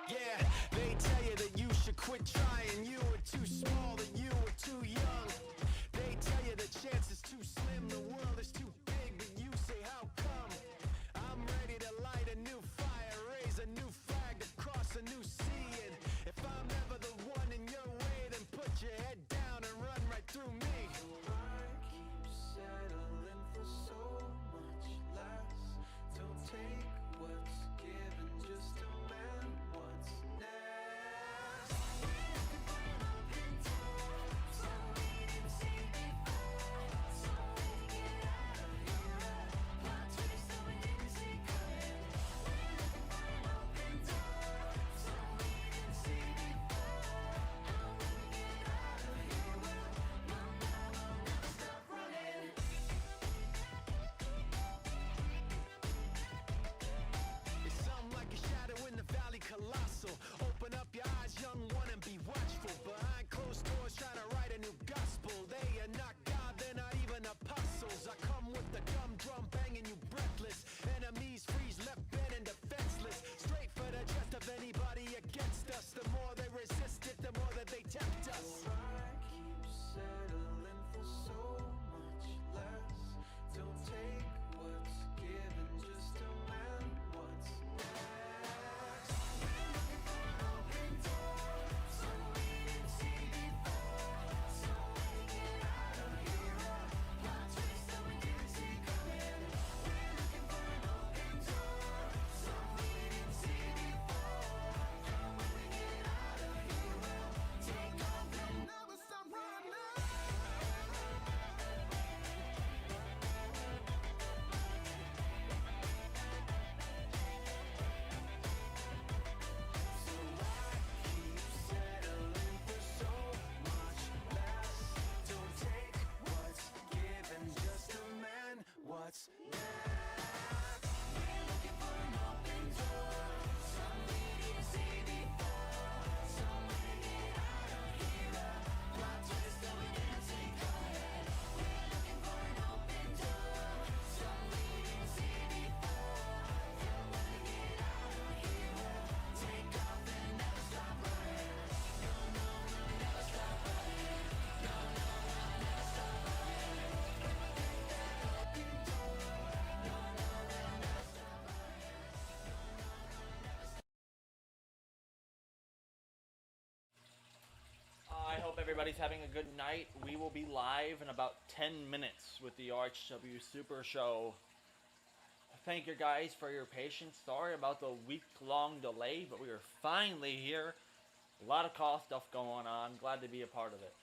Yeah, they tell you that you should quit trying. You were too small, that you were too young. They tell you the chance is too slim, the world is too big, but you say how come? I'm ready to light a new fire, raise a new flag across a new sea. And if I'm ever the one in your way, then put your head down and run right through me. I keep settling for so much less. Don't take what's given, just demand what's next. It's something like a shadow in the valley, colossal. Open up your eyes, young one, and be watchful. Behind closed doors, trying to write a new gospel. They are not God, they're not even apostles. I come with the dumb drum banging you breathless. Enemies freeze, left bent and defenseless. Straight for the chest of anybody against us. The more they resist it, the more that they tempt us. I keep settling for so much less. Don't take what's given, just demand what's next. We're looking for an open door, something we didn't see before. So when we get out of here, plot twist that we didn't see coming. We're looking for an open door, something we didn't see before. And when we get out of here, we'll take off and never stop running. So I keep settling for so much less. Don't take what's given, just demand what's next. We're looking for an open door, something we didn't see before. So when we get out of here, plot twist that we didn't see coming. We're looking for an open door, something we didn't see before. And when we get out of here, we'll take off and never stop running. No, no, we'll never stop running. No, no, we'll never stop running. Open door. No, no, we'll never stop running. I hope everybody's having a good night. We will be live in about 10 minutes with the Rhw Super Show. Thank you guys for your patience. Sorry about the week-long delay, but we are finally here. A lot of call stuff going on. Glad to be a part of it.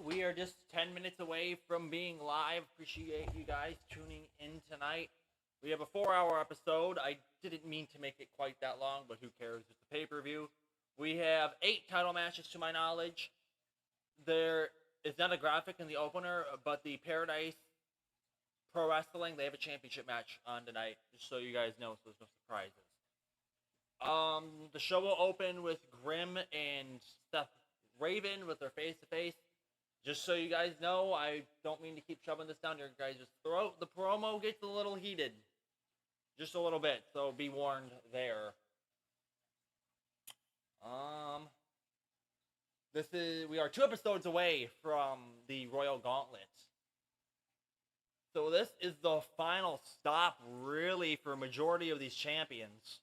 we are just 10 minutes away from being live. Appreciate you guys tuning in tonight. We have a 4-hour episode. I didn't mean to make it quite that long, but who cares? It's a pay-per-view. We have 8 title matches to my knowledge. There is not a graphic in the opener, but the Paradise Pro Wrestling, they have a championship match on tonight, just so you guys know, so there's no surprises. The show will open with Grimm and Seth Raven with their face-to-face. Just so you guys know, I don't mean to keep shoving this down your guys' throat. The promo gets a little heated. Just a little bit, so be warned there. We are 2 episodes away from the Royal Gauntlet. So this is the final stop, really, for a majority of these champions.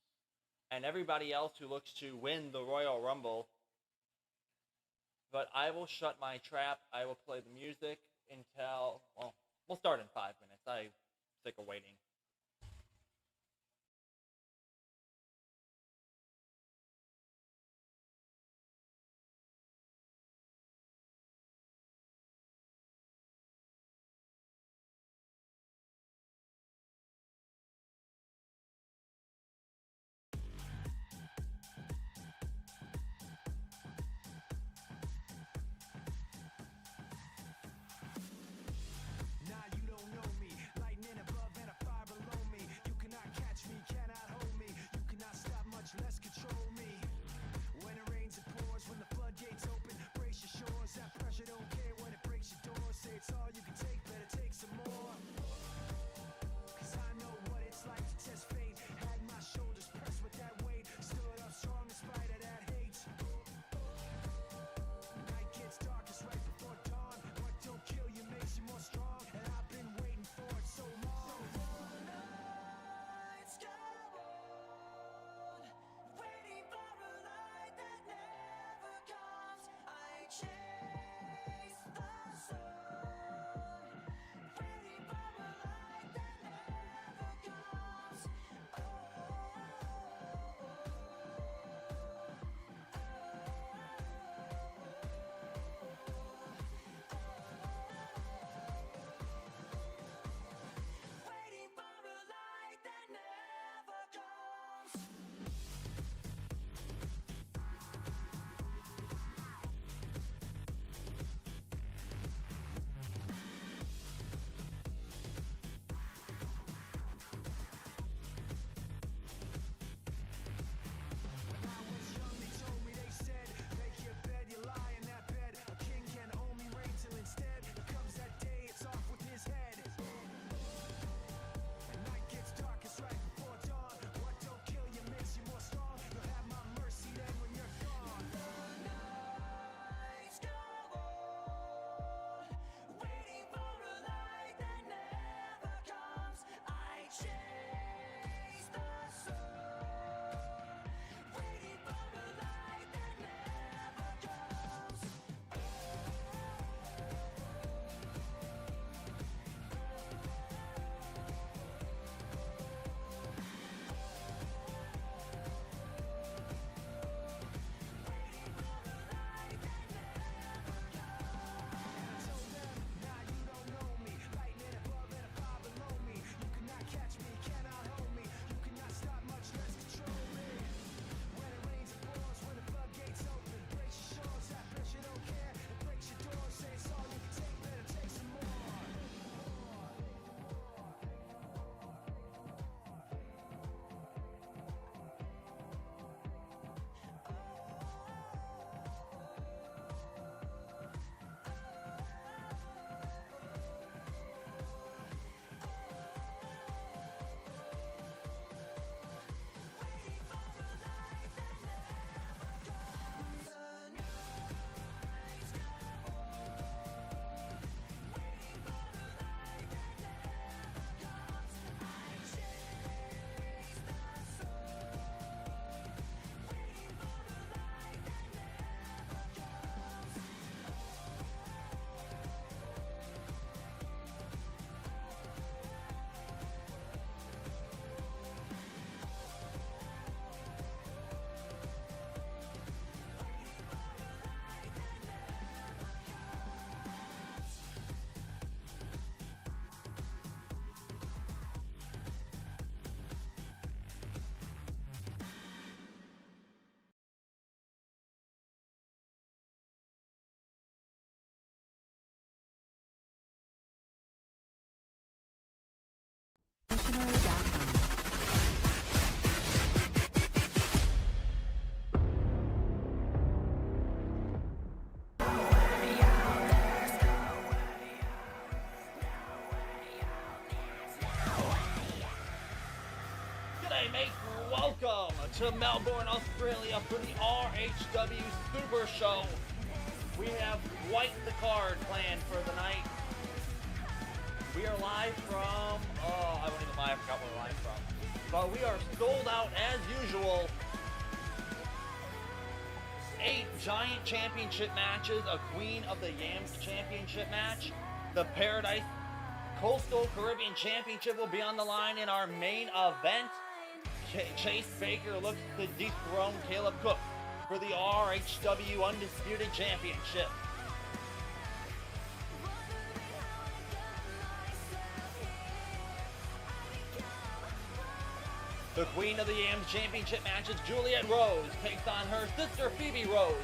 And everybody else who looks to win the Royal Rumble. But I will shut my trap. I will play the music until, well, we'll start in 5 minutes. I'm sick of waiting. Nah, you don't know me. Lightning above and a fire to Melbourne, Australia for the RHW Super Show. We have quite the card planned for the night. We are live from, I won't even lie, I forgot where we're live from. But we are sold out as usual. 8 giant championship matches, a Queen of the Yams championship match. The Paradise Coastal Caribbean Championship will be on the line in our main event. Chase Baker looks to dethrone Caleb Cook for the RHW Undisputed Championship. The Queen of the Yams Championship matches, Juliet Rose takes on her sister Phoebe Rose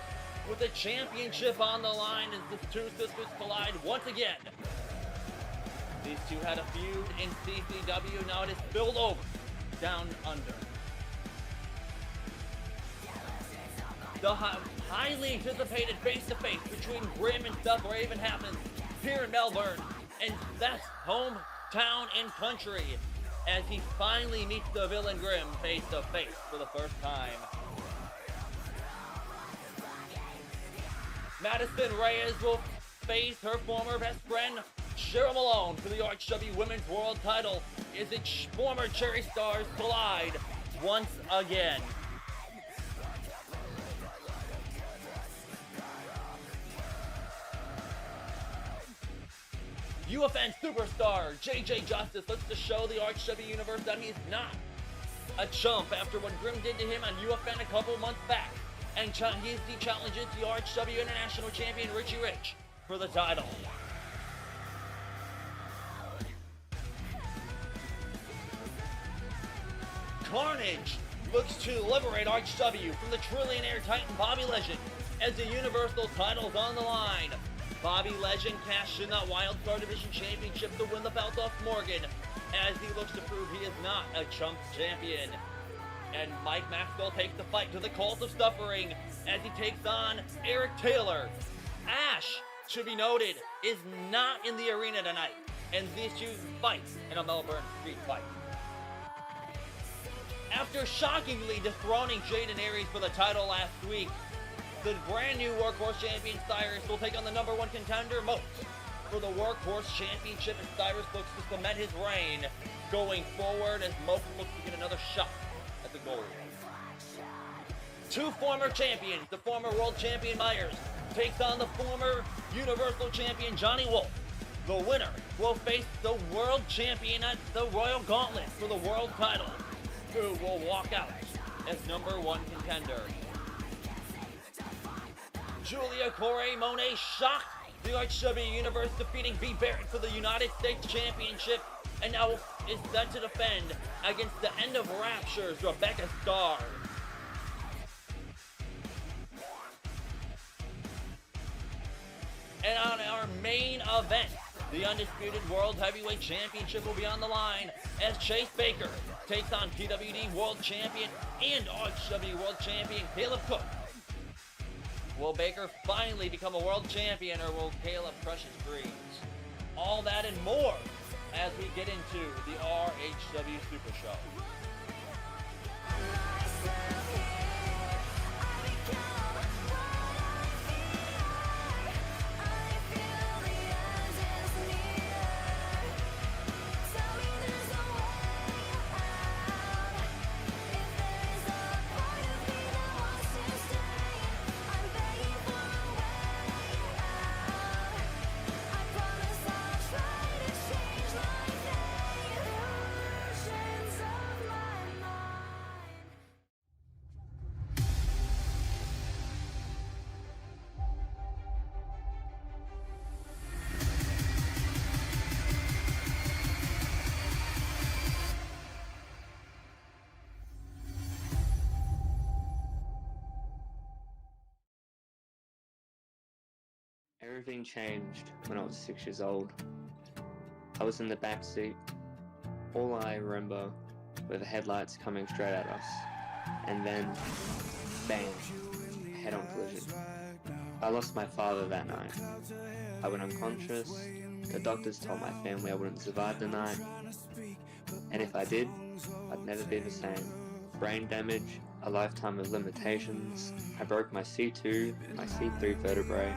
with the championship on the line as the two sisters collide once again. These two had a feud in CCW, now it is spilled over down under. The highly anticipated face-to-face between Grim and Seth Raven happens here in Melbourne, and Seth's hometown and country, as he finally meets the villain Grim face-to-face for the first time. Madison Reyes will face her former best friend CHERYL MALONE for the RHW Women's World title as the former Cherry Stars collide once again. UFN superstar JJ Justice looks to show the RHW universe that he's not a chump after what Grim did to him on UFN a couple months back, and he challenges the RHW International Champion Richy for the title. CARNAGE looks to liberate RHW from the trillionaire Titan Bobby Legend as the Universal title's on the line. Bobby Legend cashed in that Wildcard Division Championship to win the belt off Morgan as he looks to prove he is not a chump champion. And Mike Maxwell takes the fight to the Cult of Suffering as he takes on ERIK Taylor. Ash, should be noted, is not in the arena tonight, and these two fight in a Melbourne street fight. After shockingly dethroning Jaden Aries for the title last week, the brand new Workhorse Champion Cyris will take on the #1 contender MOKES for the Workhorse Championship, as Cyris looks to cement his reign going forward as MOKES looks to get another shot at the gold. 2 former champions, the former world champion Meyers takes on the former Universal Champion Johnny Wolf. The winner will face the world champion at the Royal Gauntlet for the world title, who will walk out as #1 contender. Julia Corey Monet shocked the RHW Universe, defeating B. Barrett for the United States Championship, and now is set to defend against the End of Rapture's Rebecca Starr. And on our main event, the Undisputed World Heavyweight Championship will be on the line as Chase Baker takes on PWD World Champion and RHW World Champion Caleb Cook. Will Baker finally become a world champion, or will Caleb crush his dreams? All that and more as we get into the RHW Super Show. Everything changed when I was 6 years old. I was in the back seat. All I remember were the headlights coming straight at us. And then, bang, head-on collision. I lost my father that night. I went unconscious. The doctors told my family I wouldn't survive the night. And if I did, I'd never be the same. Brain damage, a lifetime of limitations. I broke my C2, my C3 vertebrae.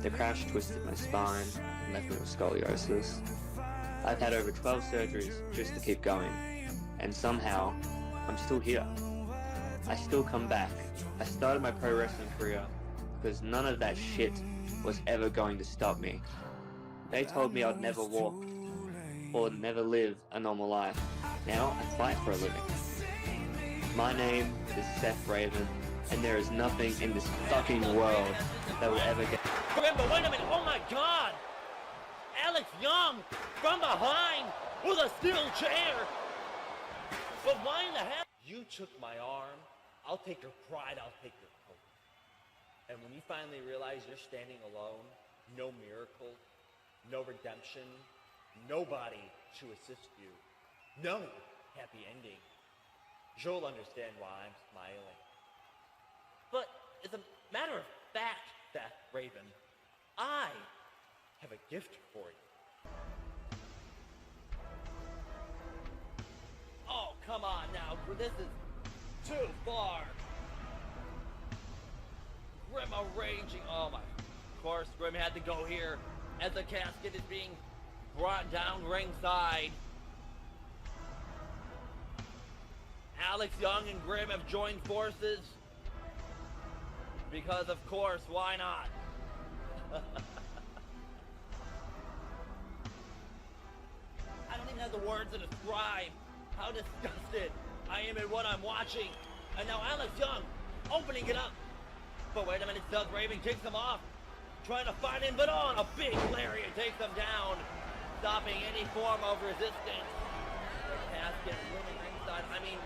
The crash twisted my spine and left me with scoliosis. I've had over 12 surgeries just to keep going, and somehow, I'm still here. I still come back. I started my pro wrestling career because none of that shit was ever going to stop me. They told me I'd never walk or never live a normal life. Now I fight for a living. My name is Seth Raven, and there is nothing in this fucking world that will ever get... Remember, wait a minute, oh my god! Alex Young, from behind, with a steel chair! But why in the hell? You took my arm, I'll take your pride, I'll take your hope. And when you finally realize you're standing alone, no miracle, no redemption, nobody to assist you, no happy ending, you'll understand why I'm smiling. But as a matter of fact, Seth Raven, I have a gift for you. Oh, come on now, this is too far. Grim raging, oh my, of course Grim had to go here as the casket is being brought down ringside. Alex Young and Grim have joined forces because of course, why not? I don't even have the words to describe how disgusted I am at what I'm watching. And now Alex Young opening it up. But wait a minute, Seth Raven kicks him off. Trying to fight in, but on a big lariat takes him down. Stopping any form of resistance. The casket looming ringside. I mean,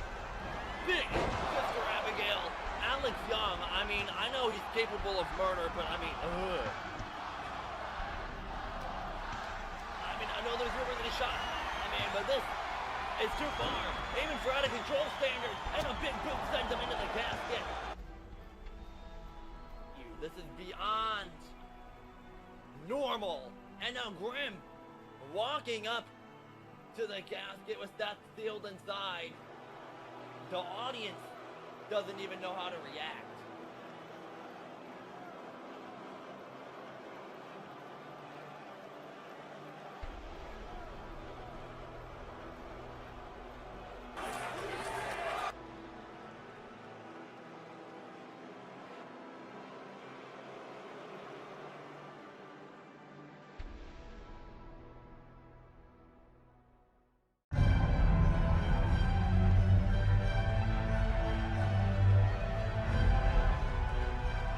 big Sister Abigail. Alex Young, I mean, I know he's capable of murder, but I mean, I know there's rumors that he shot. I mean, but this is too far. Even for out of control standards. And a big boot sends him into the casket. This is beyond normal. And now Grim walking up to the casket with that sealed inside. The audience doesn't even know how to react.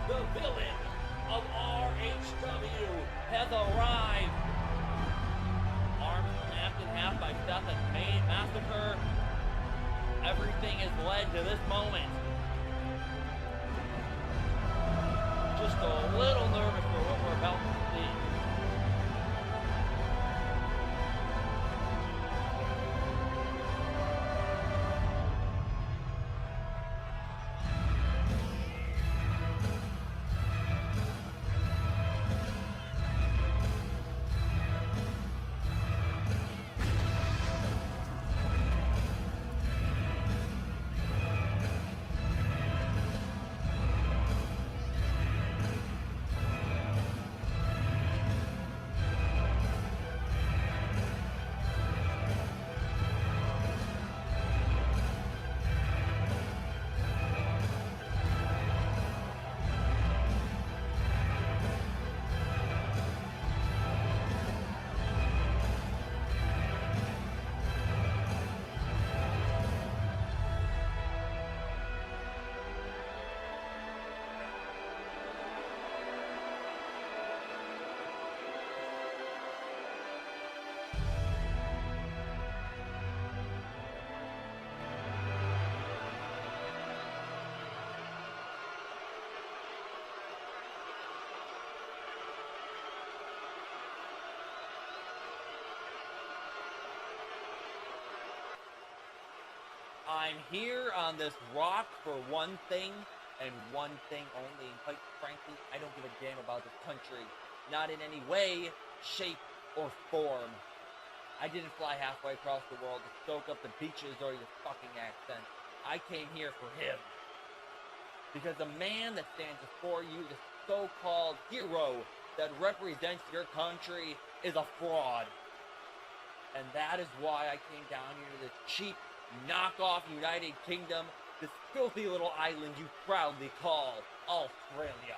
The villain of RHW has arrived. Arms snapped in half by Seth and Maine Massacre. Everything has led to this moment. Just a little nervous for what we're about to see. I'm here on this rock for one thing and one thing only. And quite frankly, I don't give a damn about this country. Not in any way, shape, or form. I didn't fly halfway across the world to soak up the beaches or your fucking accent. I came here for him. Because the man that stands before you, the so-called hero that represents your country, is a fraud. And that is why I came down here to the cheap, knockoff United Kingdom, this filthy little island you proudly call Australia.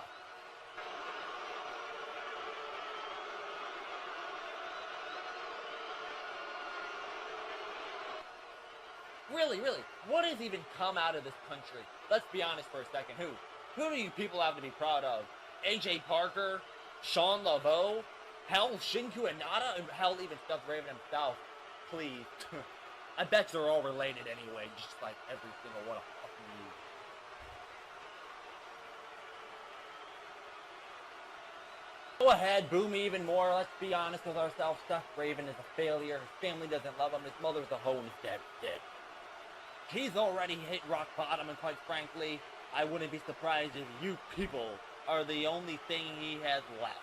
Really, what has even come out of this country? Let's be honest for a second. Who do you people have to be proud of? AJ Parker? Sean LAVO? Hell, Shinku Inada? And hell, even Stuff Raven himself. Please. I bet they're all related anyway, just like every single one of fucking you. Go ahead, boo me even more. Let's be honest with ourselves. Stuff Raven is a failure. His family doesn't love him. His mother's a hoe and he's dead. He's already hit rock bottom, and quite frankly, I wouldn't be surprised if you people are the only thing he has left.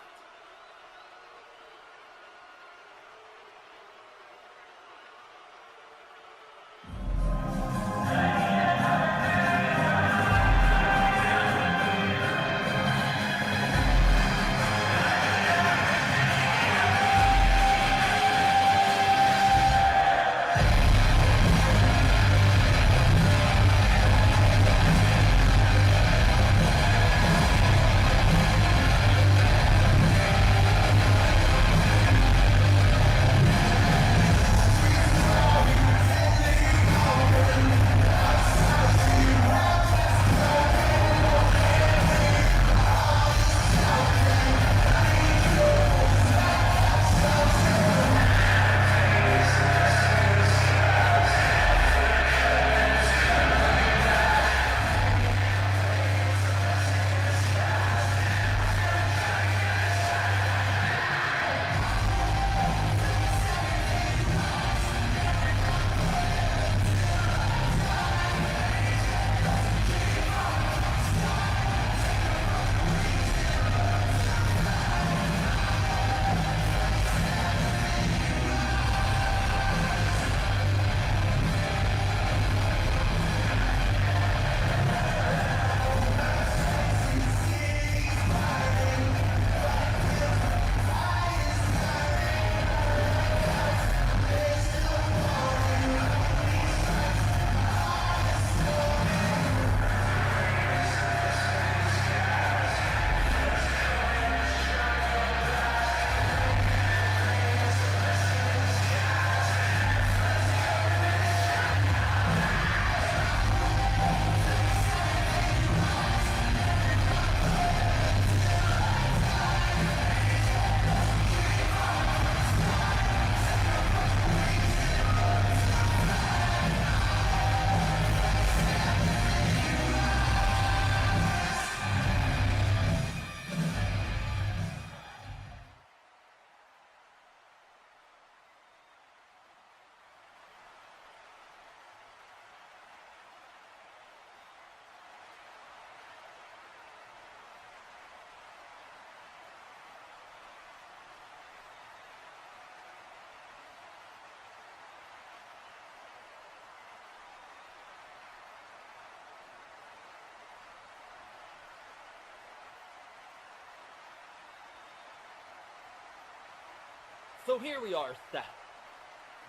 So here we are, Seth,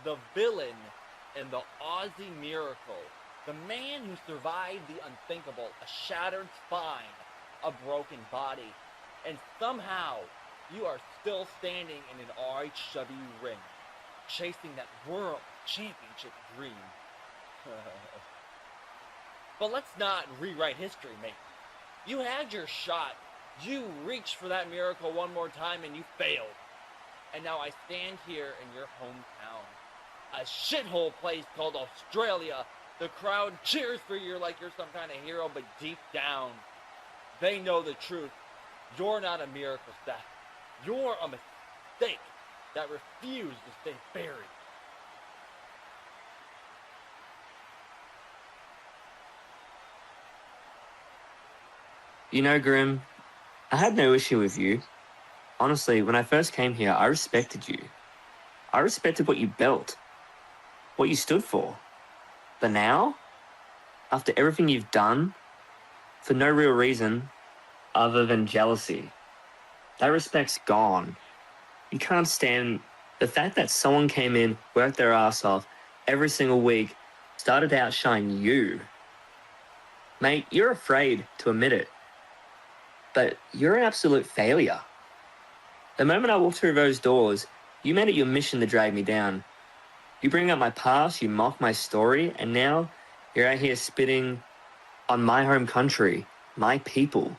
the villain in the Aussie Miracle, the man who survived the unthinkable, a shattered spine, a broken body, and somehow you are still standing in an RHW ring, chasing that World Championship dream. But let's not rewrite history, mate. You had your shot. You reached for that miracle one more time and you failed. And now I stand here in your hometown, a shithole place called Australia. The crowd cheers for you like you're some kind of hero, but deep down, they know the truth. You're not a miracle, Seth. You're a mistake that refused to stay buried. You know, Grim, I had no issue with you. Honestly, when I first came here, I respected you. I respected what you built, what you stood for. But now, after everything you've done for no real reason other than jealousy. That respect's gone. You can't stand the fact that someone came in, worked their ass off every single week, started to outshine you. Mate, you're afraid to admit it, but you're an absolute failure. The moment I walked through those doors, you made it your mission to drag me down. You bring up my past, you mock my story, and now you're out here spitting on my home country, my people.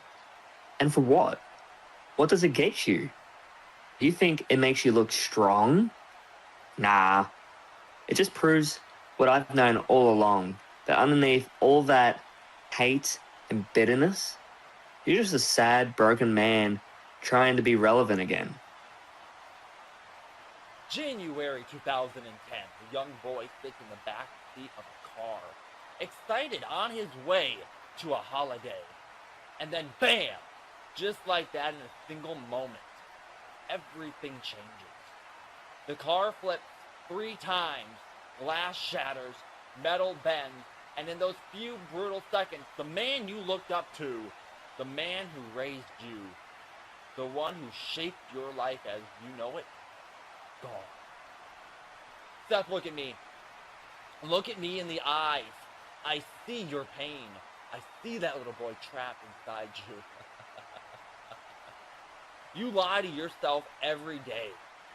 And for what? What does it get you? You think it makes you look strong? Nah. It just proves what I've known all along, that underneath all that hate and bitterness, you're just a sad, broken man trying to be relevant again. January 2010, a young boy sits in the back seat of a car, excited on his way to a holiday. And then bam! Just like that, in a single moment, everything changes. The car flips 3 times, glass shatters, metal bends, and in those few brutal seconds, the man you looked up to, the man who raised you, the one who shaped your life as you know it, gone. Seth, look at me. Look at me in the eyes. I see your pain. I see that little boy trapped inside you. You lie to yourself every day,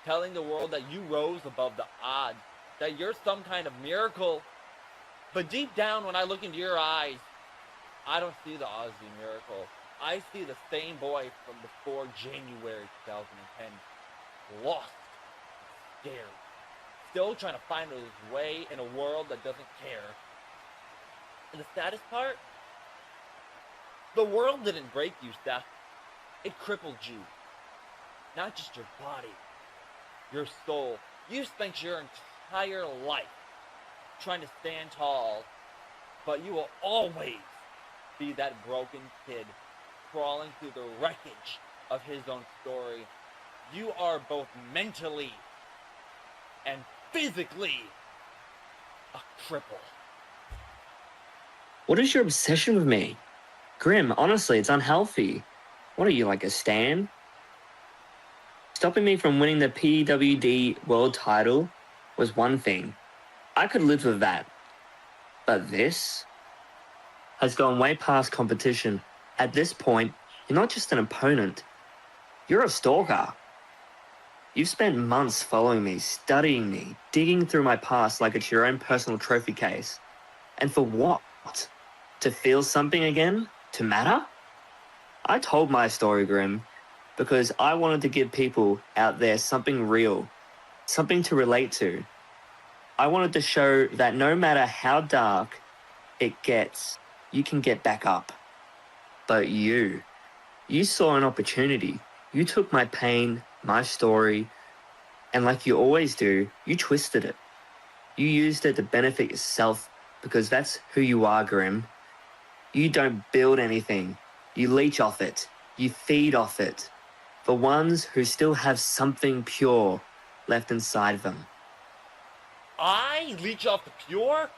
telling the world that you rose above the odds, that you're some kind of miracle. But deep down, when I look into your eyes, I don't see the Aussie miracle. I see the same boy from before January 2010, lost, scared, still trying to find his way in a world that doesn't care. And the saddest part, the world didn't break you, Seth. It crippled you. Not just your body, your soul. You spent your entire life trying to stand tall, but you will always be that broken kid crawling through the wreckage of his own story. You are both mentally and physically a cripple. What is your obsession with me? Grim, honestly, it's unhealthy. What are you, like a stan? Stopping me from winning the PWD world title was one thing. I could live with that. But this has gone way past competition. At this point, you're not just an opponent. You're a stalker. You've spent months following me, studying me, digging through my past like it's your own personal trophy case. And for what? To feel something again? To matter? I told my story, Grim, because I wanted to give people out there something real, something to relate to. I wanted to show that no matter how dark it gets, you can get back up. But you saw an opportunity. You took my pain, my story, and like you always do, you twisted it. You used it to benefit yourself because that's who you are, Grim. You don't build anything. You leech off it. You feed off it. The ones who still have something pure left inside them. I leech off the pure?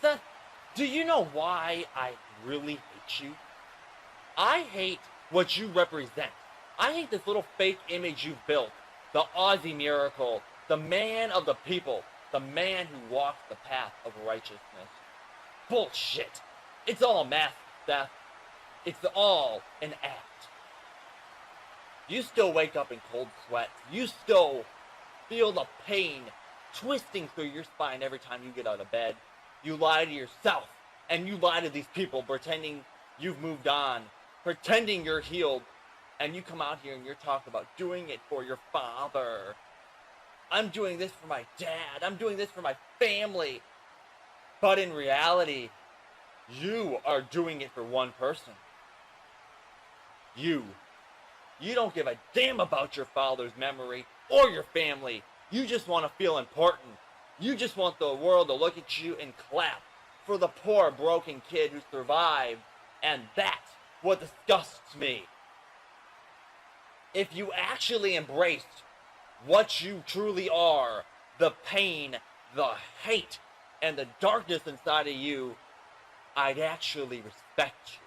Seth, do you know why I really hate you? I hate what you represent. I hate this little fake image you've built. The Aussie miracle. The man of the people. The man who walks the path of righteousness. Bullshit. It's all math, Seth. It's all an act. You still wake up in cold sweats. You still feel the pain twisting through your spine every time you get out of bed. You lie to yourself, and you lie to these people pretending you've moved on, pretending you're healed, and you come out here and you're talking about doing it for your father. I'm doing this for my dad. I'm doing this for my family. But in reality, you are doing it for one person. You don't give a damn about your father's memory or your family. You just want to feel important. You just want the world to look at you and clap for the poor broken kid who survived. And that's what disgusts me. If you actually embraced what you truly are, the pain, the hate, and the darkness inside of you, I'd actually respect you.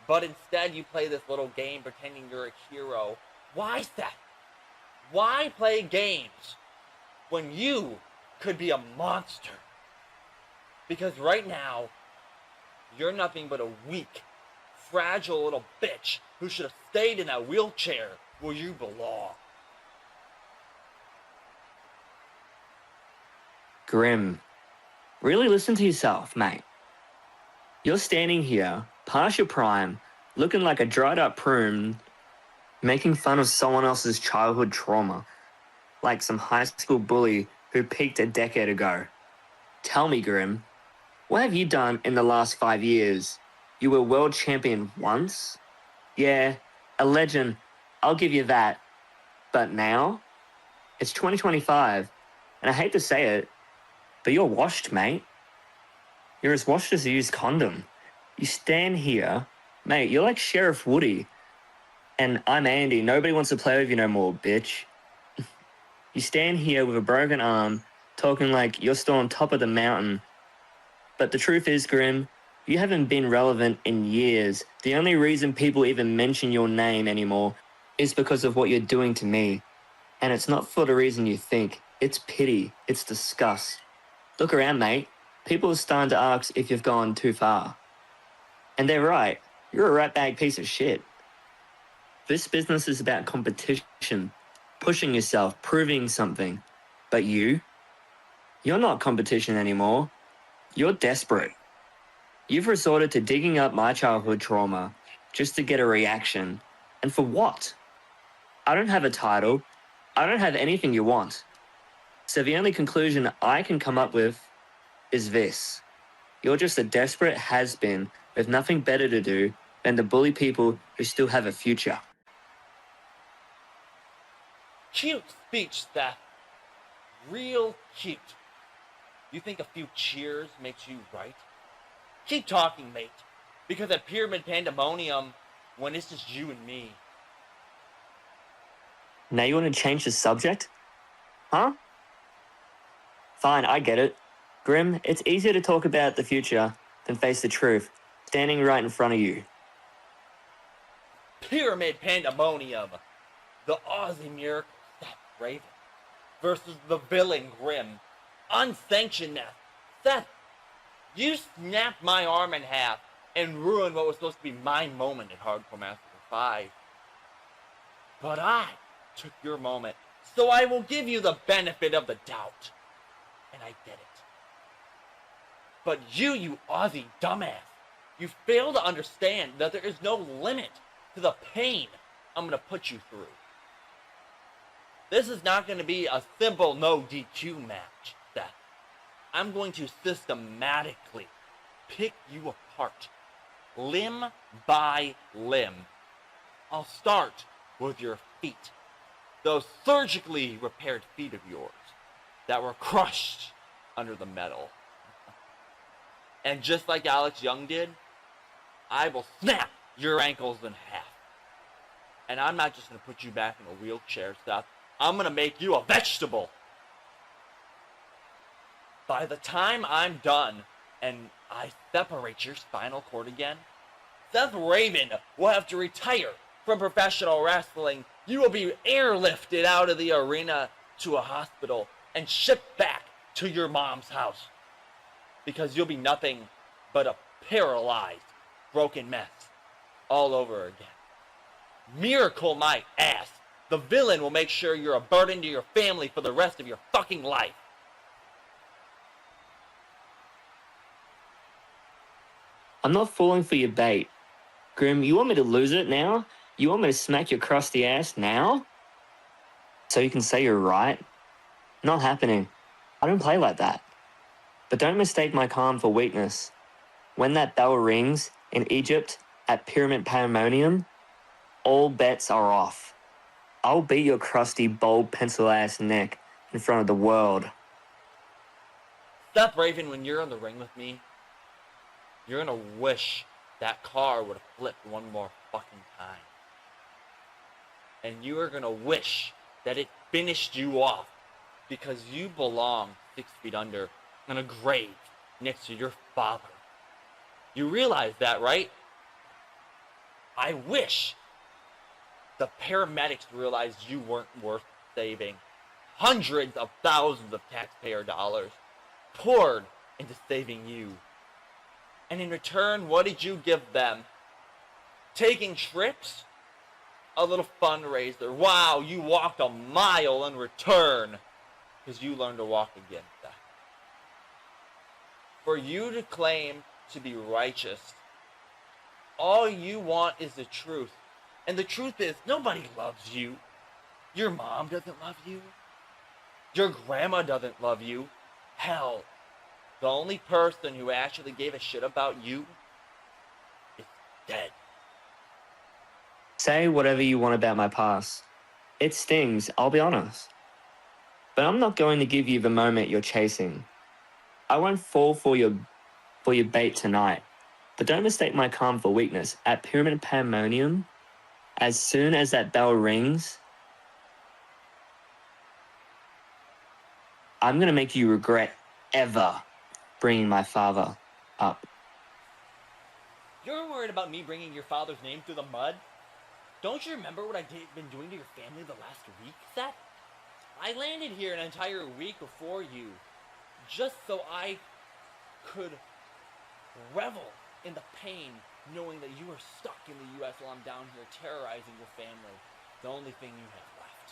But instead you play this little game pretending you're a hero. Why, Seth? Why play games when you could be a monster? Because right now, you're nothing but a weak, fragile little bitch who should have stayed in that wheelchair where you belong. Grim, really listen to yourself, mate. You're standing here, past your prime, looking like a dried up prune, making fun of someone else's childhood trauma, like some high school bully who peaked a decade ago. Tell me, Grim, what have you done in the last 5 years? You were world champion once? Yeah, a legend, I'll give you that. But now? It's 2025, and I hate to say it, but you're washed, mate. You're as washed as a used condom. You stand here, mate, you're like Sheriff Woody. And I'm Andy, nobody wants to play with you no more, bitch. You stand here with a broken arm, talking like you're still on top of the mountain. But the truth is, Grim, you haven't been relevant in years. The only reason people even mention your name anymore is because of what you're doing to me. And it's not for the reason you think. It's pity. It's disgust. Look around, mate. People are starting to ask if you've gone too far. And they're right. You're a ratbag piece of shit. This business is about competition, pushing yourself, proving something. But you're not competition anymore. You're desperate. You've resorted to digging up my childhood trauma just to get a reaction. And for what? I don't have a title. I don't have anything you want. So the only conclusion I can come up with is this. You're just a desperate has-been with nothing better to do than to bully people who still have a future. Cute speech, Seth. Real cute. You think a few cheers makes you right? Keep talking, mate. Because at Pyramid Pandemonium, when it's just you and me. Now you want to change the subject? Huh? Fine, I get it. Grim, it's easier to talk about the future than face the truth, standing right in front of you. Pyramid Pandemonium. The Aussie Miracle, Seth Raven, versus the villain Grim. Unsanctioned death. Seth, you snapped my arm in half and ruined what was supposed to be my moment at Hardcore Massacre 5. But I took your moment, so I will give you the benefit of the doubt. And I did it. But you Aussie dumbass, you fail to understand that there is no limit to the pain I'm going to put you through. This is not going to be a simple no DQ match, Seth. I'm going to systematically pick you apart, limb by limb. I'll start with your feet. Those surgically repaired feet of yours that were crushed under the metal. And just like Alex Young did, I will snap your ankles in half. And I'm not just going to put you back in a wheelchair, Seth. I'm going to make you a vegetable. By the time I'm done and I separate your spinal cord again, Seth Raven will have to retire from professional wrestling. You will be airlifted out of the arena to a hospital and shipped back to your mom's house. Because you'll be nothing but a paralyzed, broken mess all over again. Miracle my ass. The villain will make sure you're a burden to your family for the rest of your fucking life. I'm not falling for your bait. Grim, you want me to lose it now? You want me to smack your crusty ass now? So you can say you're right? Not happening. I don't play like that. But don't mistake my calm for weakness. When that bell rings in Egypt at Pyramid Pandemonium, all bets are off. I'll beat your crusty, bold, pencil-ass neck in front of the world. Seth Raven, when you're in the ring with me, you're gonna wish that car would have flipped one more fucking time. And you are gonna wish that it finished you off because you belong 6 feet under in a grave next to your father. You realize that, right? I wish the paramedics realized you weren't worth saving. Hundreds of thousands of taxpayer dollars poured into saving you. And in return, what did you give them? Taking trips? A little fundraiser. Wow, you walked a mile in return because you learned to walk again. For you to claim to be righteous, all you want is the truth. And the truth is, nobody loves you. Your mom doesn't love you. Your grandma doesn't love you. Hell, the only person who actually gave a shit about you is dead. Say whatever you want about my past. It stings, I'll be honest. But I'm not going to give you the moment you're chasing. I won't fall for your bait tonight. But don't mistake my calm for weakness. At Pyramid Pandemonium, as soon as that bell rings, I'm going to make you regret ever bringing my father up. You're worried about me bringing your father's name through the mud? Don't you remember what I've been doing to your family the last week, Seth? I landed here an entire week before you, just so I could revel in the pain knowing that you are stuck in the U.S. while I'm down here terrorizing your family, the only thing you have left.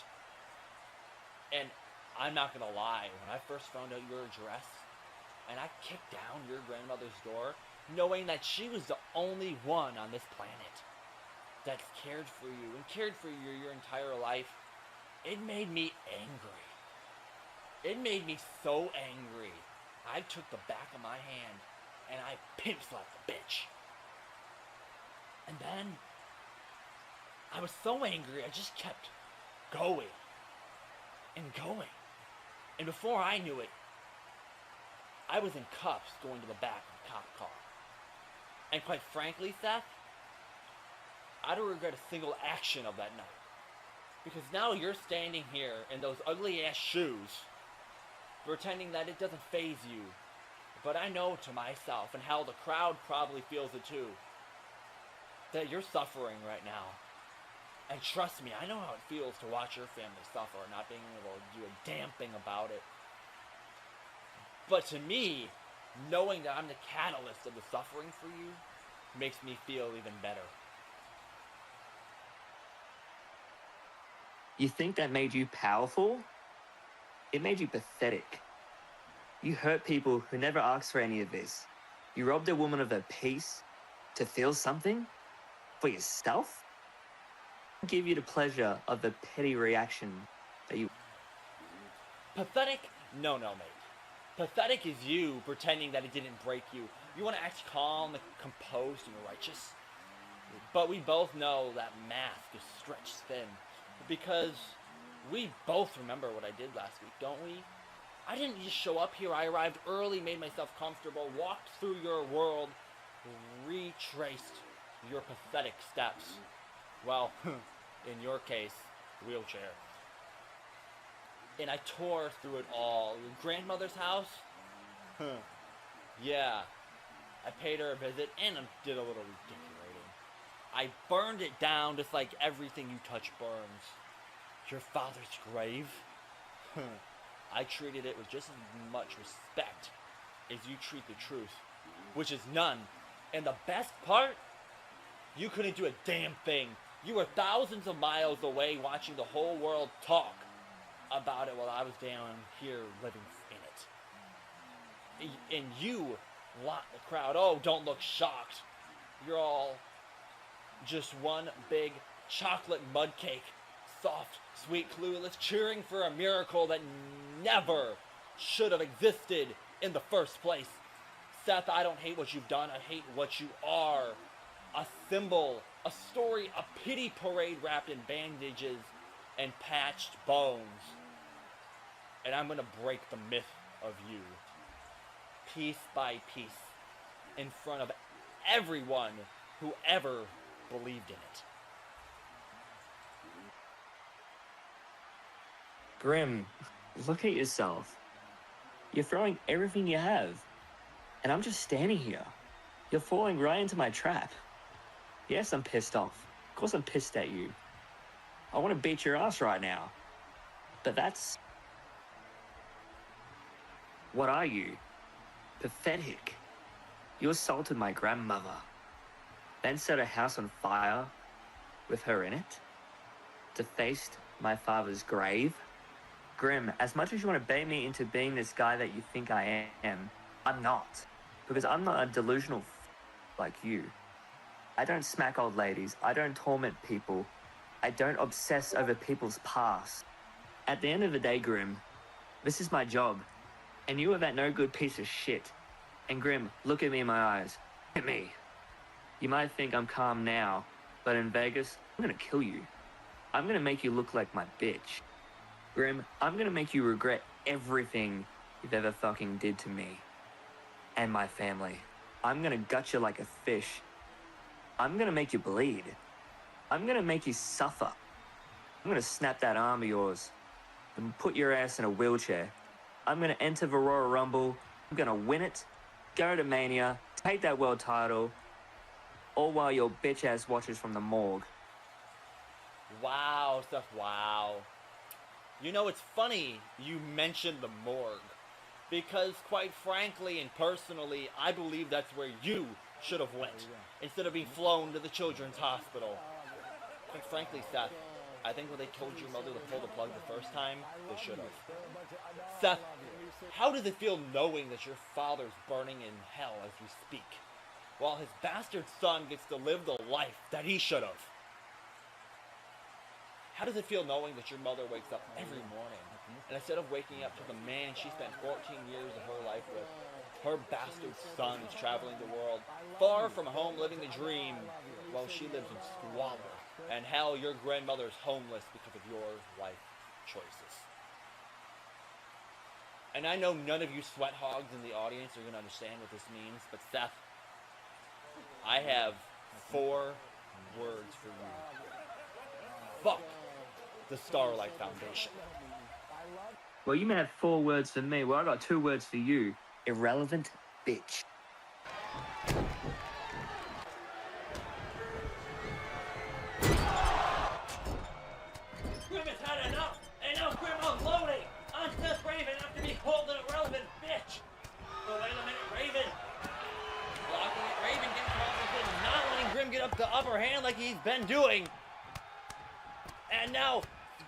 And I'm not gonna lie, when I first found out your address, and I kicked down your grandmother's door, knowing that she was the only one on this planet that's cared for you and cared for you your entire life, it made me angry. It made me so angry. I took the back of my hand and I pimp slapped the bitch. And then I was so angry, I just kept going and going. And before I knew it, I was in cuffs going to the back of a cop car. And quite frankly, Seth, I don't regret a single action of that night. Because now you're standing here in those ugly ass shoes, pretending that it doesn't faze you. But I know to myself, and how the crowd probably feels it too, that you're suffering right now. And trust me, I know how it feels to watch your family suffer, not being able to do a damn thing about it. But to me, knowing that I'm the catalyst of the suffering for you, makes me feel even better. You think that made you powerful? It made you pathetic. You hurt people who never asked for any of this. You robbed a woman of her peace to feel something for yourself? Give you the pleasure of the petty reaction that you... Pathetic? No, mate. Pathetic is you pretending that it didn't break you. You want to act calm and composed and righteous. But we both know that mask is stretched thin. Because we both remember what I did last week, don't we? I didn't just show up here. I arrived early, made myself comfortable, walked through your world, retraced your pathetic steps. Well, in your case, wheelchair. And I tore through it all. Your grandmother's house? Yeah. I paid her a visit and I did a little redecorating. I burned it down just like everything you touch burns. Your father's grave? I treated it with just as much respect as you treat the truth, which is none. And the best part? You couldn't do a damn thing. You were thousands of miles away watching the whole world talk about it while I was down here living in it. And you lot the crowd. Oh, don't look shocked. You're all just one big chocolate mud cake. Soft, sweet, clueless, cheering for a miracle that never should have existed in the first place. Seth, I don't hate what you've done. I hate what you are. A symbol, a story, a pity parade wrapped in bandages and patched bones. And I'm gonna break the myth of you, piece by piece, in front of everyone who ever believed in it. Grim, look at yourself. You're throwing everything you have. And I'm just standing here. You're falling right into my trap. Yes, I'm pissed off. Of course I'm pissed at you. I want to beat your ass right now. But that's... What are you? Pathetic. You assaulted my grandmother. Then set a house on fire with her in it. Defaced my father's grave. Grim, as much as you want to bait me into being this guy that you think I am, I'm not. Because I'm not a delusional like you. I don't smack old ladies. I don't torment people. I don't obsess over people's past. At the end of the day, Grim, this is my job. And you are that no good piece of shit. And Grim, look at me in my eyes. Look at me. You might think I'm calm now, but in Vegas, I'm gonna kill you. I'm gonna make you look like my bitch. Grim, I'm gonna make you regret everything you've ever fucking did to me. And my family. I'm gonna gut you like a fish. I'm gonna make you bleed. I'm gonna make you suffer. I'm gonna snap that arm of yours and put your ass in a wheelchair. I'm gonna enter the Royal Rumble. I'm gonna win it, go to Mania, take that world title, all while your bitch ass watches from the morgue. Wow, Seth, wow. You know, it's funny you mentioned the morgue. Because, quite frankly and personally, I believe that's where you should have went. Instead of being flown to the children's hospital. Quite frankly, Seth, I think when they told your mother to pull the plug the first time, they should have. Seth, how does it feel knowing that your father's burning in hell as we speak, while his bastard son gets to live the life that he should have? How does it feel knowing that your mother wakes up every morning, and instead of waking up to the man she spent 14 years of her life with, her bastard son is traveling the world, far from home living the dream, while she lives in squalor? And hell, your grandmother's homeless because of your life choices. And I know none of you sweat hogs in the audience are going to understand what this means, but Seth, I have 4 words for you. Fuck the Starlight Foundation. Well, you may have 4 words for me. Well, I got 2 words for you. Irrelevant bitch. Grim has had enough, and now Grim unloading on Seth Raven after being called an irrelevant bitch. But wait a minute, Raven. Blocking it, Raven getting called, not letting Grim get up the upper hand like he's been doing. And now,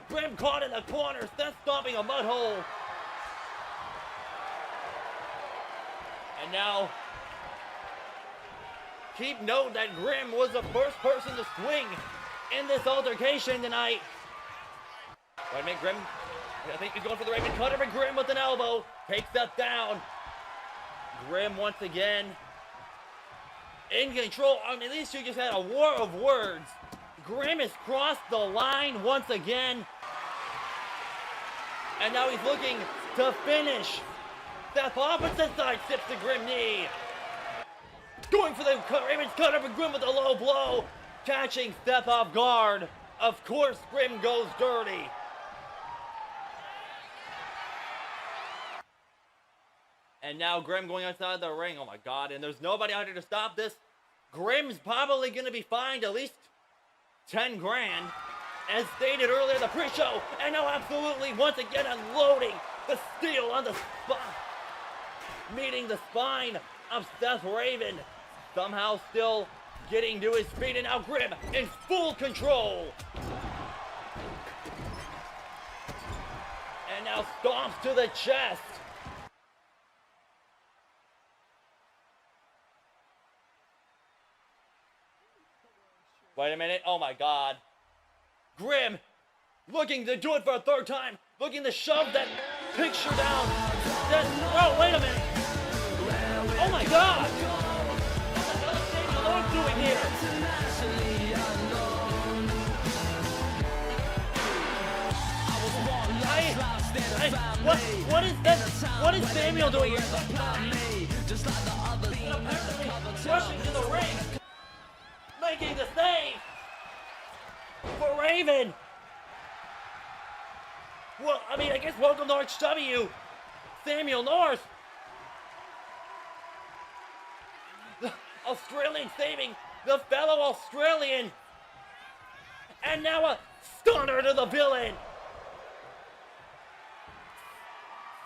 Grim caught in the corner, Seth stomping a mud hole. And now, keep note that Grim was the first person to swing in this altercation tonight. Wait a minute, Grim. I think he's going for the Raven cutter, but Grim with an elbow takes Seth down. Grim once again in control. I mean, these two just had a war of words. Grim has crossed the line once again. And now he's looking to finish. Seth opposite side sips the Grim knee. Going for the Raven's cutter, but Grim with a low blow. Catching Seth off guard. Of course, Grim goes dirty. And now Grim going outside the ring. Oh my God, and there's nobody out here to stop this. Grim's probably going to be fined at least 10 grand, as stated earlier in the pre-show, and now absolutely once again unloading the steel on the spine, meeting the spine of Seth Raven, somehow still getting to his feet, and now Grim in full control. And now stomps to the chest. Wait a minute, oh my God. Grim looking to do it for a 3rd time, looking to shove that picture down. Oh, wait a minute. Oh my God. What is doing here? What is that? What is Samuel doing here? Rushing to the ring. Making the save for Raven. Well, I mean, I guess welcome to RHW. Samuel North. The Australian saving the fellow Australian. And now a stunner to the villain.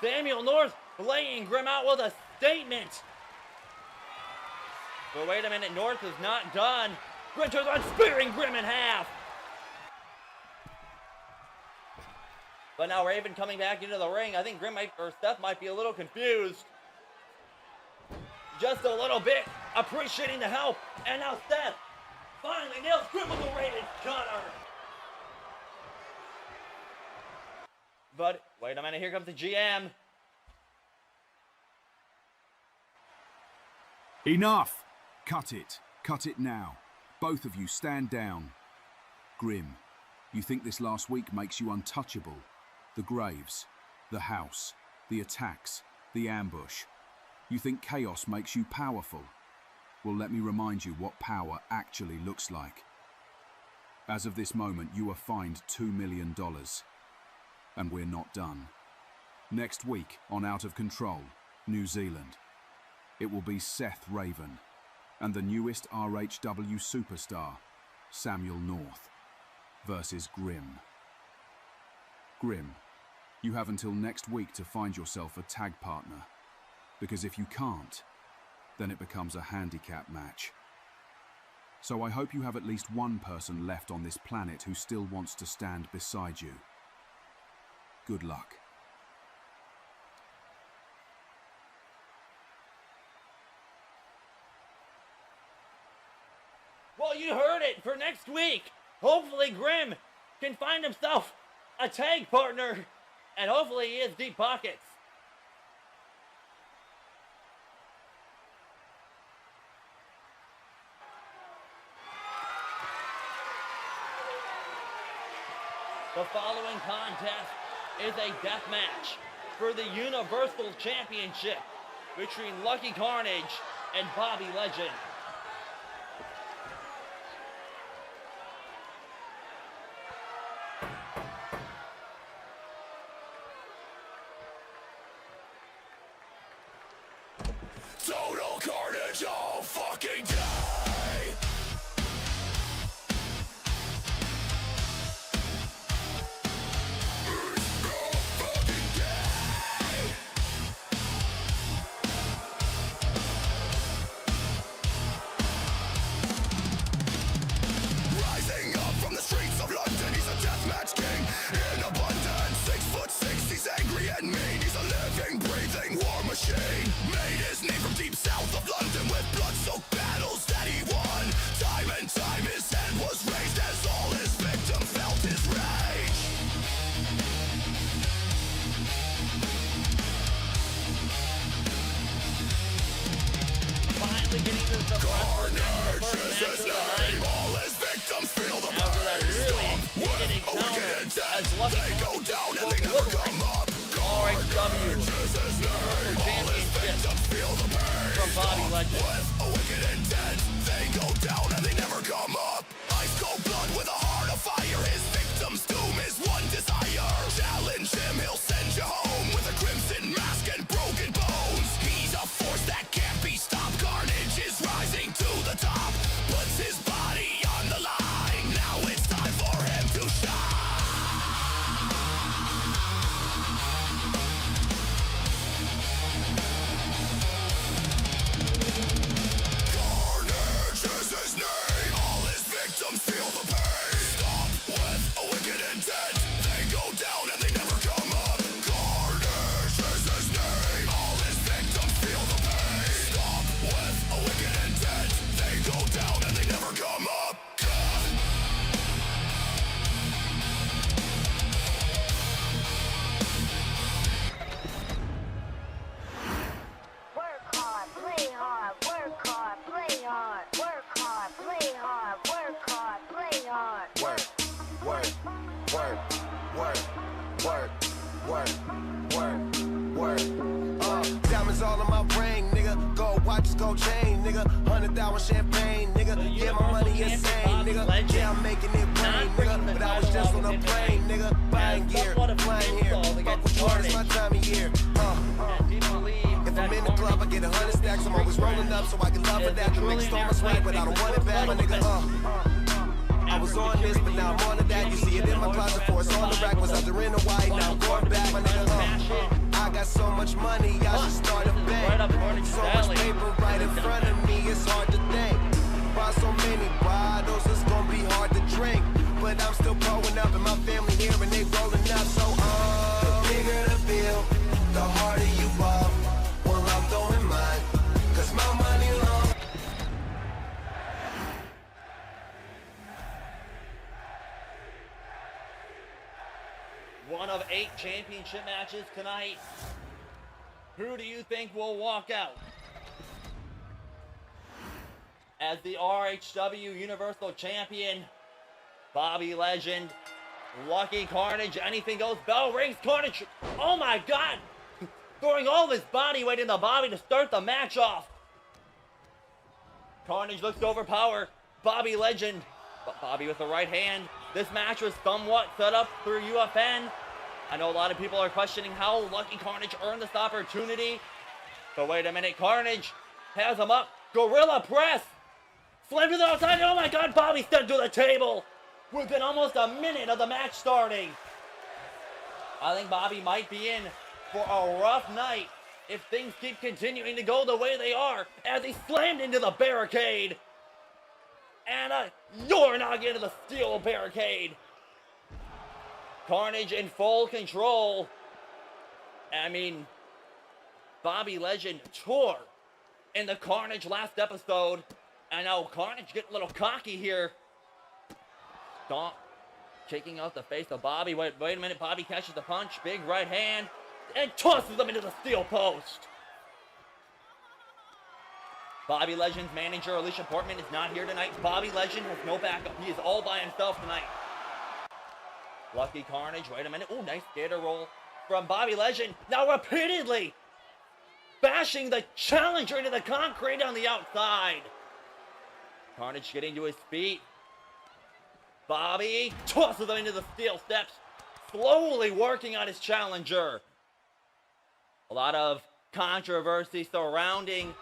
Samuel North laying Grimm out with a statement. But wait a minute, North is not done. Grimm turns on, spearing Grimm in half. But now Raven coming back into the ring. I think Seth might be a little confused. Just a little bit, appreciating the help. And now Seth finally nails Grimm with a Raven cutter. But wait a minute, here comes the GM. Enough! Cut it. Cut it now. Both of you stand down. Grimm, you think this last week makes you untouchable? The graves, the house, the attacks, the ambush. You think chaos makes you powerful? Well, let me remind you what power actually looks like. As of this moment, you are fined $2 million. And we're not done. Next week, on Out of Control, New Zealand, it will be Seth Raven and the newest RHW superstar, Samuel North, versus Grimm. Grimm, you have until next week to find yourself a tag partner, because if you can't, then it becomes a handicap match. So I hope you have at least one person left on this planet who still wants to stand beside you. Good luck. Well, you heard it for next week. Hopefully Grimm can find himself a tag partner, and hopefully he has deep pockets. The following contest is a death match for the Universal Championship between Lucky Carnage and Bobby Legend. Total carnage all fucking day. Rising up from the streets of London, he's a deathmatch king in abundance. 6'6", he's angry and mean. He's a living, breathing war machine. Made his name from deep south of London with blood-soaked battles that he won. Time and time his head was raised as all his victims felt his rage. Finally getting to the Carnage is his name. All his victims feel the pain. really With as a Lucky they go down and they never come up. RHW Is his name. All his victims feel the pain. from Bobby Legend. With a wicked intent, they go down and they never come up. Ice cold blood with a heart of fire. His victim's doom is one desire. Challenge him, he'll send you home with a crimson mask and broken bones. He's a force that can't be stopped. Carnage is rising to the top. Puts his body on the line. Now it's time for him to shine. Carnage is his name. All his victims feel the pain. Stop with a wicked intent. They go down and they never come up. Carnage is his name. All his victims feel the pain. Stop with a wicked intent. They go down and they never come up. Work hard, play hard, work hard, play hard, work hard, play hard, work hard, play hard. Work, work, work, work, work, work, work. Diamonds all on my ring, nigga. Gold watches, gold chain, nigga. 100,000 champagne, nigga. Yeah, my money insane, nigga. Yeah, I'm making it rain, nigga. But I was just on a plane, nigga. Buying gear, flying here. Fuck with war, it's my time of year. racks. I'm always rolling up so I can love it that. The niggas stole my swag, but I don't want it back. My nigga, I was on this, but now I'm on to that. You see it in my closet for it's on the rack. Was out there in the white, now I'm going back. My nigga, I got so much money, I should start a bank. So much paper right in front of me, it's hard to think. Buy so many bottles, it's gonna be hard to drink. But I'm still growing up and my family here and they rolling up. So the bigger the bill, the harder you ball. Well, I'm throwing mine, cause my money long. One of 8 championship matches tonight. Who do you think will walk out as the RHW Universal Champion? Bobby Legend, Lucky Carnage, anything goes. Bell rings, Carnage, oh my god! Throwing all of his body weight into Bobby to start the match off. Carnage looks to overpower Bobby Legend, but Bobby with the right hand. This match was somewhat set up through UFN. I know a lot of people are questioning how Lucky Carnage earned this opportunity, but wait a minute, Carnage has him up. Gorilla press! Slam to the outside, oh my god, Bobby stepped to the table! Within almost a minute of the match starting. I think Bobby might be in for a rough night if things keep continuing to go the way they are, as he slammed into the barricade. And you're not into the steel barricade. Carnage in full control. I mean, Bobby Legend tore in the Carnage last episode. And now Carnage getting a little cocky here. Stomp, shaking out the face of Bobby. Wait a minute, Bobby catches the punch. Big right hand. And tosses him into the steel post. Bobby Legend's manager, Alicia Portman, is not here tonight. Bobby Legend has no backup. He is all by himself tonight. Lucky Carnage, wait a minute. Oh, nice skater roll from Bobby Legend. Now repeatedly bashing the challenger into the concrete on the outside. Carnage getting to his feet. Bobby tosses him into the steel steps, slowly working on his challenger. A lot of controversy surrounding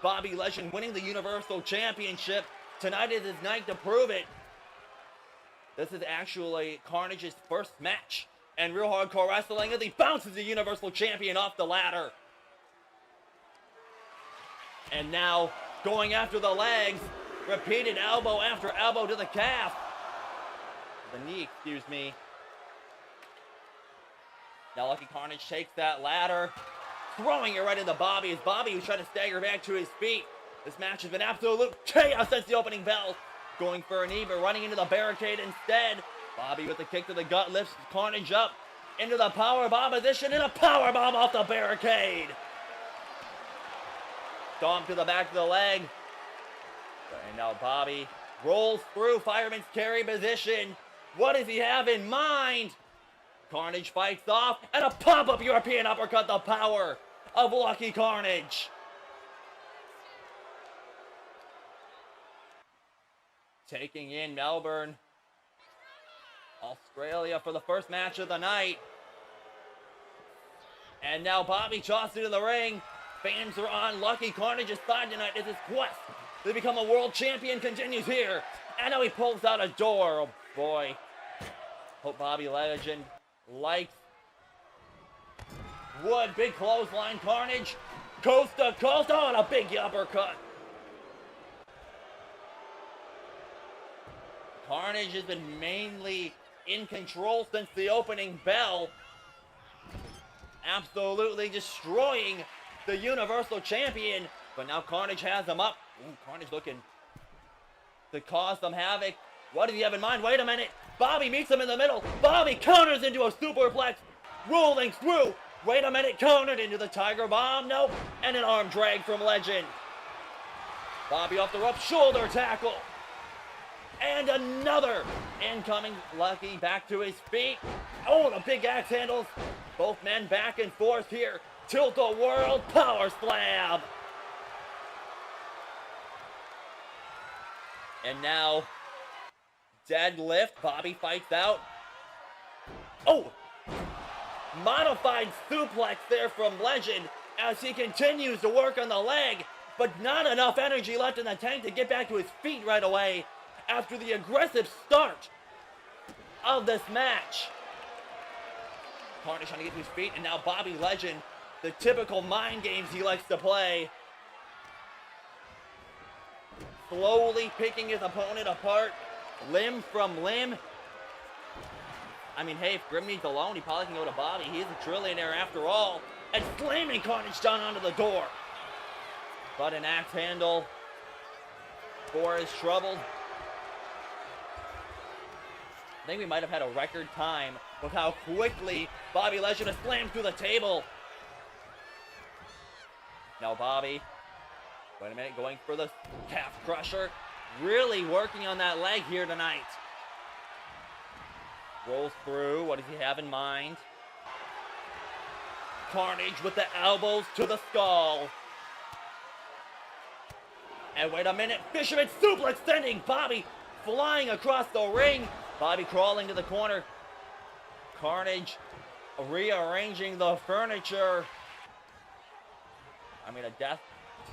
Bobby Legend winning the Universal Championship. Tonight is his night to prove it. This is actually Carnage's first match in Real Hardcore Wrestling as he bounces the Universal Champion off the ladder. And now going after the legs. Repeated elbow after elbow to the calf. The knee, excuse me. Now Lucky Carnage takes that ladder, throwing it right into Bobby as Bobby was trying to stagger back to his feet. This match has been absolute chaos since the opening bell. Going for a knee, but running into the barricade instead. Bobby with the kick to the gut lifts Carnage up into the powerbomb position and a powerbomb off the barricade. Stomp to the back of the leg. And now Bobby rolls through fireman's carry position. What does he have in mind? Carnage fights off, and a pop-up European uppercut, the power of Lucky Carnage. Taking in Melbourne, Australia for the first match of the night. And now Bobby tossed into the ring. Fans are on Lucky Carnage's side tonight as his quest to become a world champion continues here. And now he pulls out a door. Oh boy. Hope Bobby Legend likes wood. Big clothesline, Carnage. Coast to coast. Oh, and a big uppercut. Carnage has been mainly in control since the opening bell. Absolutely destroying the Universal Champion. But now Carnage has him up. Ooh, Carnage looking to cause some havoc. What does he have in mind? Wait a minute. Bobby meets him in the middle. Bobby counters into a superplex. Rolling through. Wait a minute. Countered into the Tiger Bomb. Nope. And an arm drag from Legend. Bobby off the rope. Shoulder tackle. And another incoming. Lucky back to his feet. Oh, the big axe handles. Both men back and forth here. Tilt-a-whirl power slam. And now, deadlift. Bobby fights out. Oh! Modified suplex there from Legend as he continues to work on the leg. but not enough energy left in the tank to get back to his feet right away after the aggressive start of this match. Carnage trying to get to his feet, and now Bobby Legend, the typical mind games he likes to play, slowly picking his opponent apart, limb from limb. I mean, hey, if Grim needs alone, he probably can go to Bobby. He is a trillionaire after all. And slamming Carnage down onto the door. But an axe handle for his trouble. I think we might have had a record time with how quickly Bobby Legend has slammed through the table. Now Bobby, wait a minute, going for the calf crusher. Really working on that leg here tonight. Rolls through, what does he have in mind? Carnage with the elbows to the skull. And wait a minute, Fisherman suplex sending Bobby flying across the ring. Bobby crawling to the corner. Carnage rearranging the furniture. I mean, a death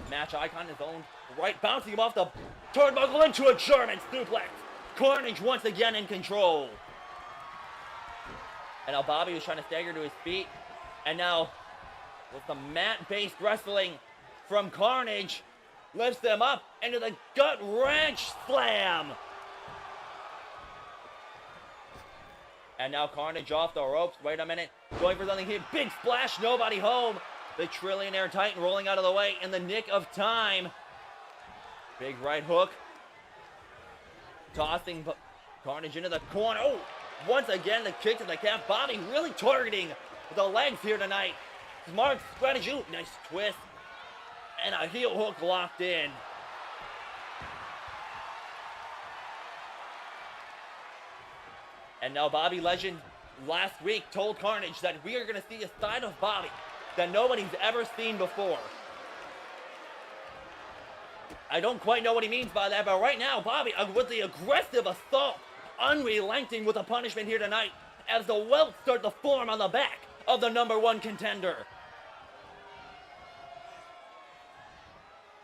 match icon in his own right, bouncing him off the turnbuckle into a German suplex. Carnage once again in control. And now Bobby was trying to stagger to his feet. And now, with the mat-based wrestling from Carnage, lifts them up into the gut wrench slam. And now Carnage off the ropes. Wait a minute. Going for something here. Big splash. Nobody home. The Trillionaire Titan rolling out of the way in the nick of time. Big right hook. Tossing Carnage into the corner. Oh, once again, the kick to the calf. Bobby really targeting the legs here tonight. Smart strategy. Ooh, nice twist. And a heel hook locked in. And now Bobby Legend last week told Carnage that we are going to see a side of Bobby that nobody's ever seen before. I don't quite know what he means by that, but right now, Bobby, with the aggressive assault, unrelenting with a punishment here tonight, as the welts start to form on the back of the #1 contender.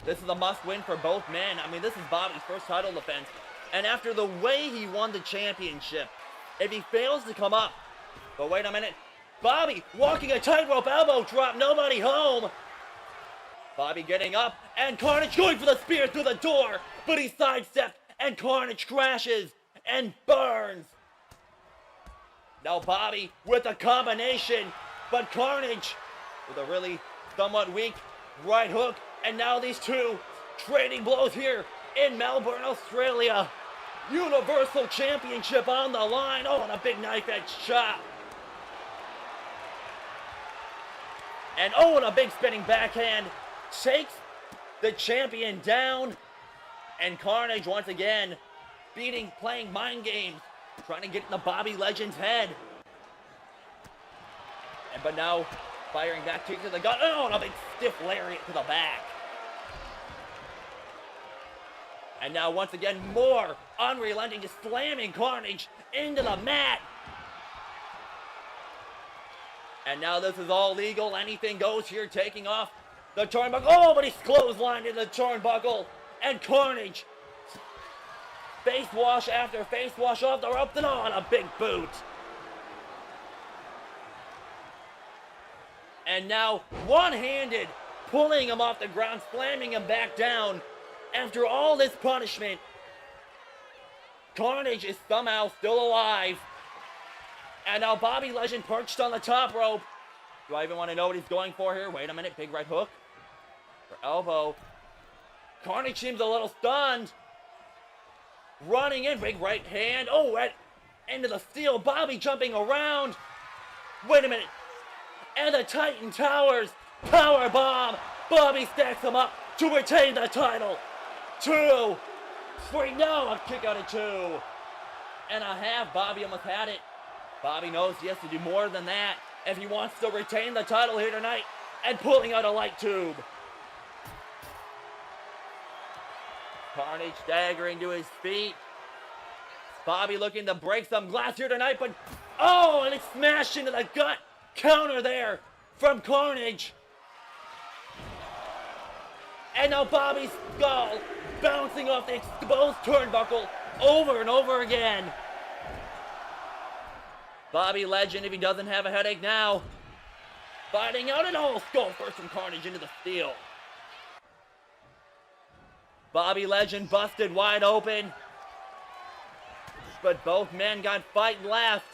This is a must-win for both men. I mean, this is Bobby's first title defense. And after the way he won the championship, if he fails to come up, but wait a minute, Bobby walking a tightrope elbow drop, nobody home. Bobby getting up, and Carnage going for the spear through the door, but he sidestepped, and Carnage crashes and burns. Now Bobby with a combination, but Carnage with a really somewhat weak right hook, and now these two trading blows here in Melbourne, Australia. Universal Championship on the line. Oh, and a big knife edge chop. And oh, and a big spinning backhand takes the champion down. And Carnage once again playing mind games, trying to get in the Bobby Legend's head. But now firing back kick to the gut. Oh, and a big stiff lariat to the back. And now once again, more unrelenting, just slamming Carnage into the mat. And now this is all legal. Anything goes here, taking off the turnbuckle. Oh, but he's clotheslined in the turnbuckle. And Carnage, face wash after face wash off the ropes, and on a big boot. And now one-handed, pulling him off the ground, slamming him back down. After all this punishment, Carnage is somehow still alive. And now Bobby Legend perched on the top rope. Do I even want to know what he's going for here? Wait a minute, big right hook. For elbow. Carnage seems a little stunned. Running in, big right hand. Oh, right into the steel. Bobby jumping around. Wait a minute. And the Titan Towers. Power bomb. Bobby stacks him up to retain the title. 2, 3, no, a kick out of 2. And a half. Bobby almost had it. Bobby knows he has to do more than that if he wants to retain the title here tonight. And pulling out a light tube. Carnage staggering to his feet. Bobby looking to break some glass here tonight, but oh, and it's smashed into the gut. Counter there from Carnage. And now Bobby's skull bouncing off the exposed turnbuckle over and over again. Bobby Legend, if he doesn't have a headache now, fighting out an whole skull first from Carnage into the steel. Bobby Legend busted wide open, but both men got fight left.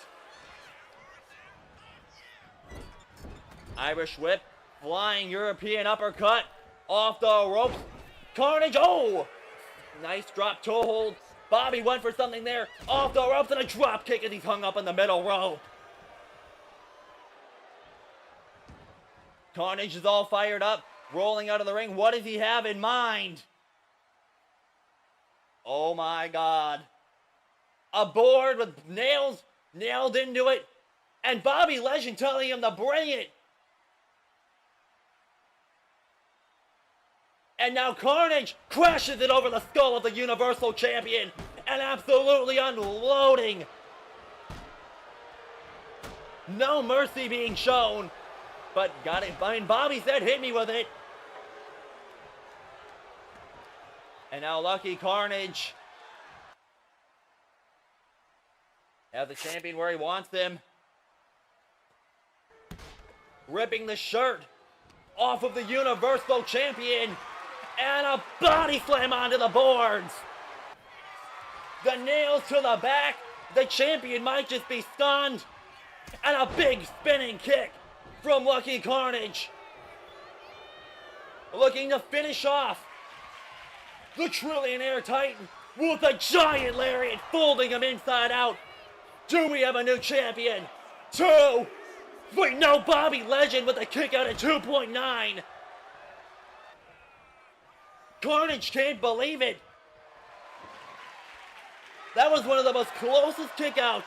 Irish whip, flying European uppercut off the ropes. Carnage, oh! Nice drop toe hold. Bobby went for something there, off the ropes, and a drop kick as he's hung up in the middle row. Carnage is all fired up, rolling out of the ring. What does he have in mind? Oh my God. A board with nails nailed into it, and Bobby Legend telling him to bring it. And now Carnage crashes it over the skull of the Universal Champion and absolutely unloading. No mercy being shown, but got it. I mean, Bobby said, hit me with it. And now Lucky Carnage has the champion where he wants him. Ripping the shirt off of the Universal Champion. And a body slam onto the boards. The nails to the back. The champion might just be stunned. And a big spinning kick from Lucky Carnage. Looking to finish off the Trillionaire Titan with a giant lariat, folding him inside out. Do we have a new champion? 2. Wait, no, Bobby Legend with a kick out at 2.9. Carnage can't believe it. That was one of the most closest kickouts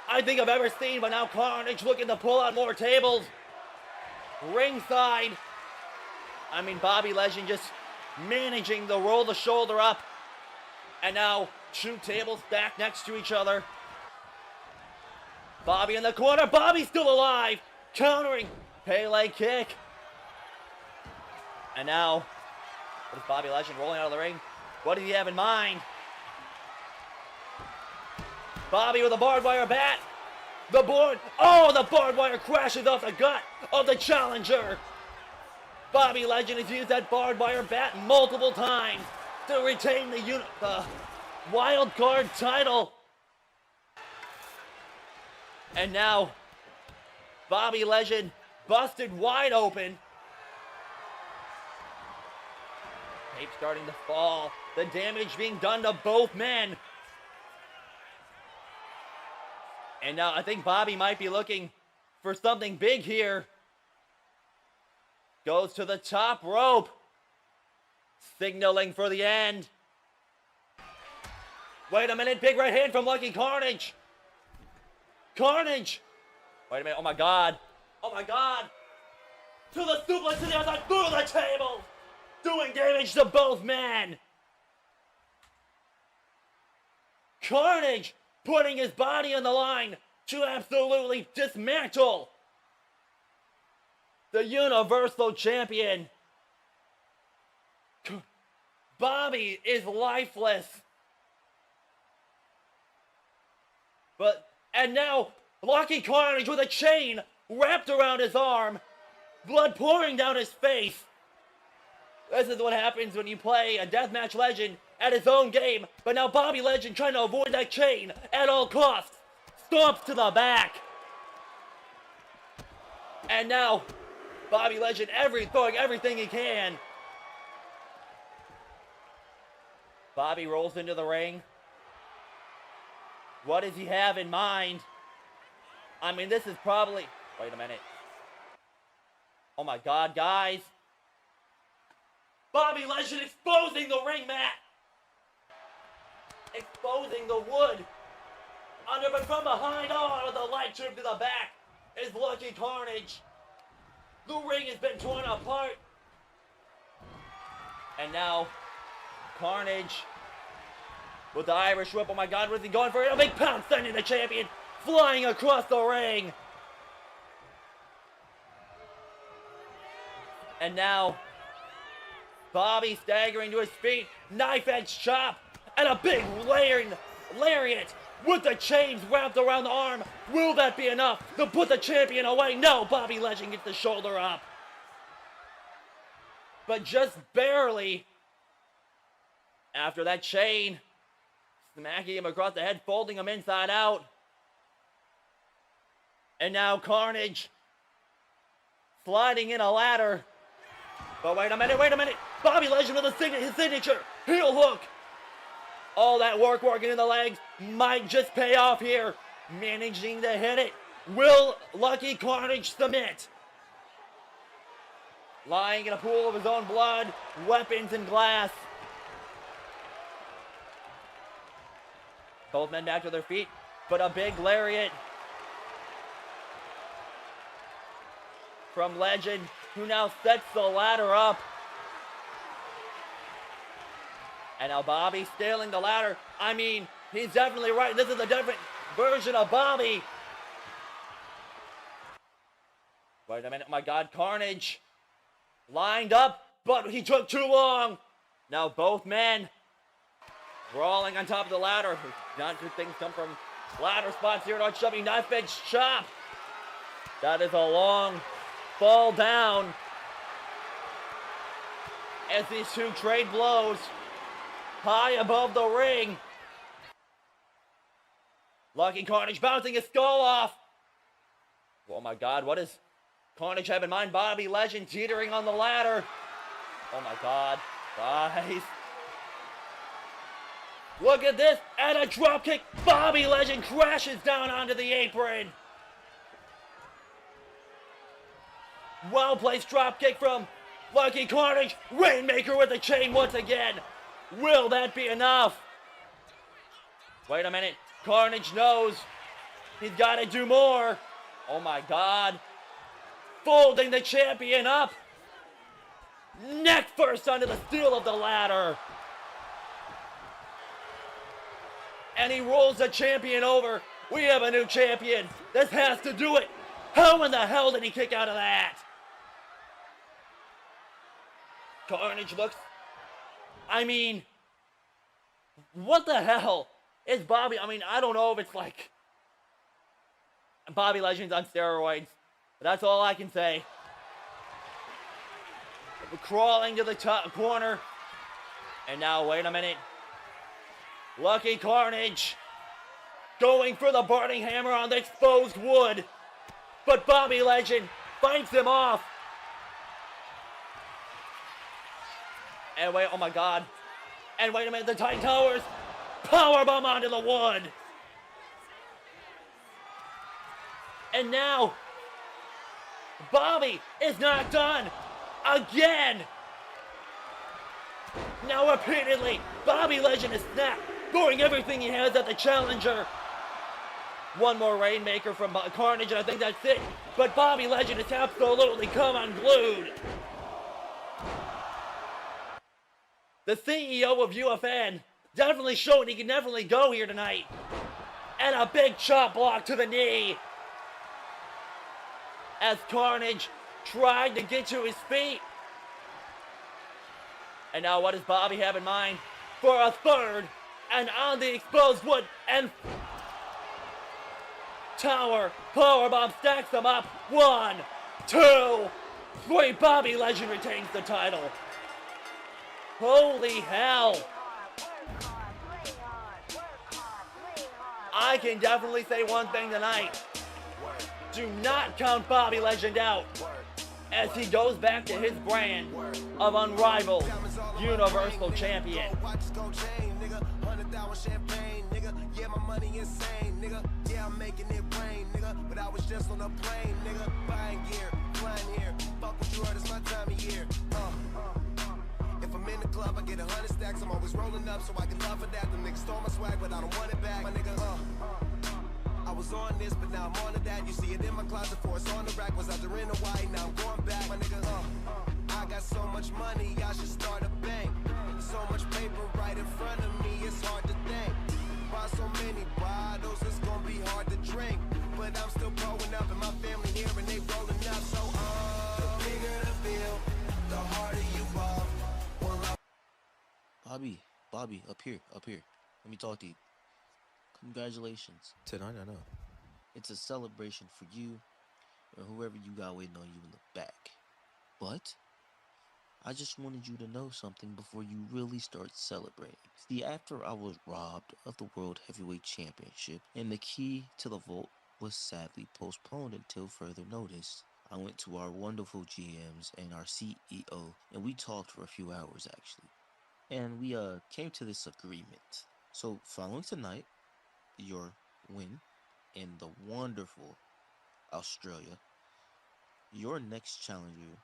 I think I've ever seen, but now Carnage looking to pull out more tables. Ringside. I mean, Bobby Legend just managing to roll the shoulder up. And now 2 tables stacked next to each other. Bobby in the corner. Bobby's still alive. Countering. Pele kick. And now, what is Bobby Legend rolling out of the ring? What does he have in mind? Bobby with a barbed wire bat. The barbed wire crashes off the gut of the challenger. Bobby Legend has used that barbed wire bat multiple times to retain the wild card title. And now, Bobby Legend busted wide open. Tape starting to fall. The damage being done to both men. And now I think Bobby might be looking for something big here. Goes to the top rope. Signaling for the end. Wait a minute. Big right hand from Lucky Carnage. Carnage. Wait a minute. Oh my God. Oh my God. To the suplex to the outside. Through the table. Doing damage to both men. Carnage putting his body on the line to absolutely dismantle the Universal Champion. Bobby is lifeless. And now Lucky Carnage with a chain wrapped around his arm, blood pouring down his face. This is what happens when you play a deathmatch legend at his own game, but now Bobby Legend trying to avoid that chain at all costs. Stomps to the back. And now Bobby Legend throwing everything he can. Bobby rolls into the ring. What does he have in mind? I mean, this is probably... Wait a minute. Oh my God, guys. Bobby Legend exposing the ring mat. Exposing the wood. But from behind, with the light tube to the back, is Lucky Carnage. The ring has been torn apart. And now, Carnage with the Irish whip. Oh my God, what is he going for? A big pound sending the champion flying across the ring. And now, Bobby staggering to his feet, knife edge chop, and a big lariat with the chains wrapped around the arm. Will that be enough to put the champion away? No, Bobby Legend gets the shoulder up. But just barely. After that chain, smacking him across the head, folding him inside out. And now Carnage sliding in a ladder. But wait a minute. Bobby Legend with his signature heel hook. All that work working in the legs might just pay off here. Managing to hit it. Will Lucky Carnage submit? Lying in a pool of his own blood, weapons and glass. Both men back to their feet, but a big lariat from Legend, who now sets the ladder up. And now Bobby stealing the ladder. I mean, he's definitely right. This is a different version of Bobby. Wait a minute, my God, Carnage lined up, but he took too long. Now both men brawling on top of the ladder. Not good things come from ladder spots here at REYES. Knife edge chop. That is a long fall down as these two trade blows high above the ring. Lucky Carnage bouncing his skull off. Oh my God, what does Carnage have in mind? Bobby Legend teetering on the ladder. Oh my God, guys. Look at this, and a drop kick. Bobby Legend crashes down onto the apron. Well-placed drop kick from Lucky Carnage. Rainmaker with the chain once again. Will that be enough? Wait a minute. Carnage knows he's got to do more. Oh my God. Folding the champion up. Neck first onto the steel of the ladder. And he rolls the champion over. We have a new champion. This has to do it. How in the hell did he kick out of that? Carnage looks... I mean... what the hell is Bobby... I mean, I don't know if it's like... Bobby Legend's on steroids. That's all I can say. We're crawling to the top corner. And now, wait a minute. Lucky Carnage going for the burning hammer on the exposed wood. But Bobby Legend fights him off. And wait, oh my God. And wait a minute, the Titan Towers powerbomb onto the wood. And now, Bobby is not done again. Now repeatedly, Bobby Legend is snapped, throwing everything he has at the challenger. One more Rainmaker from Carnage, and I think that's it. But Bobby Legend is absolutely come unglued. The CEO of UFN definitely showing he can definitely go here tonight. And a big chop block to the knee. As Carnage tried to get to his feet. And now what does Bobby have in mind? For a third, and on the exposed wood, and Tower powerbomb stacks them up. 1, 2, 3. Bobby Legend retains the title. Holy hell. I can definitely say one thing tonight. Do not count Bobby Legend out as he goes back to his brand of unrivaled Universal Champion. Yeah, my money insane, nigga. Yeah, I'm making it rain, nigga. But I was just on a plane, nigga. Buying gear, flying here. Fuck what you heard, it's my time of year. If I'm in the club, I get 100 stacks. I'm always rolling up, so I can love for that. Them niggas stole my swag, but I don't want it back. My nigga, I was on this, but now I'm on to that. You see it in my closet for it's on the rack. Was out there in Hawaii, now I'm going back. My nigga, I got so much money, I should start a bank. So much paper right in front of me, it's hard to think. Buy so many bottles, it's gonna be hard to drink. But I'm still growing up, and my family here, and they rolling up. So, the bigger the bill, the harder you ball. Bobby, up here. Let me talk to you. Congratulations. Tonight, I know. It's a celebration for you and whoever you got waiting on you in the back. But I just wanted you to know something before you really start celebrating. See, after I was robbed of the World Heavyweight Championship and the key to the vault was sadly postponed until further notice, I went to our wonderful GMs and our CEO and we talked for a few hours actually. And we came to this agreement. So following tonight, your win in the wonderful Australia, your next challenger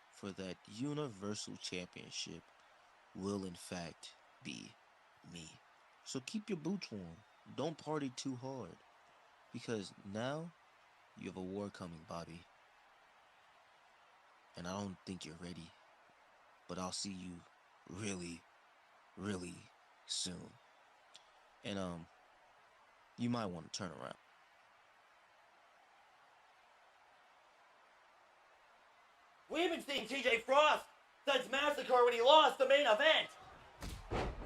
for that Universal Championship will in fact be me. So keep your boots warm. Don't party too hard. Because now you have a war coming, Bobby. And I don't think you're ready. But I'll see you really, really soon. And you might want to turn around. We've been seeing TJ Frost since Massacre when he lost the main event.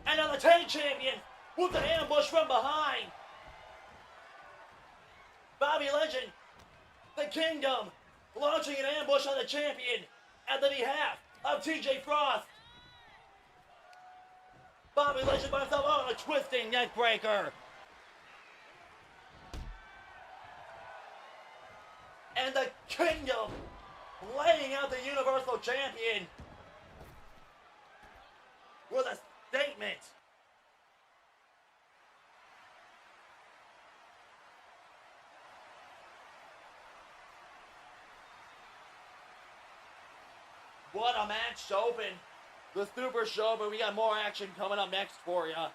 And now the tag champion with an ambush from behind. Bobby Legend, the Kingdom, launching an ambush on the champion at the behalf of TJ Frost. Bobby Legend by himself on a twisting neckbreaker. And the Kingdom laying out the Universal Champion with a statement. What a match to open the Super Show, but we got more action coming up next for ya.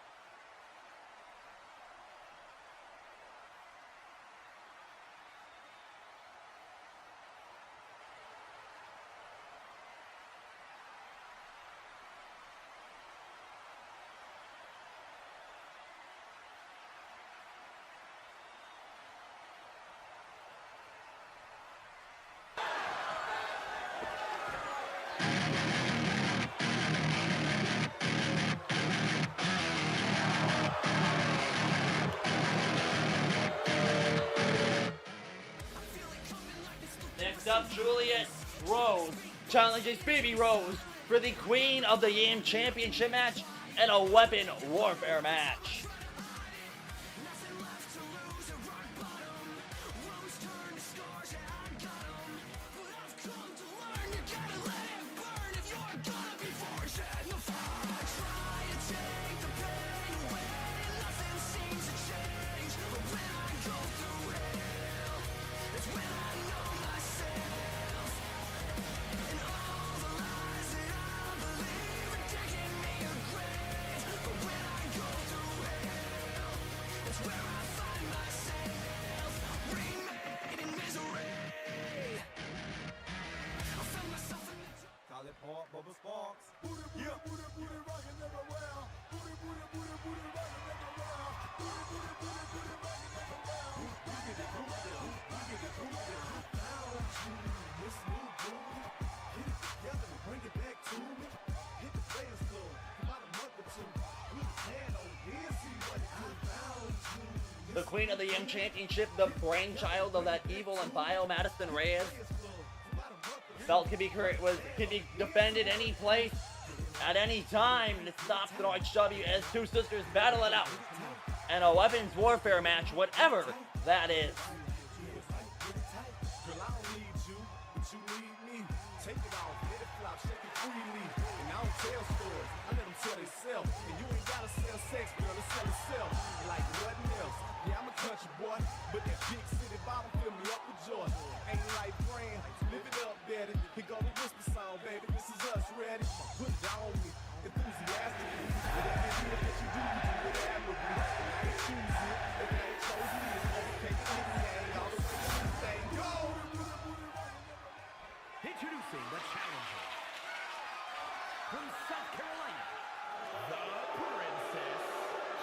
Next up, Juliet Rose challenges Phoebe Rose for the Queen of the Yam Championship match and a weapon warfare match. The Queen of the Yam Championship, the brainchild of that evil and vile Madison Reyes, felt could be defended any place, at any time, and it stops at RHW as two sisters battle it out. And a weapons warfare match, whatever that is. Introducing the challenger from South Carolina, the Princess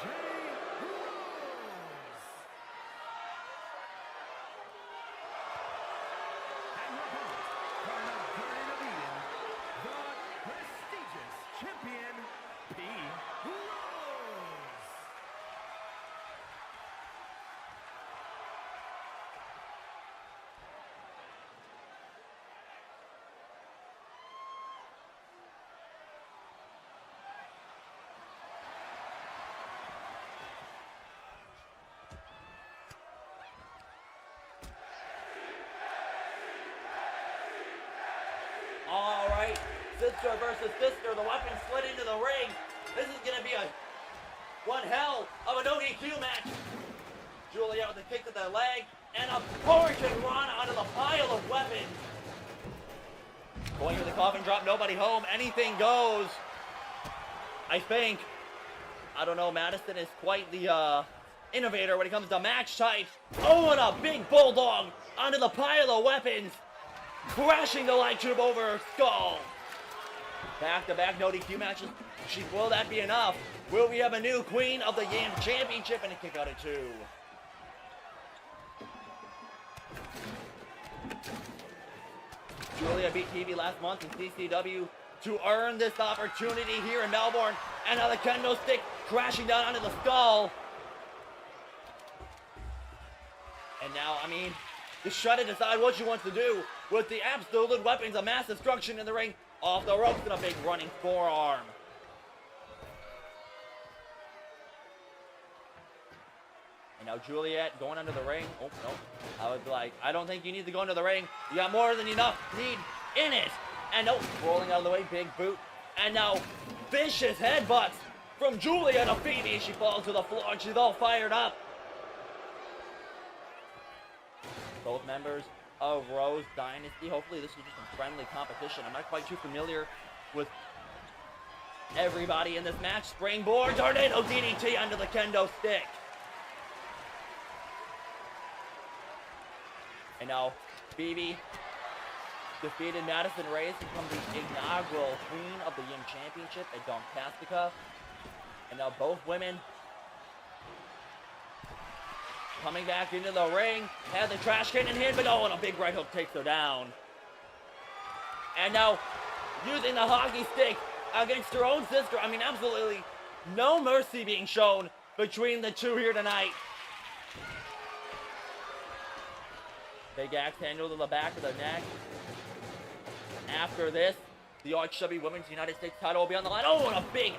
J. sister versus sister. The weapon slid into the ring. This is going to be one hell of an ODQ match. Julia with a kick to the leg and a hurricane run onto the pile of weapons. Going to the coffin drop, nobody home. Anything goes. I think, I don't know, Madison is quite the innovator when it comes to match types. Oh, and a big bulldog onto the pile of weapons, crashing the light tube over her skull. Back-to-back no DQ matches. Will that be enough? Will we have a new Queen of the Yam Championship and a kick out of 2? Julia beat TV last month in CCW to earn this opportunity here in Melbourne. And now the kendo stick crashing down onto the skull. And now, I mean, just try to decide what she wants to do with the absolute weapons of mass destruction in the ring. Off the ropes and a big running forearm. And now Juliet going under the ring. Oh, no. I would be like, I don't think you need to go into the ring. You got more than enough need in it. And no, rolling out of the way, big boot. And now, vicious headbutts from Julia to Phoebe. She falls to the floor and she's all fired up. Both members of Rose Dynasty. Hopefully this is just some friendly competition. I'm not quite too familiar with everybody in this match. Springboard, tornado DDT under the kendo stick. And now, Phoebe defeated Madison Reyes to become the inaugural Queen of the Yim Championship at Doncaster. And now both women coming back into the ring, had the trash can in hand, but oh, and a big right hook takes her down. And now, using the hockey stick against her own sister. I mean, absolutely no mercy being shown between the two here tonight. Big axe handle to the back of the neck. After this, the RHW Women's United States title will be on the line. Oh, and a big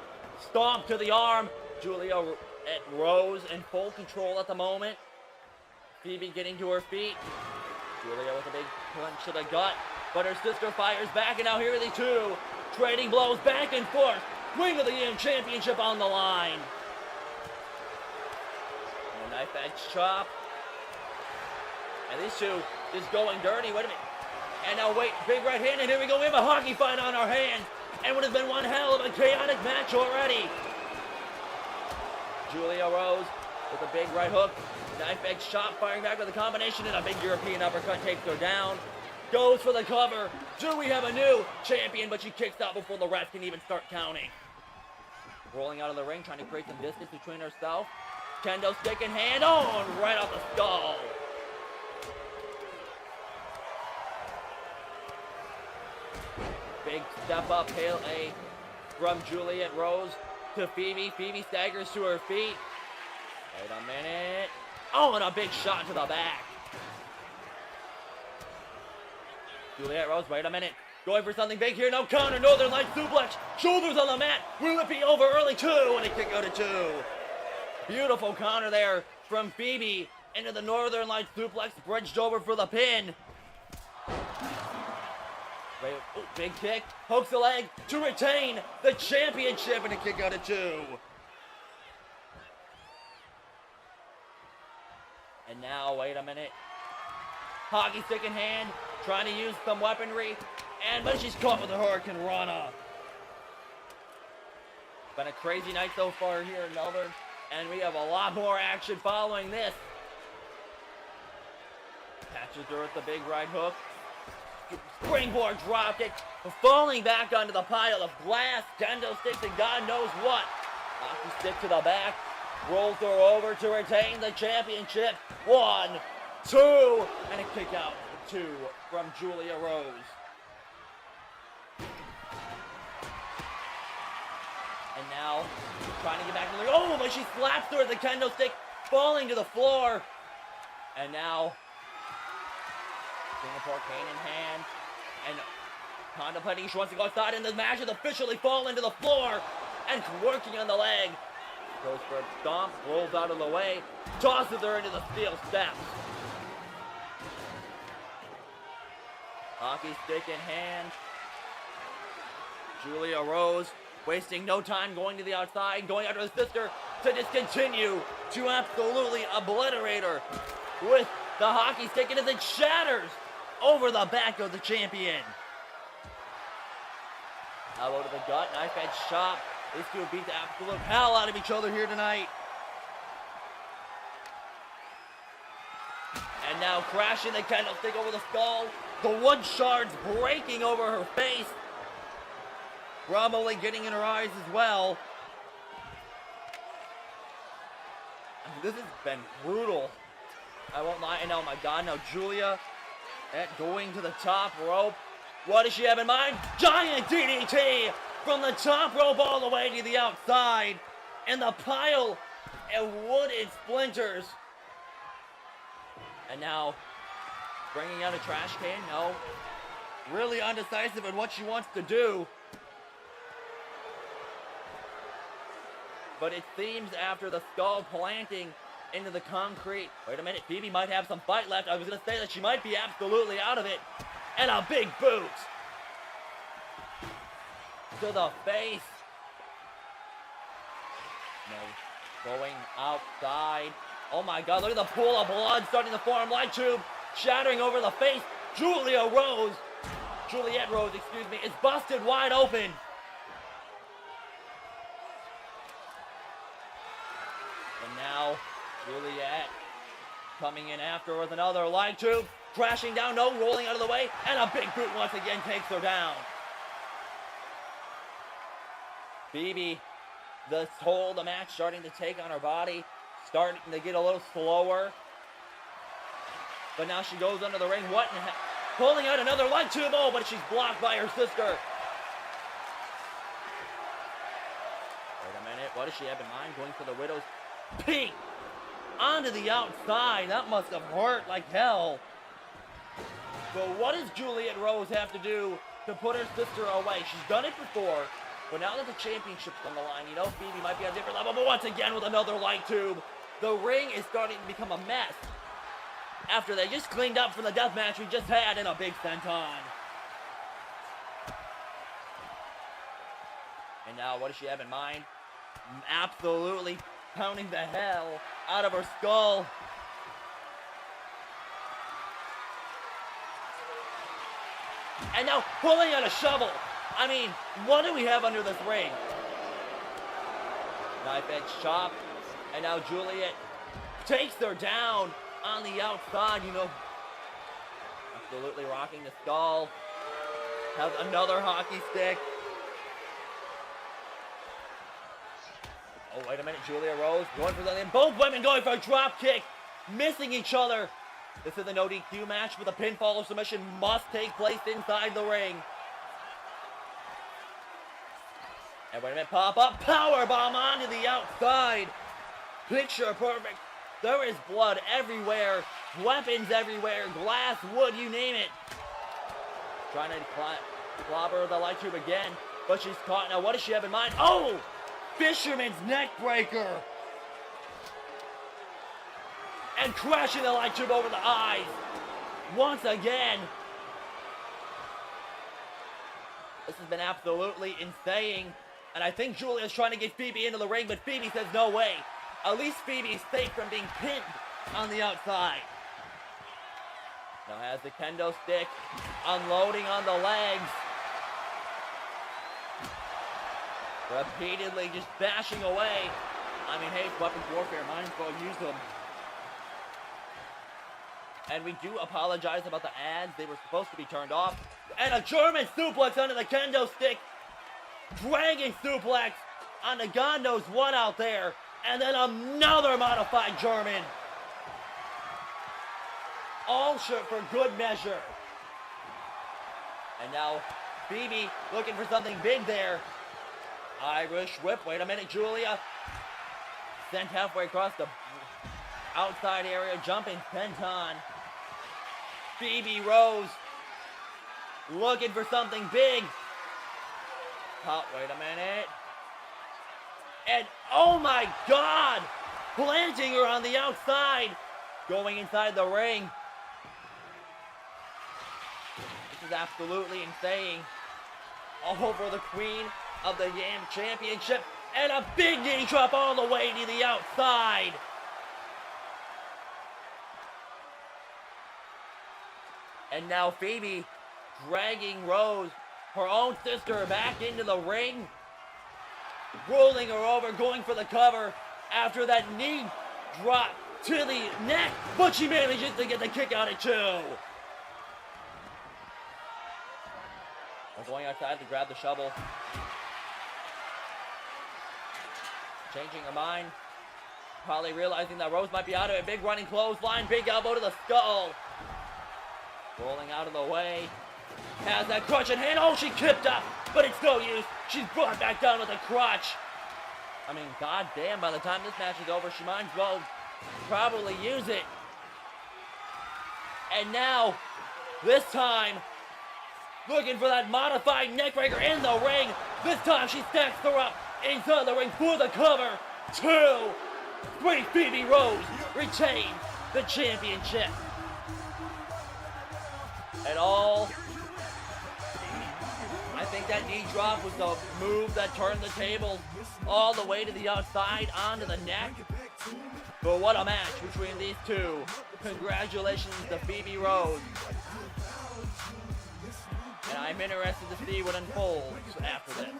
stomp to the arm. Julia at Rose in full control at the moment. Phoebe getting to her feet. Julia with a big punch to the gut. But her sister fires back, and now here are the two trading blows back and forth. Queen of the Yim Championship on the line. And a knife edge chop. And these two just going dirty. Wait a minute. And now wait, big right hand, and here we go. We have a hockey fight on our hands. And what has been one hell of a chaotic match already. Julia Rose with a big right hook. Knife edge chop, firing back with a combination, and a big European uppercut takes her down. Goes for the cover. Do we have a new champion? But she kicks out before the ref can even start counting. Rolling out of the ring, trying to create some distance between herself. Kendo stick in hand. Oh, and right off the skull. Big step up, hail A from Juliet Rose to Phoebe. Phoebe staggers to her feet. Wait a minute. Oh, and a big shot to the back. Juliet Rose, wait a minute. Going for something big here. No counter. Northern Light suplex. Shoulders on the mat. Will it be over early? 2. And a kick out of 2. Beautiful counter there from Phoebe into the Northern Light suplex. Bridged over for the pin. Wait, oh, big kick. Pokes the leg to retain the championship and a kick out of 2. And now, wait a minute. Hockey stick in hand, trying to use some weaponry, but she's caught with a Hurricane Rana. Been a crazy night so far here in Melbourne, and we have a lot more action following this. Catches her with the big right hook. Springboard drop kick, falling back onto the pile of glass, kendo sticks, and God knows what. Hockey stick to the back. Rolls her over to retain the championship. 1, 2, and a kick out. 2 from Julia Rose. And now, trying to get back in the ring. Oh, but she slaps her with the kendo stick, falling to the floor. And now, Singapore cane in hand, and contemplating she wants to go outside, and the match has officially fallen to the floor, and working on the leg. Goes for a stomp, rolls out of the way, tosses her into the steel steps. Hockey stick in hand. Julia Rose wasting no time going to the outside, going after his sister to just continue to absolutely obliterate her with the hockey stick, and as it shatters over the back of the champion. Elbow to the gut, knife edge chop. These two beat the absolute hell out of each other here tonight. And now crashing the candlestick over the skull. The wood shards breaking over her face. Probably getting in her eyes as well. This has been brutal. I won't lie. And oh my god, now Julia going to the top rope. What does she have in mind? Giant DDT from the top rope all the way to the outside. And the pile of wood and splinters. And now bringing out a trash can. No. Really undecisive in what she wants to do. But it seems after the skull planting into the concrete. Wait a minute, Phoebe might have some fight left. I was going to say that she might be absolutely out of it. And a big boot to the face. No, going outside. Oh my god, look at the pool of blood starting to form. Light tube shattering over the face. Juliet Rose, excuse me, is busted wide open. And now Juliet coming in after with another light tube. Crashing down, no, rolling out of the way. And a big boot once again takes her down. Phoebe, the toll of the match starting to take on her body. Starting to get a little slower. But now she goes under the ring. What in the heck? Pulling out another light tube. Oh, but she's blocked by her sister. Wait a minute. What does she have in mind? Going for the Widow's Peak onto the outside. That must have hurt like hell. But what does Juliet Rose have to do to put her sister away? She's done it before. But now that the championship's on the line, you know Phoebe might be on a different level. But once again with another light tube. The ring is starting to become a mess. After they just cleaned up from the death match we just had in a big senton. And now what does she have in mind? Absolutely pounding the hell out of her skull. And now pulling out a shovel. I mean, what do we have under this ring? Knife edge chop. And now Juliet takes her down on the outside, you know. Absolutely rocking the skull. Has another hockey stick. Oh, wait a minute. Julia Rose going for something. Both women going for a drop kick. Missing each other. This is an ODQ match, but the pinfall or submission must take place inside the ring. And wait a minute, pop up, power bomb onto the outside. Picture perfect. There is blood everywhere, weapons everywhere, glass, wood, you name it. Trying to clobber the light tube again, but she's caught. Now what does she have in mind? Oh, fisherman's neck breaker. And crashing the light tube over the eyes. Once again. This has been absolutely insane. And I think Julia's trying to get Phoebe into the ring, but Phoebe says no way. At least Phoebe is safe from being pinned on the outside. Now has the kendo stick unloading on the legs. Repeatedly just bashing away. I mean, hey, weapons warfare, might as well use them. And we do apologize about the ads. They were supposed to be turned off. And a German suplex under the kendo stick. Dragging suplex onto God knows what out there. And then another modified German. All short for good measure. And now Phoebe looking for something big there. Irish whip. Wait a minute, Julia. Sent halfway across the outside area. Jumping senton. Phoebe Rose looking for something big. Oh, wait a minute. And oh my God! Planting her on the outside. Going inside the ring. This is absolutely insane. over the queen of the Yam Championship, and a big knee drop all the way to the outside. And now Phoebe dragging Rose, her own sister, back into the ring, rolling her over, going for the cover after that knee drop to the neck, but she manages to get the kick out at 2. Going outside to grab the shovel. Changing her mind. Probably realizing that Rose might be out of it. Big running clothesline, big elbow to the skull. Rolling out of the way. Has that crutch in hand. Oh, she kicked up, but it's no use. She's brought back down with a crutch. I mean, goddamn, by the time this match is over, she might as well probably use it. And now, this time, looking for that modified neckbreaker in the ring. This time she stacks her up inside the ring for the cover. 2, 3, Phoebe Rose retains the championship. And all, I think that knee drop was the move that turned the table all the way to the outside onto the neck. But what a match between these two. Congratulations to Phoebe Rose. And I'm interested to see what unfolds after this.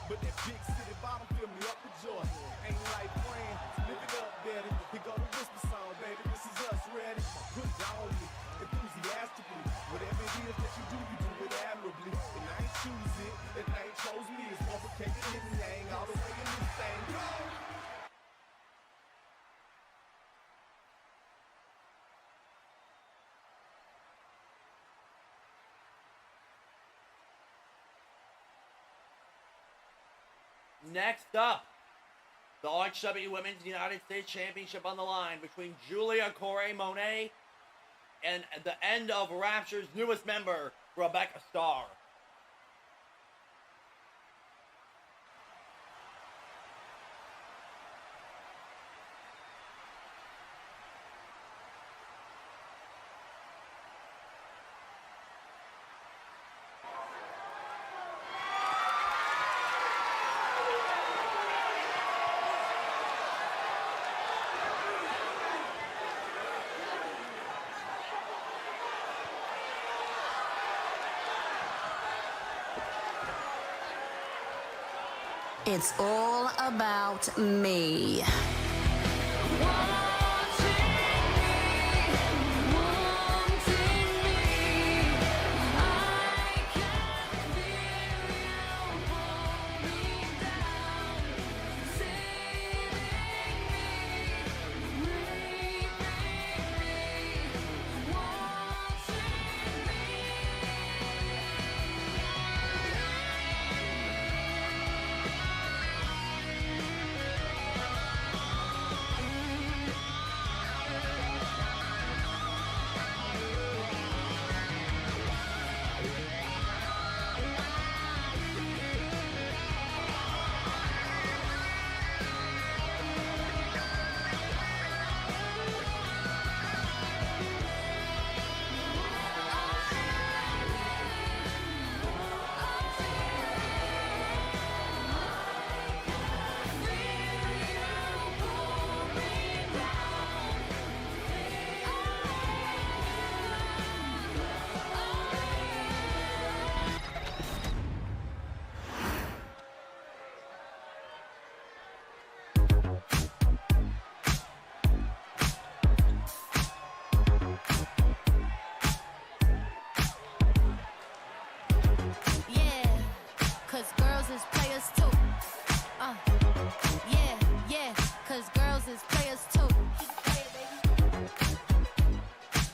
But that big city bottom fill me up with joy. Ain't like rain, live it up, daddy. Here go the whisper song, baby. This is us, ready? Put it on me, enthusiastically. Whatever it is that you do it admirably. And I ain't choose it, and I ain't chose me. It's complicated, and yang all the way in this thing. Next up, the RHW Women's United States Championship on the line between Julia Corey Monet and the end of Rapture's newest member, Rebecca Starr. It's all about me.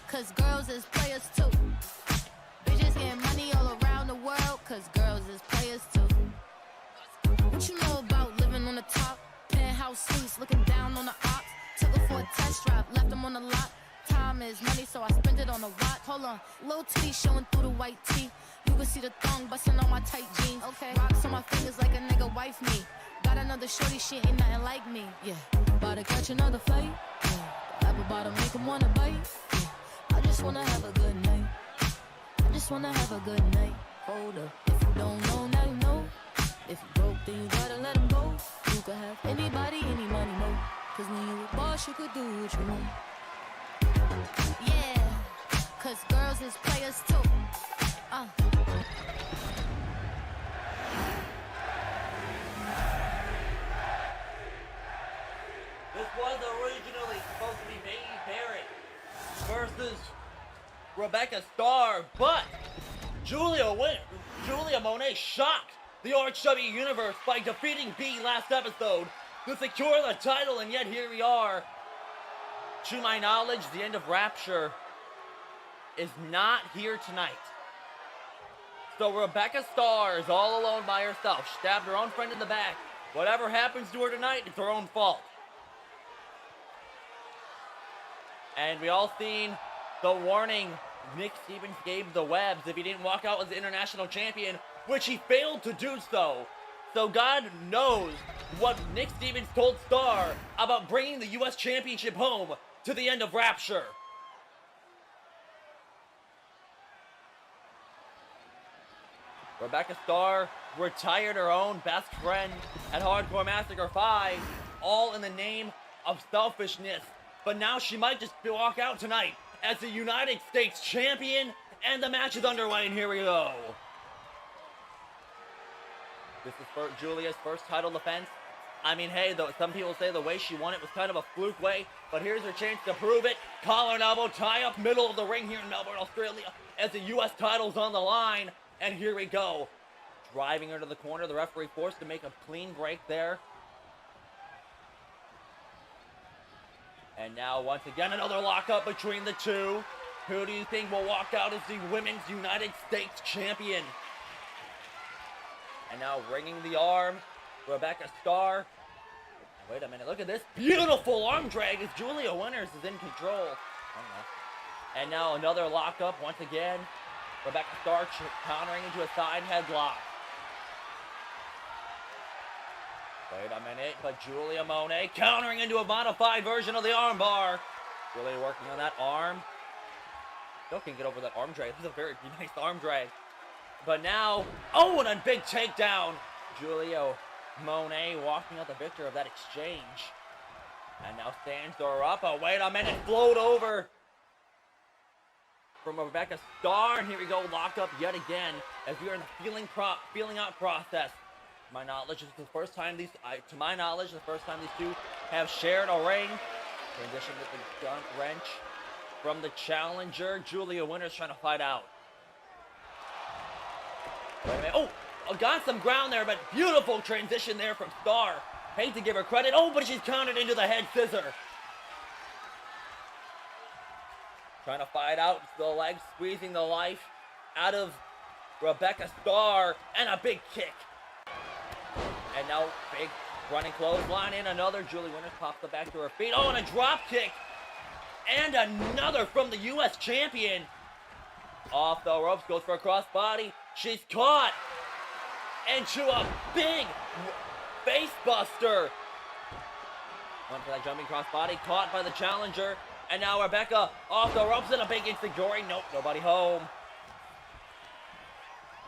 Cause girls is players too. Bitches getting money all around the world, cause girls is players too. What you know about living house suites, looking down on the ops. Took her for a test drive, left them on the lot. Time is money, so I spend it on a watch. Hold on, little titty showing through the white tee. You can see the thong busting on my tight jeans. Okay, rocks on my fingers like a nigga wife me. Got another shorty, she ain't nothing like me. Yeah, about to catch another fight. Yeah, the apple bottom make him wanna bite. Yeah, I just wanna have a good night. I just wanna have a good night. Hold up, if you don't know, now you know. If you broke, then you gotta let him go. You could have anybody, any money, no. Cause when you a boss, you could do what you want. Yeah, cause girls is players too. This was originally supposed to be Baby Barrett versus Rebecca Starr, but Julia MONE shocked the RHW universe by defeating B last episode to secure the title, and yet here we are. To my knowledge, the end of Rapture is not here tonight. So Rebecca Starr is all alone by herself. She stabbed her own friend in the back. Whatever happens to her tonight, it's her own fault. And we all seen the warning Nick Stevens gave the Webs if he didn't walk out as the international champion, which he failed to do so. So God knows what Nick Stevens told Starr about bringing the U.S. Championship home to the end of Rapture. Rebecca Starr retired her own best friend at Hardcore Massacre 5, all in the name of selfishness. But now she might just walk out tonight as the United States champion, and the match is underway, and here we go. This is for Julia's first title defense. I mean, hey, though, some people say the way she won it was kind of a fluke way, but here's her chance to prove it. Collar and elbow tie up, middle of the ring here in Melbourne, Australia, as the U.S. title's on the line, and here we go. Driving her to the corner, the referee forced to make a clean break there. And now, once again, another lockup between the two. Who do you think will walk out as the Women's United States Champion? And now, ringing the arm, Rebecca Starr. Wait a minute, look at this beautiful arm drag as Julia Winters is in control. And now, another lockup once again. Rebecca Starr countering into a side headlock. Wait a minute, but Julia MONE countering into a modified version of the armbar. Really working on that arm. Still can't get over that arm drag. This is a very nice arm drag. But now, oh, and a big takedown. Julia MONE walking out the victor of that exchange. And now stands her up. Oh, wait a minute, float over from Rebecca Starr. And here we go, locked up yet again as we are in the feeling out process. To my knowledge, this is the first time these two have shared a ring. Transition with the gun wrench from the challenger. Julia Winters trying to fight out. Wait a minute. Oh, got some ground there, but beautiful transition there from Starr. Hate to give her credit. Oh, but she's countered into the head scissor. Trying to fight out the legs, squeezing the life out of Rebecca Starr, and a big kick. And now, big running clothesline in, another. Julie Winters pops the back to her feet. Oh, and a drop kick. And another from the U.S. champion. Off the ropes, goes for a crossbody. She's caught. Into a big face buster. Went for that jumping crossbody, caught by the challenger. And now Rebecca off the ropes and a big insecurity. Nope, nobody home.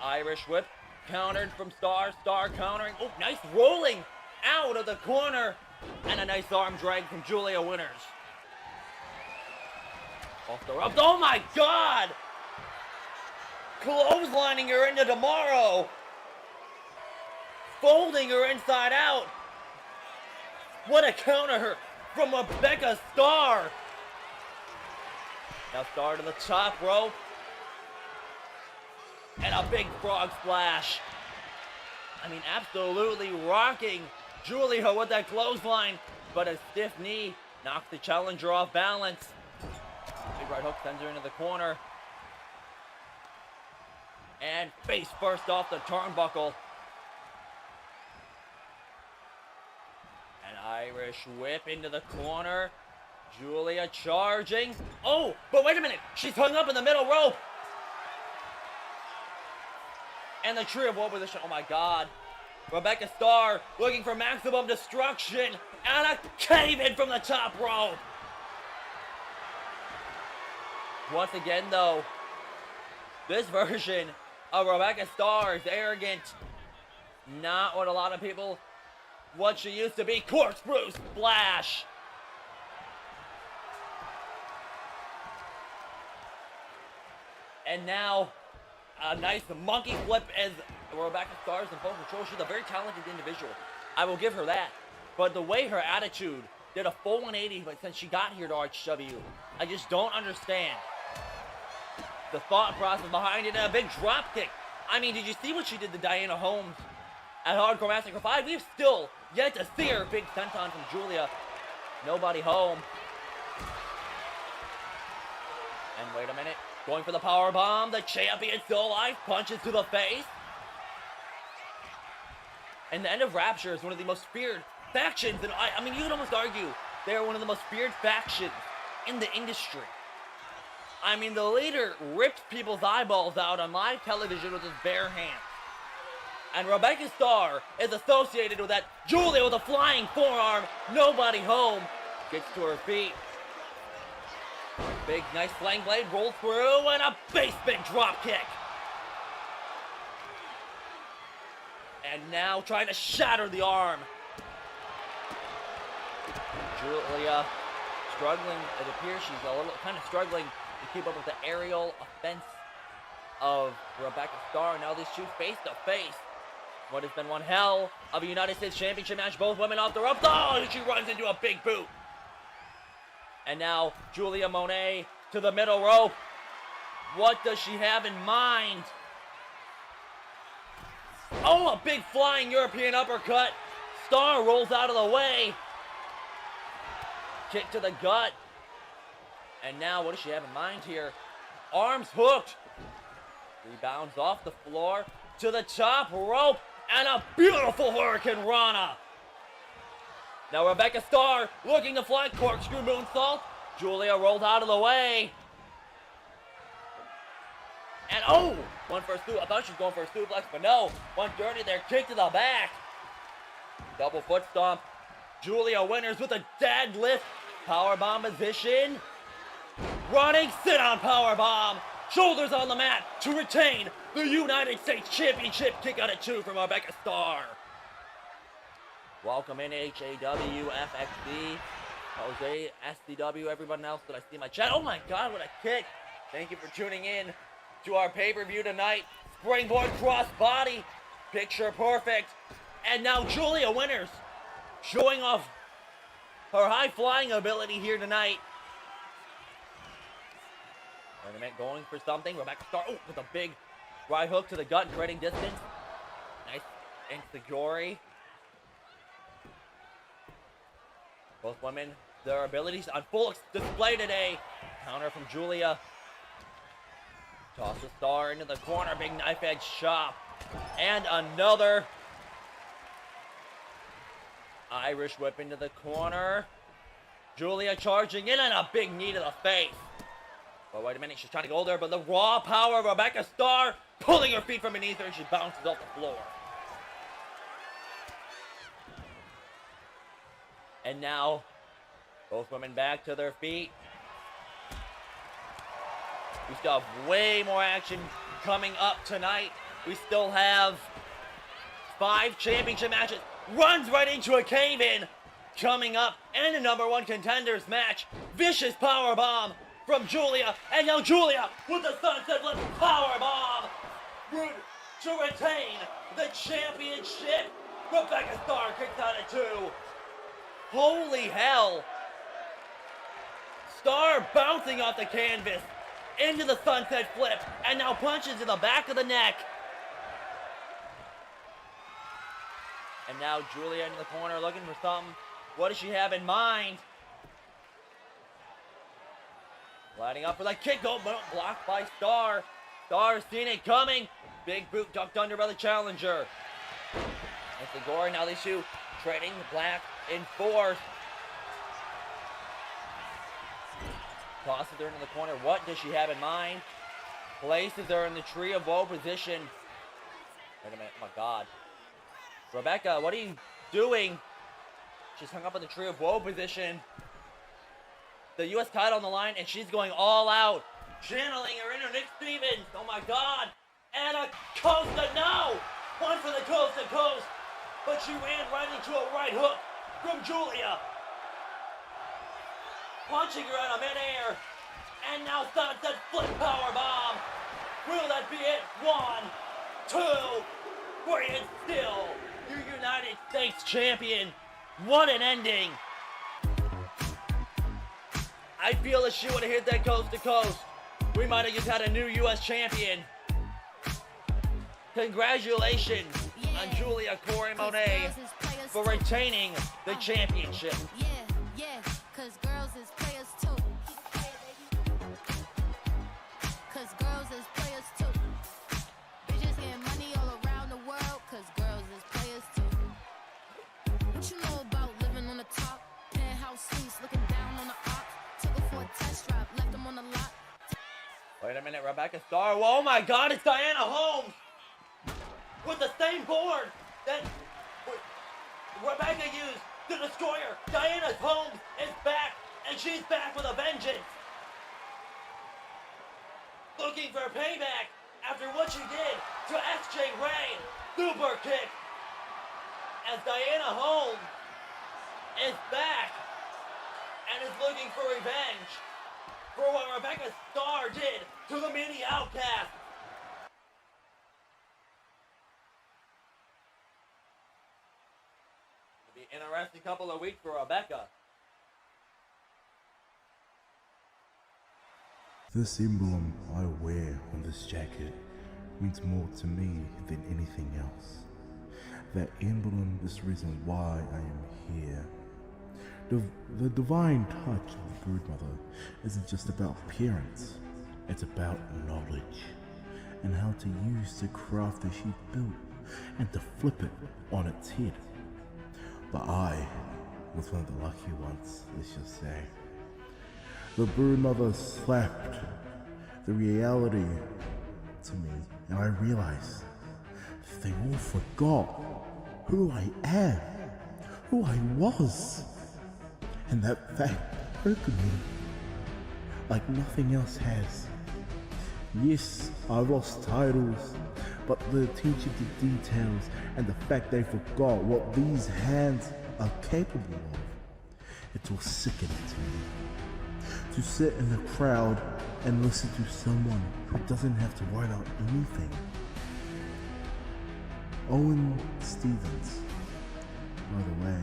Irish whip. Countered from Starr. Starr countering. Oh, nice rolling out of the corner. And a nice arm drag from Julia Winters. Off the ropes. Oh my God! Clotheslining her into tomorrow. Folding her inside out. What a counter from Rebecca Starr. Now Starr to the top rope. And a big frog splash. I mean, absolutely rocking Julia with that clothesline. But a stiff knee knocks the challenger off balance. Big right hook sends her into the corner. And face first off the turnbuckle. And Irish whip into the corner. Julia charging. Oh, but wait a minute. She's hung up in the middle rope. And the tree of woe position. Oh my God. Rebecca Starr looking for maximum destruction. And a cave-in from the top rope. Once again, though, this version of Rebecca Starr is arrogant. Not what a lot of people, what she used to be. Corkscrew splash. And now, a nice monkey flip as Rebecca Starr is in full control. She's a very talented individual. I will give her that. But the way her attitude did a full 180 since she got here to RHW, I just don't understand the thought process behind it. And a big drop kick. I mean, did you see what she did to Diana Holmes at Hardcore Massacre 5? We've still yet to see her. Big senton from Julia. Nobody home. And wait a minute. Going for the power bomb. The champion still alive. Punches to the face. And the end of Rapture is one of the most feared factions. And I mean, you could almost argue they are one of the most feared factions in the industry. I mean, the leader ripped people's eyeballs out on live television with his bare hands. And Rebecca Starr is associated with that. Julia with a flying forearm. Nobody home. Gets to her feet. Big, nice flying blade rolls through and a basement drop kick. And now trying to shatter the arm. Julia struggling. It appears she's a little kind of struggling to keep up with the aerial offense of Rebecca Starr. Now these two face to face. What has been one hell of a United States Championship match. Both women off the ropes. Oh, she runs into a big boot. And now Julia MONE to the middle rope. What does she have in mind? Oh, a big flying European uppercut. Starr rolls out of the way. Kick to the gut. And now what does she have in mind here? Arms hooked. Rebounds off the floor to the top rope. And a beautiful Hurricane Rana. Now Rebecca Starr looking to fly corkscrew moonsault. Julia rolled out of the way. And oh, one for a suplex. I thought she was going for a suplex, but no. One dirty there, kick to the back. Double foot stomp. Julia Winters with a deadlift. Powerbomb position. Running sit-on powerbomb. Shoulders on the mat to retain the United States Championship. Kick out at 2 from Rebecca Starr. Welcome in HAW, FXD, Jose, SCW, everyone else that I see in my chat. Oh my God, what a kick. Thank you for tuning in to our pay-per-view tonight. Springboard crossbody, picture perfect. And now Julia Winters showing off her high-flying ability here tonight. Wait a minute, going for something. Rebecca Starr, oh, with a big right hook to the gut, creating distance. Nice enziguri. Both women, their abilities on full display today. Counter from Julia. Toss the Starr into the corner. Big knife edge chop. And another Irish whip into the corner. Julia charging in and a big knee to the face. But wait a minute, she's trying to go there, but the raw power of Rebecca Starr pulling her feet from beneath her and she bounces off the floor. And now, both women back to their feet. We still have way more action coming up tonight. We still have 5 championship matches. Runs right into a cave-in coming up. And a #1 contenders match. Vicious powerbomb from Julia. And now Julia with the sunset flip powerbomb. To retain the championship. Rebecca Starr kicks out at 2. Holy hell. Starr bouncing off the canvas into the sunset flip and now punches to the back of the neck. And now Julia in the corner looking for something. What does she have in mind? Lining up for the kick. Oh, blocked by Starr. Starr seen it coming. Big boot ducked under by the challenger. Enziguri, now these two trading black in fourth. Tosses her into the corner. What does she have in mind? Places her in the tree of woe position. Wait a minute. Oh my God. Rebecca, what are you doing? She's hung up in the tree of woe position. The U.S. title on the line, and she's going all out. Channeling her inner Nick Stevens. Oh my God. And a coast to no. One for the coast to coast. But she ran right into a right hook from Julia. Punching her out of midair. And now sunset flip power bomb. Will that be it? 1, 2, 3, and still your United States champion. What an ending. I feel if she would have hit that coast to coast, we might have just had a new U.S. champion. Congratulations on Julia Corey Monet for retaining the championship. Yeah, cause girls is players too. Cause girls is players too. Bitches getting money all around the world, cause girls is players too. What you know about living on the top? Penthouse suites, looking down on the ops. Took her for a test drive, left them on the lot. Wait a minute, Rebecca Starr. Oh my God, it's Diana Holmes with the same board that Rebecca used to destroy her. Diana Holmes is back, and she's back with a vengeance. Looking for payback after what she did to SJ Ray. Super kick. As Diana Holmes is back and is looking for revenge for what Rebecca Starr did to the mini outcast. It'll be an interesting couple of weeks for Rebecca. This emblem I wear on this jacket means more to me than anything else. That emblem is the reason why I am here. The divine touch of the Broodmother isn't just about appearance, it's about knowledge and how to use the craft that she built and to flip it on its head. But I was one of the lucky ones, let's just say. The Broodmother slapped the reality to me, and I realized they all forgot who I am, who I was. And that fact broke me like nothing else has. Yes, I lost titles, but the attention to details and the fact they forgot what these hands are capable of, it was sickening to me. To sit in the crowd and listen to someone who doesn't have to worry about anything. Owen Stevens, by the way,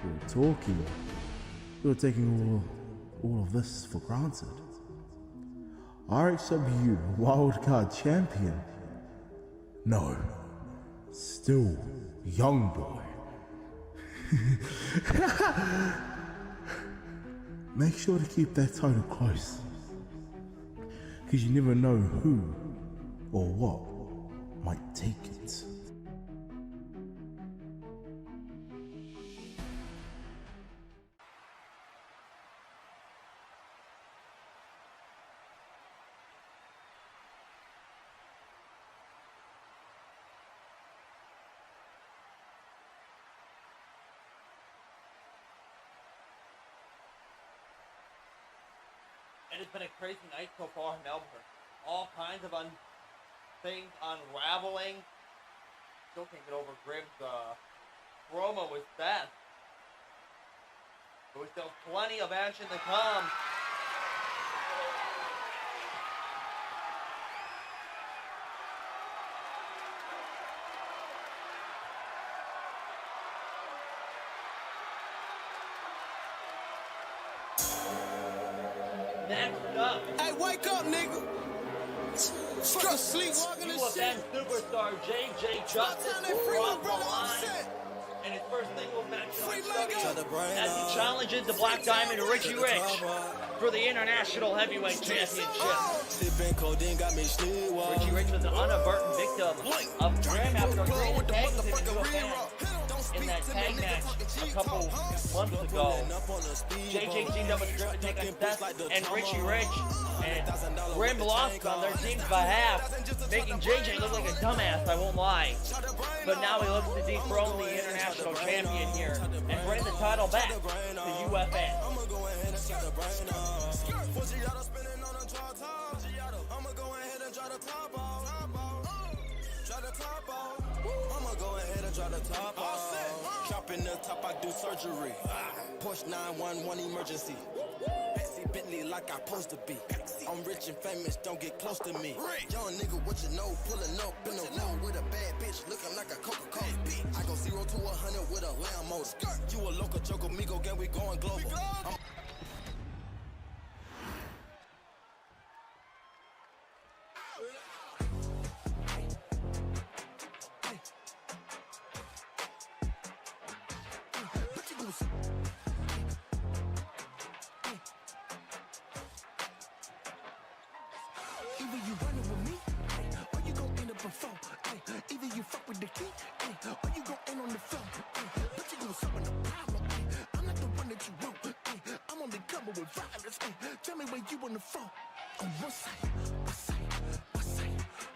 we were talking. We were taking all of this for granted. RHW Wildcard Champion? No, still young boy. Make sure to keep that title close, because you never know who or what might take it. It has been a crazy night so far in Melbourne. All kinds of things unraveling. Still can't get over Grimm's promo with SETH. But we still have plenty of action to come. Next up, Hey, wake up, nigga. Fucking sleepwalking and U.S. shit. superstar J.J. Justice Time they will free my cross the brother line. Offset. And his first single match Free on Lego. Sunday as he challenges the Black Diamond Richie Rich for the International Heavyweight Championship. Sipping codeine got me sleepwalking. Richie Rich was an inadvertent victim of Grimm after a great tag in the fan. in that tag match a couple months ago. JJ teamed up with Grim to take on Seth and Richie Rich, and Grim lost on their team's behalf, making JJ look like a dumbass, I won't lie. But now he looks to dethrone the international champion here and bring the title back to UFN. I'ma go ahead and try the top off. Dropping the top, I do surgery. Push 911 emergency. Betsy Bentley like I supposed to be. I'm rich and famous, don't get close to me. Young nigga, what you know, pulling up in the road with a bad bitch, looking like a Coca-Cola. I go 0 to 100 with a lamb motor. You a local joker, Migo gang, we going global. Either you running with me, or you gon' end up a foe. Either you fuck with the key, or you gon' end on the floor. But you gon' solve the problem. I'm not the one that you want. I'm only coming with violence. Tell me where you on the phone. On what side? What side? What side?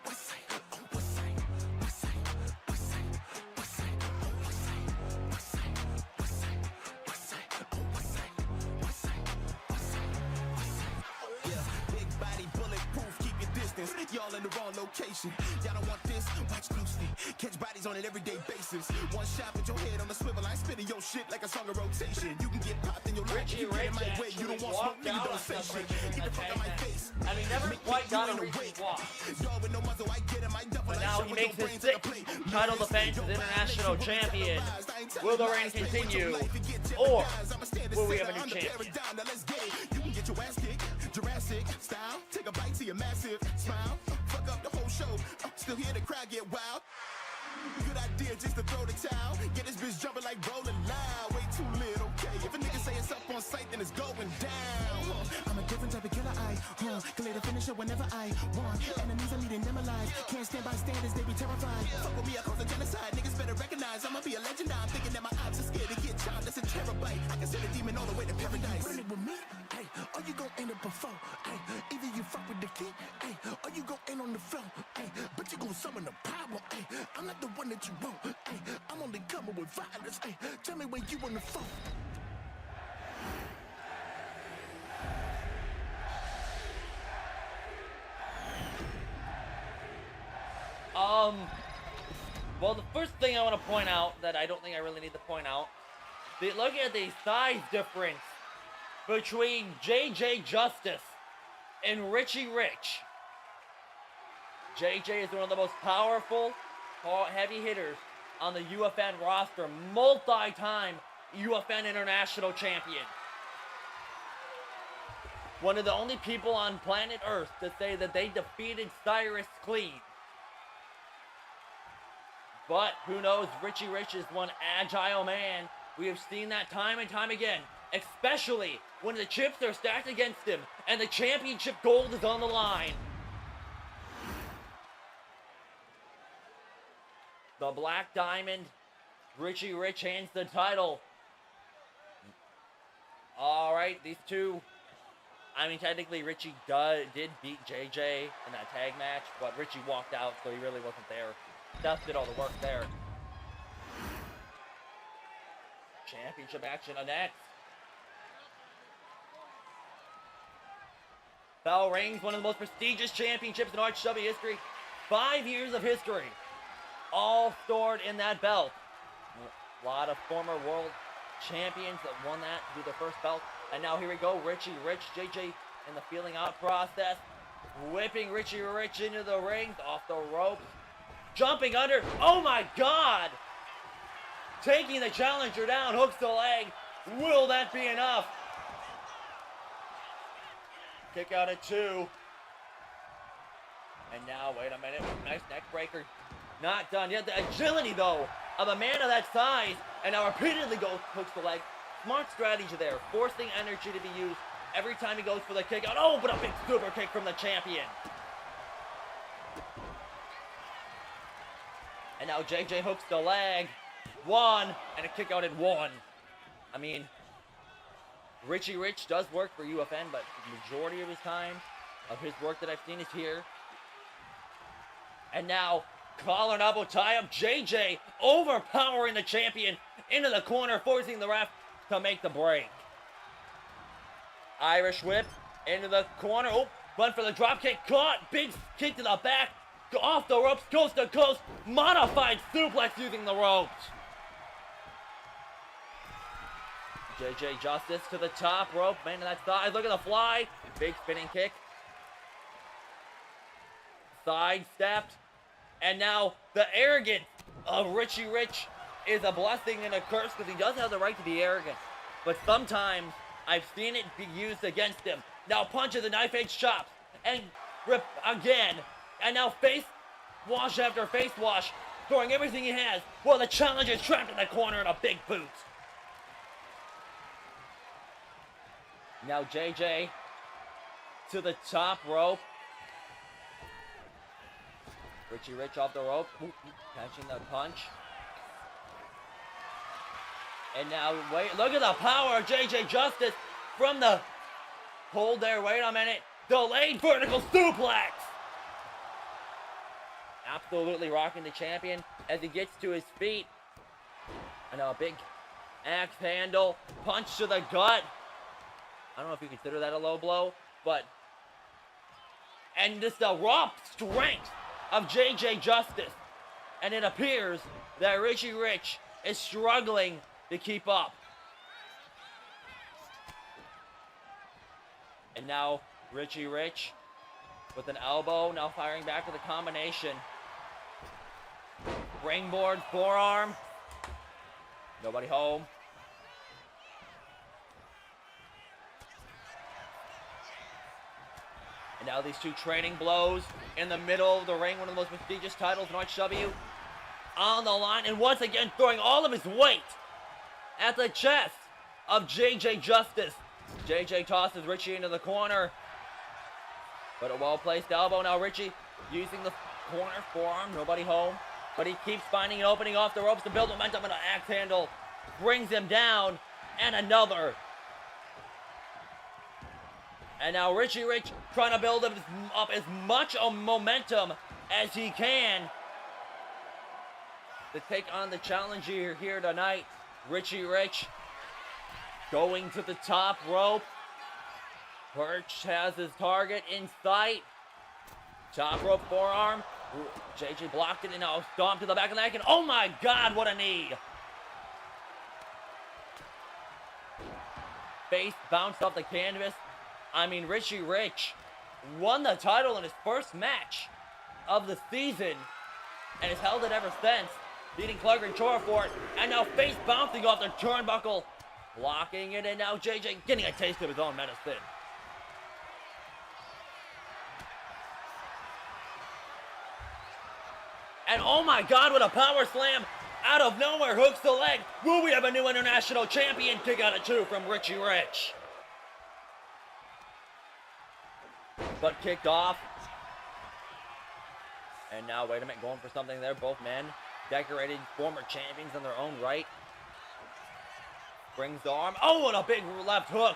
What side? On what side? What side? What side? What side? On what side? What side? What side? What side? On what side? What side? What side? What side? Yeah, big body, bulletproof, keep your distance. Y'all in the wrong location. Y'all don't want this, watch closely. Catch bodies on an everyday basis. One shot with your head on the swivel, I spinning your shit like a song of rotation. You can get popped in your life. Richie You get in Rich my way, you don't want smoke, nigga, don't say shit. Get the fuck out my face. And he never quite got a Richie walk. Y'all with no muzzle, I get in my double. But now he makes his sixth title defense as international champion. Will the reign continue, or will we have a new champion? Now let's get it. You can get your ass kicked, Jurassic style. Take a bite to your massive smile. Fuck up the whole show. Still hear the crowd get wild. Good idea just to throw the towel. Get this bitch jumping like rolling loud. Way too lit, okay. If a nigga say it's up on sight, then it's going down. I'm a different type of killer, can later finish it whenever I want. Enemies, I'm eating them alive. Can't stand by standards, they be terrified. Fuck with me, I cause a genocide. Niggas better recognize I'ma be a legend now. I'm thinking that my odds are scared to get chopped. That's a terabyte. I can send a demon all the way to paradise. Running with me, or you gon' end up a foe. Either you fuck with the key, or you gon' end on the floor. But you gon' summon a problem. I'm not the one that you want. I'm only coming with violence. Tell me where you on the phone. Well, the first thing I want to point out that I don't think I really need to point out, look at the size difference between JJ Justice and Richie Rich. JJ is one of the most powerful, heavy hitters on the UFN roster, multi-time UFN International Champion. One of the only people on planet Earth to say that they defeated Cyris clean. But who knows, Richie Rich is one agile man. We have seen that time and time again, especially when the chips are stacked against him and the championship gold is on the line. The Black Diamond, Richie Rich hands the title. All right, these two, I mean, technically Richie did beat JJ in that tag match, but Richie walked out, so he really wasn't there. Seth did all the work there. Championship action on next. Bell rings one of the most prestigious championships in RHW history. 5 years of history, all stored in that belt. A lot of former world champions that won that to be their first belt. And now here we go, Richie Rich, JJ in the feeling out process. Whipping Richie Rich into the ring, off the ropes. Jumping under, oh my God! Taking the challenger down, hooks the leg. Will that be enough? Kick out at 2. And now, wait a minute, nice neck breaker. Not done yet. The agility, though, of a man of that size, and now repeatedly hooks the leg. Smart strategy there, forcing energy to be used every time he goes for the kick out. Oh, but a big super kick from the champion. And now JJ hooks the leg. 1, and a kick out at 1. I mean, Richie Rich does work for UFN, but the majority of his time, of his work that I've seen is here. And now, collar and elbow tie-up. JJ overpowering the champion into the corner, forcing the ref to make the break. Irish whip into the corner. Oh, run for the drop kick. Caught. Big kick to the back. Off the ropes, coast to coast. Modified suplex using the ropes. JJ Justice to the top rope. Man to that side. Look at the fly. Big spinning kick. Sidestepped. And now the arrogance of Richie Rich is a blessing and a curse because he does have the right to be arrogant. But sometimes I've seen it be used against him. Now punches the knife edge chops. And rip again. And now face wash after face wash. Throwing everything he has while the challenger is trapped in the corner in a big boot. Now JJ to the top rope. Richie Rich off the rope. Catching the punch. And now, wait, look at the power of JJ Justice from the hold there. Wait a minute. Delayed vertical suplex. Absolutely rocking the champion as he gets to his feet. And now a big axe handle. Punch to the gut. I don't know if you consider that a low blow, but. And just the raw strength of JJ Justice. And it appears that Richie Rich is struggling to keep up. And now Richie Rich with an elbow, now firing back with a combination. Springboard forearm. Nobody home. And now these two training blows in the middle of the ring, one of the most prestigious titles in RHW, on the line, and once again throwing all of his weight at the chest of JJ Justice. JJ tosses Richie into the corner, but a well-placed elbow. Now Richie using the corner forearm, nobody home, but he keeps finding an opening off the ropes to build momentum, and an axe handle brings him down, and another. And now Richie Rich trying to build up as much momentum as he can to take on the challenger here tonight. Richie Rich going to the top rope. Perch has his target in sight. Top rope forearm. JJ blocked it and now stomped to the back of the neck. And oh my God, what a knee. Face bounced off the canvas. I mean, Richie Rich won the title in his first match of the season and has held it ever since, beating Clark and Chora for it, and now face bouncing off the turnbuckle, blocking it, and now JJ getting a taste of his own medicine. And oh my God, what a power slam out of nowhere, hooks the leg. Will we have a new international champion? Kick out at 2 from Richie Rich. But kicked off. And now, wait a minute, going for something there. Both men, decorated former champions in their own right. Brings the arm. Oh, and a big left hook.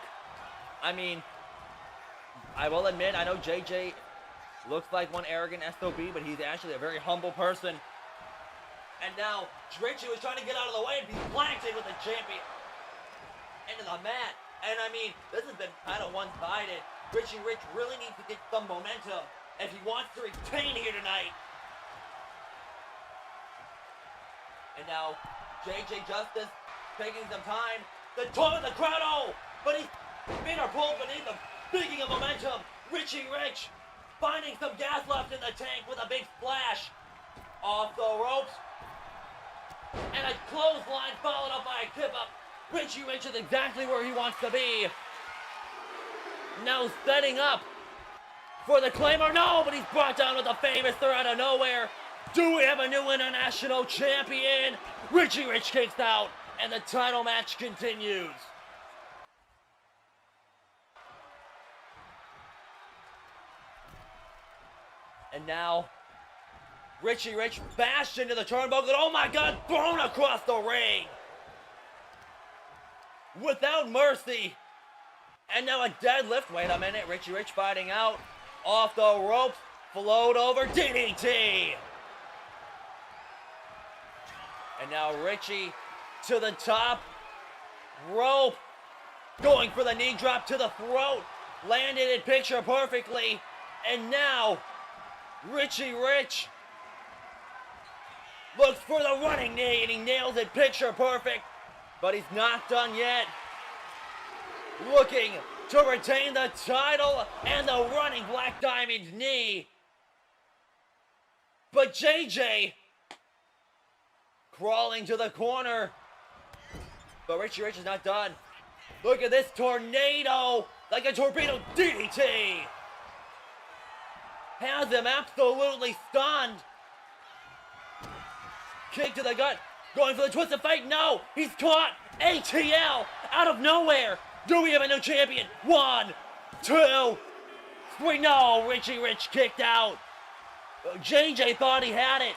I mean, I will admit, I know JJ looks like one arrogant SOB, but he's actually a very humble person. And now, Richie was trying to get out of the way and be planted with the champion into the mat. And I mean, this has been kind of one-sided. Richie Rich really needs to get some momentum if he wants to retain here tonight. And now, JJ Justice taking some time. The top of the crowd, oh! But his feet are pulled beneath him. Speaking of momentum, Richie Rich finding some gas left in the tank with a big splash. Off the ropes. And a clothesline followed up by a tip-up. Richie Rich is exactly where he wants to be. Now setting up for the Claymore. No, but he's brought down with a famous throw out of nowhere. Do we have a new international champion? Richie Rich kicks out, and the title match continues. And now, Richie Rich bashed into the turnbuckle. Oh my God, thrown across the ring. Without mercy. And now a deadlift. Wait a minute. Richie Rich fighting out. Off the ropes. Float over. DDT. And now Richie to the top rope. Going for the knee drop to the throat. Landed it picture perfectly. And now Richie Rich looks for the running knee and he nails it picture perfect. But he's not done yet. Looking to retain the title and the running Black Diamond knee. But JJ crawling to the corner. But Richie Rich is not done. Look at this tornado, like a torpedo DDT. Has him absolutely stunned. Kick to the gut, going for the twisted fate. No, he's caught. ATL out of nowhere. Do we have a new champion? 1, 2, 3. No, Richie Rich kicked out. JJ thought he had it.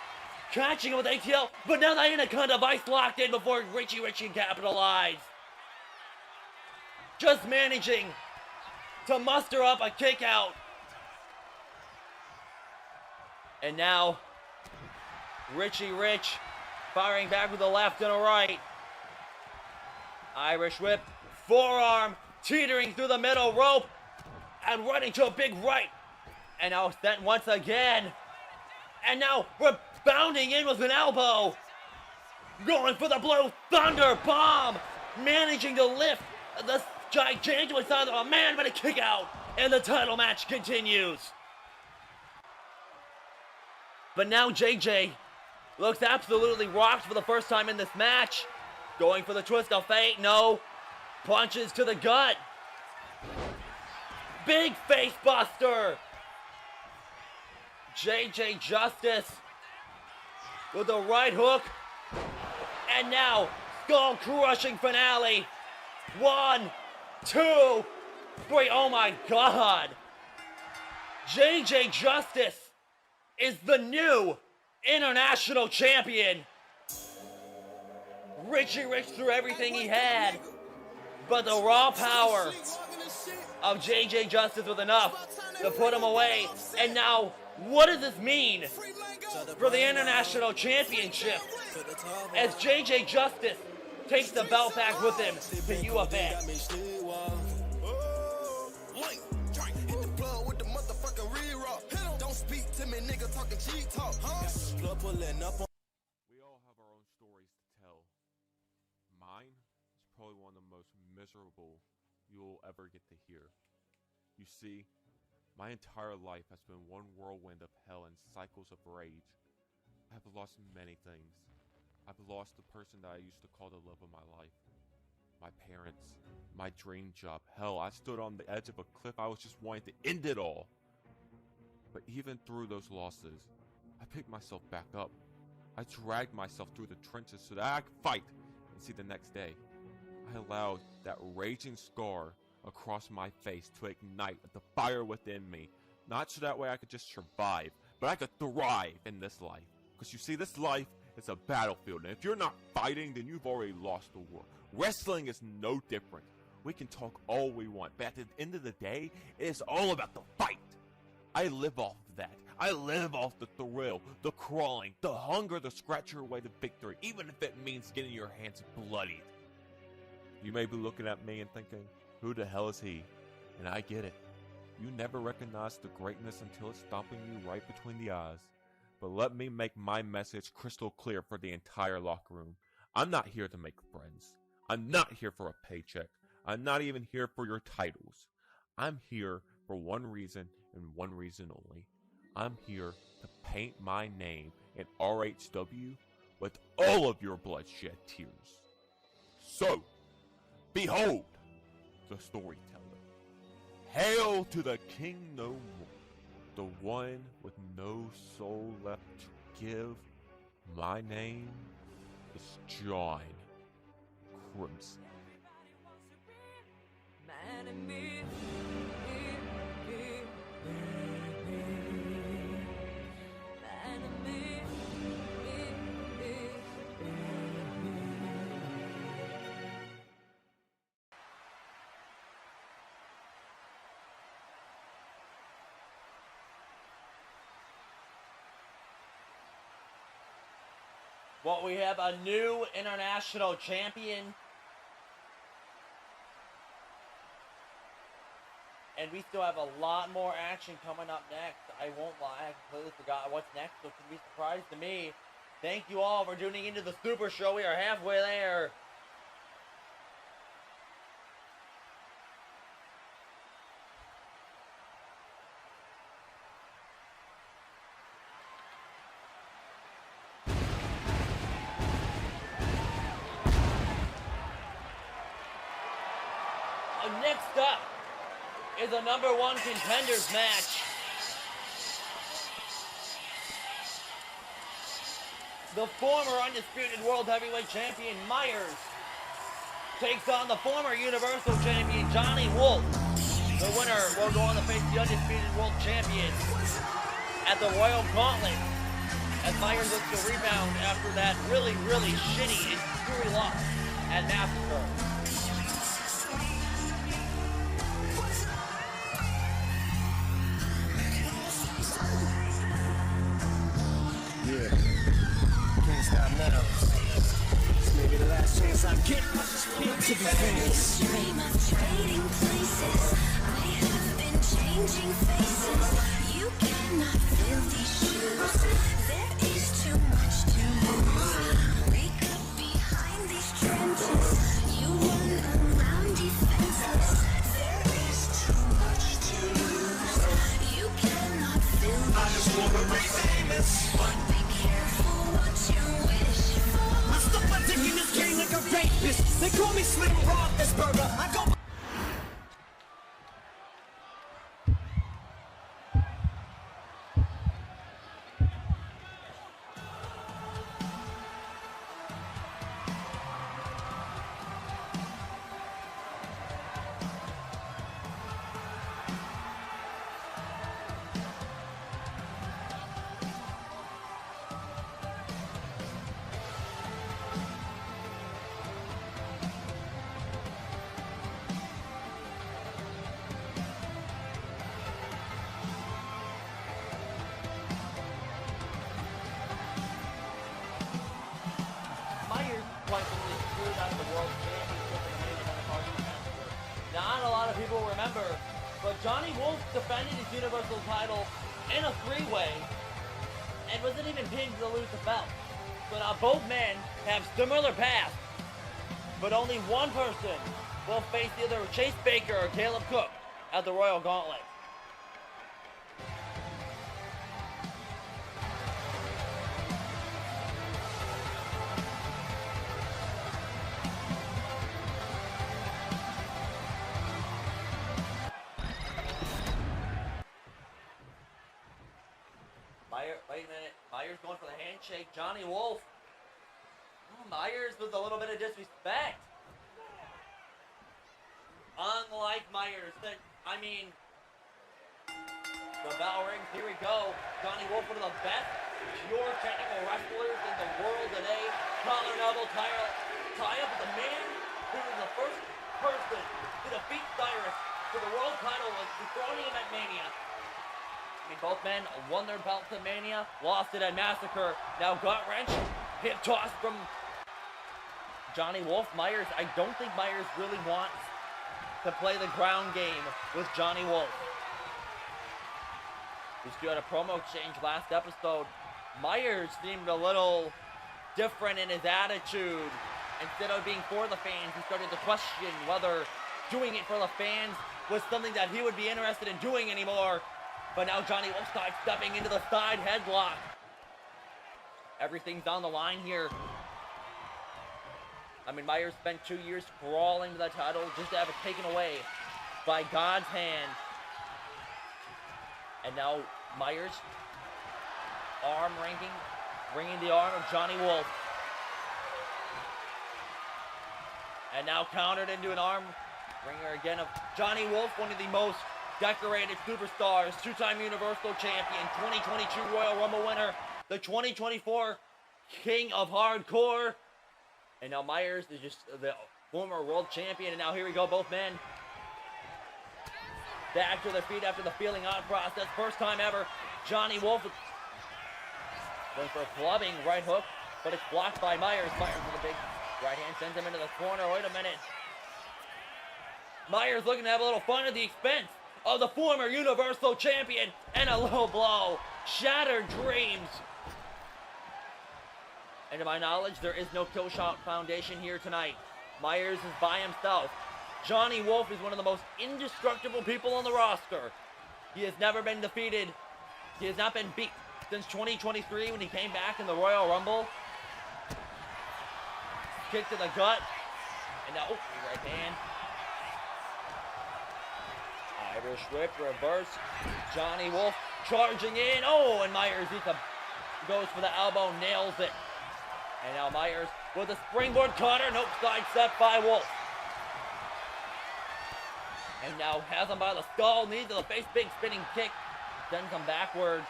Catching him with ATL, but now the Anaconda Vice locked in before Richie Rich can capitalize. Just managing to muster up a kick out. And now, Richie Rich firing back with a left and a right. Irish whip, forearm, teetering through the middle rope, and running to a big right. And now sent once again. And now rebounding in with an elbow. Going for the Blue Thunder Bomb. Managing to lift the gigantic side of a man, but a kick out. And the title match continues. But now JJ looks absolutely rocked for the first time in this match. Going for the twist of fate, no. Punches to the gut. Big face buster. JJ Justice with the right hook. And now, skull crushing finale. 1, 2, 3. Oh my God. JJ Justice is the new international champion. Richie Rich threw everything he had, but the raw power of JJ Justice was enough to put him away. And now, what does this mean for the international championship as JJ Justice takes the belt back with him to UFN? We all have our own stories to tell. Mine is probably one of the most miserable you'll ever get to hear. You see, my entire life has been one whirlwind of hell and cycles of rage. I have lost many things. I've lost the person that I used to call the love of my life. My parents, my dream job. Hell, I stood on the edge of a cliff. I was just wanting to end it all. But even through those losses, I picked myself back up. I dragged myself through the trenches so that I could fight and see the next day. I allowed that raging scar across my face to ignite the fire within me. Not so that way I could just survive, but I could thrive in this life. Because you see, this life is a battlefield, and if you're not fighting, then you've already lost the war. Wrestling is no different. We can talk all we want, but at the end of the day, it is all about the fight. I live off of that. I live off the thrill, the crawling, the hunger to scratch your way to victory, even if it means getting your hands bloodied. You may be looking at me and thinking, who the hell is he? And I get it. You never recognize the greatness until it's stomping you right between the eyes. But let me make my message crystal clear for the entire locker room. I'm not here to make friends. I'm not here for a paycheck. I'm not even here for your titles. I'm here for one reason and one reason only. I'm here to paint my name in RHW with all of your bloodshed tears. So, behold the storyteller. Hail to the king no more, the one with no soul left to give. My name is John Crimson. Enemy. Well, we have a new international champion. And we still have a lot more action coming up next. I won't lie, I completely forgot what's next, so it can be a surprise to me. Thank you all for tuning into the Super Show. We are halfway there. Next up is a #1 contenders match. The former undisputed world heavyweight champion Meyers takes on the former universal champion Johnny Wolf. The winner will go on to face the undisputed world champion at the Royal Gauntlet as Meyers looks to rebound after that really shitty and screwy loss at Massacre. Can't stop now. This may be the last chance I get to be famous. Dream of trading places. I have been changing faces. You cannot fill these shoes. There is too much to lose. We could be behind these trenches. You run around defenseless. There is too much to lose. You cannot fill these shoes. I just wanna be famous. But be careful what you wish for. I stuck my dick in this game like a rapist. They call me Slim Roethlisberger. I go. Meyers quietly screwed out of the World Championship in the main event of Harlem Massacre. Now, not a lot of people remember, but Johnny Wolf defended his Universal title in a three-way and wasn't even pinned to lose the belt. So now both men have similar paths, but only one person will face either Chase Baker or Caleb Cook at the Royal Gauntlet. Wait a minute. Meyers going for the handshake. Johnny Wolf. Oh, Meyers with a little bit of disrespect. Unlike Meyers. The bell rings. Here we go. Johnny Wolf, one of the best pure technical wrestlers in the world today. Collar and elbow tie up with the man who was the first person to defeat Cyris for the world title, was dethroning him at Mania. Both men won their belts at Mania, lost it at Massacre. Now gut wrench, hip toss from Johnny Wolf. Meyers, I don't think Meyers really wants to play the ground game with Johnny Wolf. We still had a promo exchange last episode. Meyers seemed a little different in his attitude. Instead of being for the fans, he started to question whether doing it for the fans was something that he would be interested in doing anymore. But now Johnny Wolf stepping into the side headlock. Everything's on the line here. Meyers spent 2 years crawling to that title just to have it taken away by God's hand. And now Meyers, arm ringing the arm of Johnny Wolf. And now countered into an arm ringer again of Johnny Wolf, one of the most decorated superstars, two-time Universal Champion, 2022 Royal Rumble winner, the 2024 King of Hardcore. And now Meyers is just the former World Champion. And now here we go, both men back to their feet after the feeling out process. First time ever, Johnny Wolf going for a clubbing right hook but it's blocked by Meyers. Meyers with a big right hand sends him into the corner. Wait a minute. Meyers looking to have a little fun at the expense of the former Universal Champion, and a low blow. Shattered dreams. And to my knowledge, there is no Killshot Foundation here tonight. Meyers is by himself. Johnny Wolf is one of the most indestructible people on the roster. He has never been defeated. He has not been beat since 2023 when he came back in the Royal Rumble. Kick to the gut. And now, right hand. Irish whip, reverse. Johnny Wolf charging in. Oh, and Meyers goes for the elbow, nails it. And now Meyers with a springboard cutter. Nope, sidestep by Wolf. And now has him by the skull, knees to the face, big spinning kick. Sends him backwards.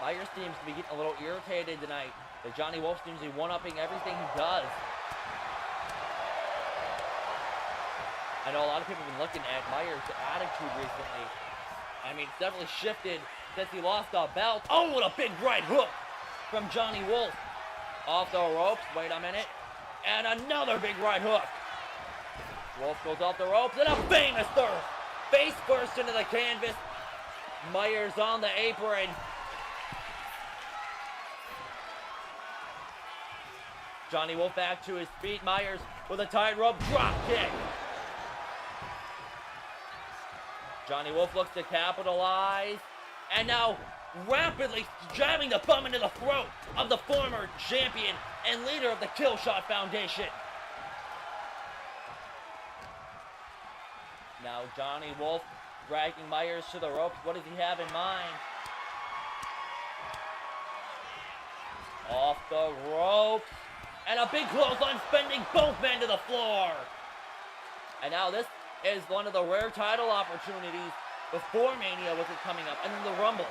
Meyers seems to be getting a little irritated tonight. But Johnny Wolf seems to be one-upping everything he does. I know a lot of people have been looking at Meyers' attitude recently. I mean, it's definitely shifted since he lost the belt. Oh, what a big right hook from Johnny Wolf. Off the ropes, wait a minute. And another big right hook. Wolf goes off the ropes, and a famous third. Face first into the canvas. Meyers on the apron. Johnny Wolf back to his feet. Meyers with a tightrope drop kick. Johnny Wolf looks to capitalize. And now rapidly jabbing the thumb into the throat of the former champion and leader of the Killshot Foundation. Now Johnny Wolf dragging Meyers to the ropes. What does he have in mind? Off the ropes. And a big clothesline, spending both men to the floor. And now this is one of the rare title opportunities before Mania with it coming up, and then the Rumble.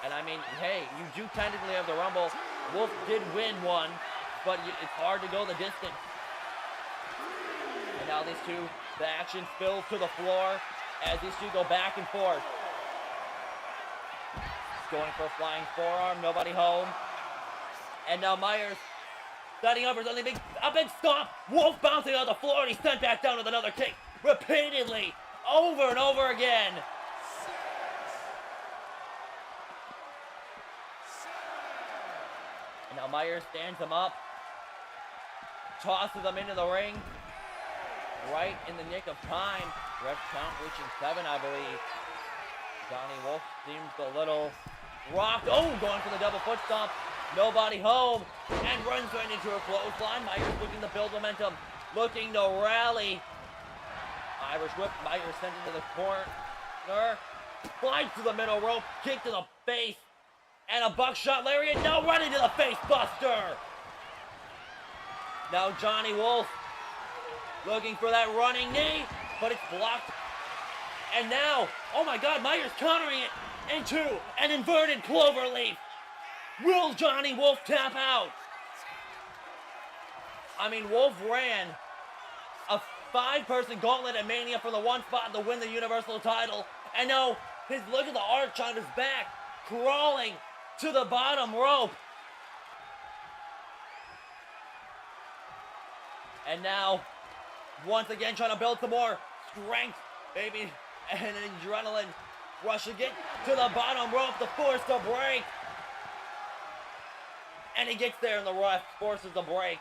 And I mean, hey, you do technically have the Rumble. Wolf did win one, but it's hard to go the distance. And now these two, the action spills to the floor as these two go back and forth. Going for a flying forearm, nobody home. And now Meyers setting up for something big, a big stomp. Wolf bouncing on the floor, and he's sent back down with another kick. Repeatedly, over and over again. And now Meyers stands him up. Tosses him into the ring. Right in the nick of time. Ref count reaching 7, I believe. Johnny Wolf seems a little rocked. Oh, going for the double foot stomp. Nobody home. And runs right into a clothesline. Meyers looking to build momentum. Looking to rally. Irish whip. Meyers sent into the corner. Slides to the middle rope. Kick to the face. And a buckshot lariat. Now running to the face buster. Now Johnny Wolf looking for that running knee. But it's blocked. And now, oh my God, Meyers countering it into an inverted cloverleaf. Will Johnny Wolf tap out? I mean, Wolf ran a 5-person gauntlet at Mania for the one spot to win the Universal title. And now, look at the arch on his back, crawling to the bottom rope. And now, once again, trying to build some more strength, baby, and an adrenaline rushing it to the bottom rope to force the break. And he gets there, and the ref forces the break,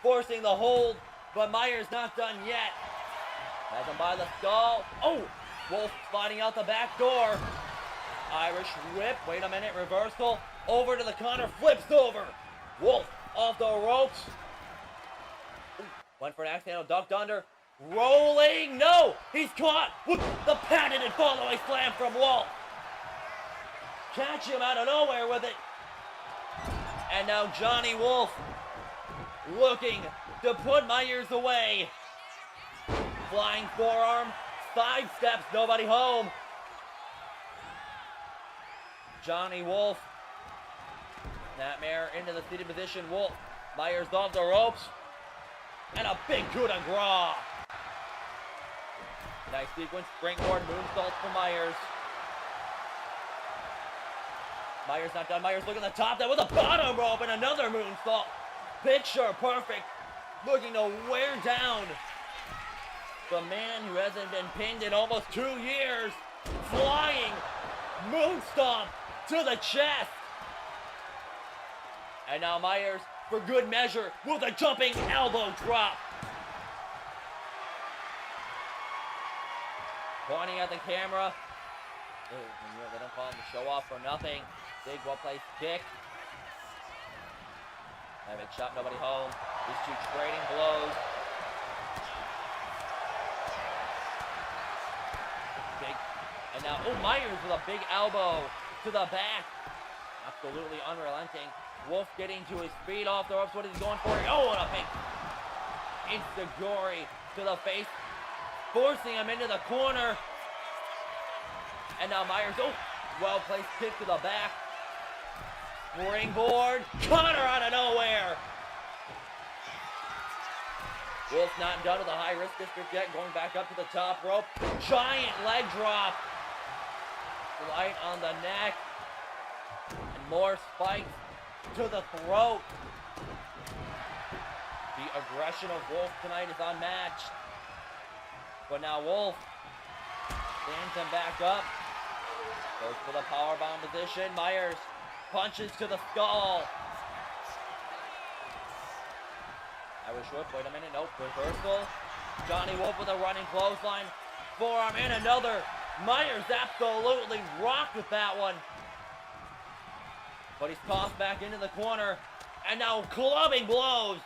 forcing the hold, but Meyers not done yet. Has him by the skull. Oh, Wolf sliding out the back door. Irish whip, wait a minute, reversal, over to the corner, flips over. Wolf off the ropes. Ooh, went for an accidental ducked under. Rolling, no, he's caught with the patented follow-away slam from Wolf. Catch him out of nowhere with it. And now Johnny Wolf looking to put Meyers away. Flying forearm, side steps, nobody home. Johnny Wolf, Nightmare into the seated position. Wolf, Meyers off the ropes. And a big coup de grace. Nice sequence, springboard moonsault for Meyers. Meyers not done. Meyers looking at the top. That was a bottom rope and another moonsault. Picture perfect. Looking to wear down the man who hasn't been pinned in almost 2 years. Flying moonstomp to the chest. And now Meyers, for good measure, with a jumping elbow drop. Pointing at the camera. They don't call him to show off for nothing. Big well-placed kick. And a big shot, nobody home. These two trading blows. Big. And now, oh, Meyers with a big elbow to the back. Absolutely unrelenting. Wolf getting to his feet off the ropes. What is he going for? Oh, and a big Insta-gory to the face. Forcing him into the corner. And now Meyers, oh, well-placed kick to the back. Springboard, cutter out of nowhere. Wolf not done with the high-risk district yet, going back up to the top rope. Giant leg drop. Light on the neck. And more spikes to the throat. The aggression of Wolf tonight is unmatched. But now Wolf stands him back up. Goes for the powerbomb position. Meyers punches to the skull. Irish whip, wait a minute, nope, reversal. Johnny Wolf with a running clothesline. Forearm and another. Meyers absolutely rocked with that one. But he's tossed back into the corner. And now clubbing blows.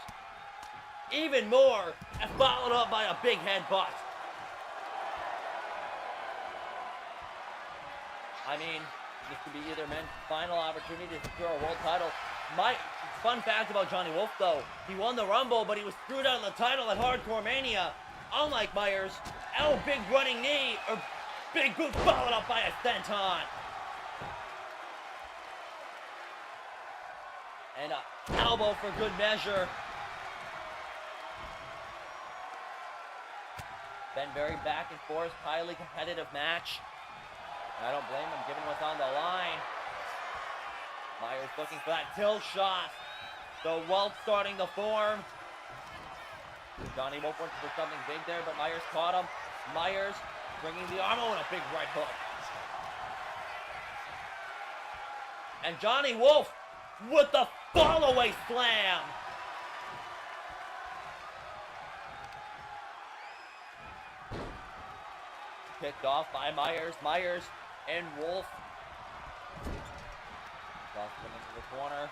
Even more. And followed up by a big headbutt. I mean, this could be either men's final opportunity to secure a world title. My fun fact about Johnny Wolf, though, he won the Rumble, but he was screwed out of the title at Hardcore Mania. Unlike Meyers, big running knee, or big boot followed up by a senton. And a elbow for good measure. Been very back and forth, highly competitive match. I don't blame him given what's on the line. Meyers looking for that tilt shot. The welt starting to form. Johnny Wolf went for something big there, but Meyers caught him. Meyers bringing the arm on a big right hook. And Johnny Wolf with the fall-away slam. Kicked off by Meyers. Meyers and Wolf. Toss them into the corner.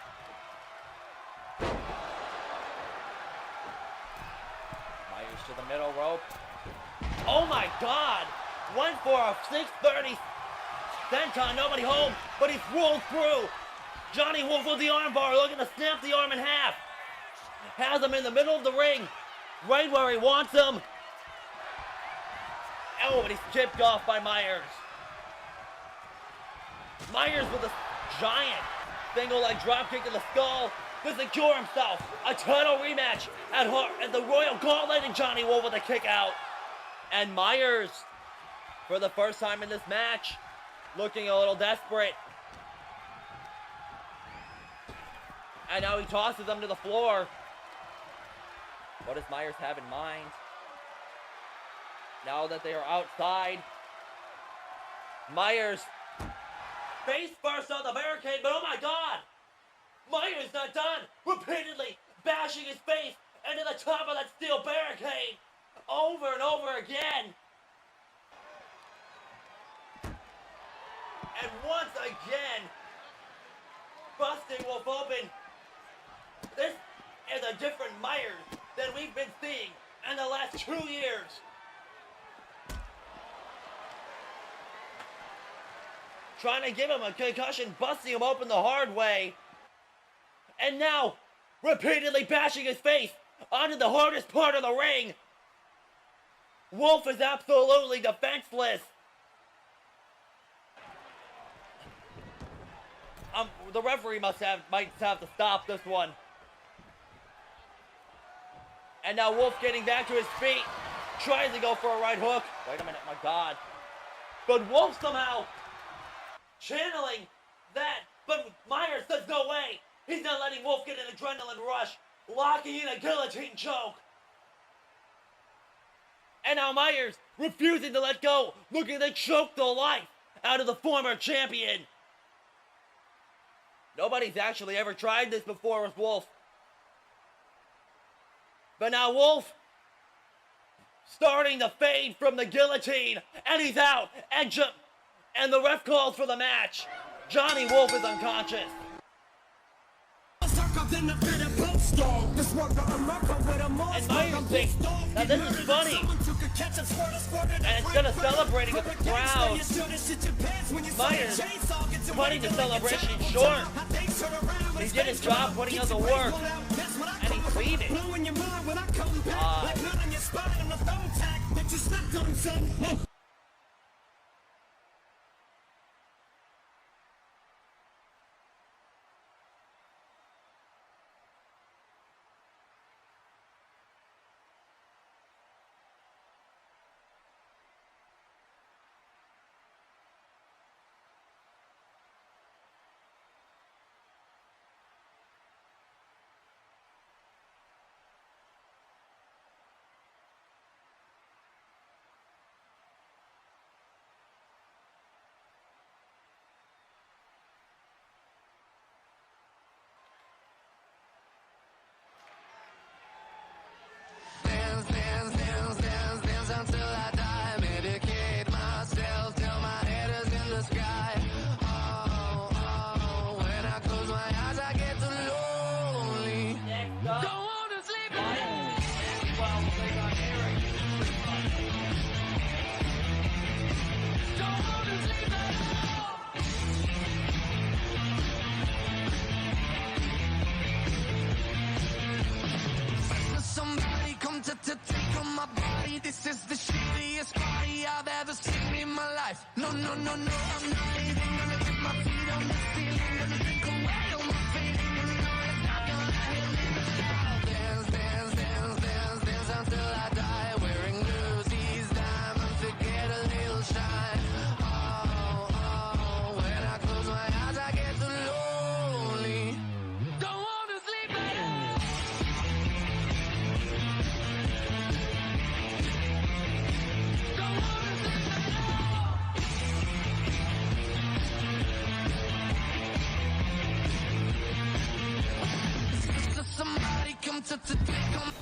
Meyers to the middle rope. Oh my God! Went for a 630 senton, nobody home, but he's rolled through. Johnny Wolf with the armbar, looking to snap the arm in half. Has him in the middle of the ring, right where he wants him. Oh, but he's chipped off by Meyers. Meyers with a giant single leg dropkick to the skull to secure himself a title rematch at the Royal Gauntlet, and Johnny Wolf with a kick out. And Meyers, for the first time in this match, looking a little desperate. And now he tosses them to the floor. What does Meyers have in mind? Now that they are outside, Meyers face first on the barricade, but oh my God! Meyers not done! Repeatedly bashing his face into the top of that steel barricade over and over again. And once again, busting Wolf open. This is a different Meyers than we've been seeing in the last 2 years. Trying to give him a concussion, busting him open the hard way. And now, repeatedly bashing his face onto the hardest part of the ring. Wolf is absolutely defenseless. The referee might have to stop this one. And now Wolf getting back to his feet, tries to go for a right hook. Wait a minute, my God. But Wolf somehow channeling that But Meyers says no way. He's not letting Wolf get an adrenaline rush, locking in a guillotine choke. And now Meyers refusing to let go, looking to choke the life out of the former champion. Nobody's actually ever tried this before with Wolf. But now Wolf starting to fade from the guillotine, and he's out, and the ref calls for the match. Johnny Wolf is unconscious. And Meyers thinks, now this is funny. And instead of celebrating with the crowd, Meyers cutting the celebration short. He did his job putting out the work, and he's leaving. Until I die, medicate myself till my head is in the sky. Oh, when I close my eyes, I get too lonely. Don't want to sleep. Well, they got ERIK. Don't want to sleep at all. Somebody come to take on my body. This is the shittiest party I've ever seen in my life. No, I'm not even gonna get my feet on the ceiling. Gonna drink away all my feeling. No, it's not gonna hit me. Dance until I die. Wearing Lucy's diamonds to get a little shine. Oh, when I close my eyes, I get too lonely. Don't want to sleep at all. Somebody come to take on.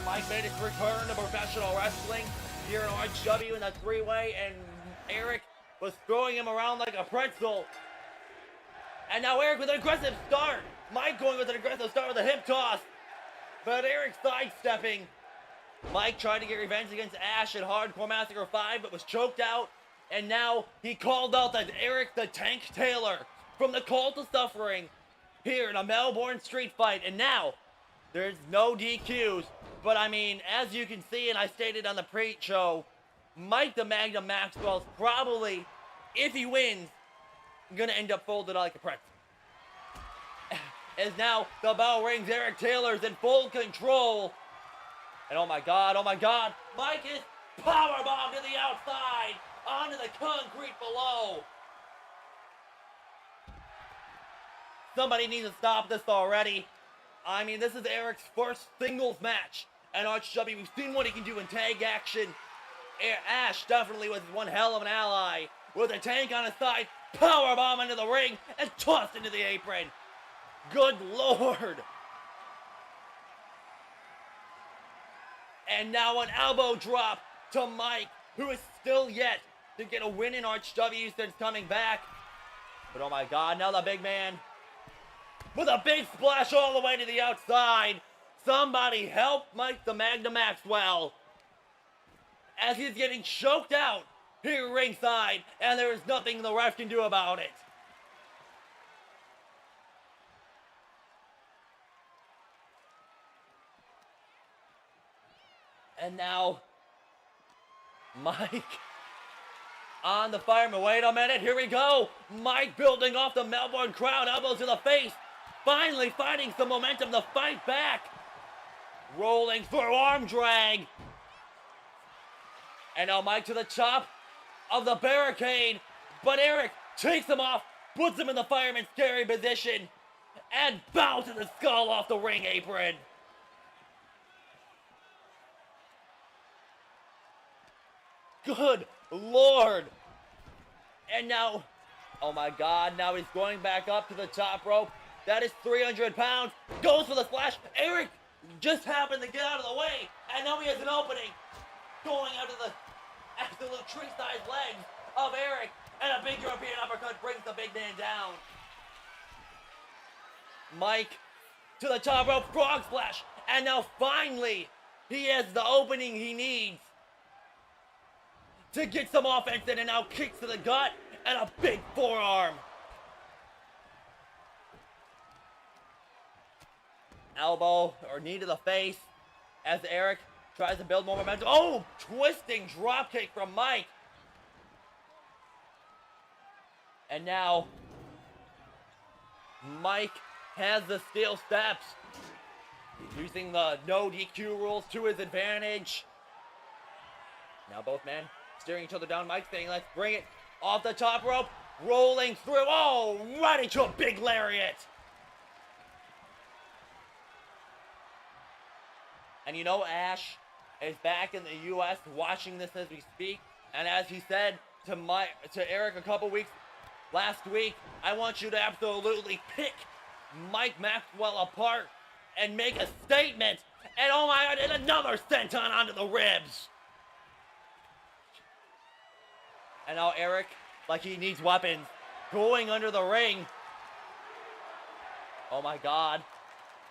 Mike made his return to professional wrestling here in RHW in the three-way, and ERIK was throwing him around like a pretzel. And now ERIK with an aggressive start. Mike going with an aggressive start with a hip toss. But ERIK sidestepping. Mike tried to get revenge against Ash at Hardcore Massacre 5, but was choked out. And now he called out that ERIK the Tank Taylor from the Cult of Suffering here in a Melbourne street fight. And now there's no DQs. But I mean, as you can see, and I stated on the pre-show, Mike the Magnum Maxwell's probably, if he wins, gonna end up folded like a pretzel. As now the bell rings, ERIK Taylor's in full control. And oh my god, Mike is powerbombed to the outside. onto the concrete below. Somebody needs to stop this already. I mean, this is Erik's first singles match. And RHW, we've seen what he can do in tag action. Ash definitely was one hell of an ally. With a tank on his side, powerbomb into the ring, and tossed into the apron. Good Lord. And now an elbow drop to Mike, who is still yet to get a win in RHW since coming back. But oh my God, now the big man with a big splash all the way to the outside. Somebody help Mike the Magna Maxwell, as he's getting choked out here ringside, and there is nothing the ref can do about it. And now Mike on the fireman. Wait a minute, here we go. Mike building off the Melbourne crowd, elbows to the face. Finally finding some momentum to fight back. Rolling through, arm drag. And now Mike to the top of the barricade. But Erik takes him off, puts him in the fireman's carry position, and bounces the skull off the ring apron. Good Lord. And now, oh my God, now he's going back up to the top rope. That is 300 pounds. Goes for the splash. Erik just happened to get out of the way. And now he has an opening. Going out to the absolute tree-sized legs of Erik. And a big European uppercut brings the big man down. Mike to the top rope, frog splash. And now finally, he has the opening he needs to get some offense in, and now kicks to the gut and a big forearm. Elbow or knee to the face as Erik tries to build more momentum. Oh, twisting dropkick from Mike. And now Mike has the steel steps, using the no DQ rules to his advantage. Now both men steering each other down. Mike saying, let's bring it off the top rope. Rolling through. Oh, right into a big lariat. And you know, Ash is back in the U.S. watching this as we speak. And as he said to Erik a couple weeks last week, I want you to absolutely pick Mike Maxwell apart and make a statement. And oh my God, and another senton onto the ribs. And now Erik, like he needs weapons, going under the ring. Oh my God.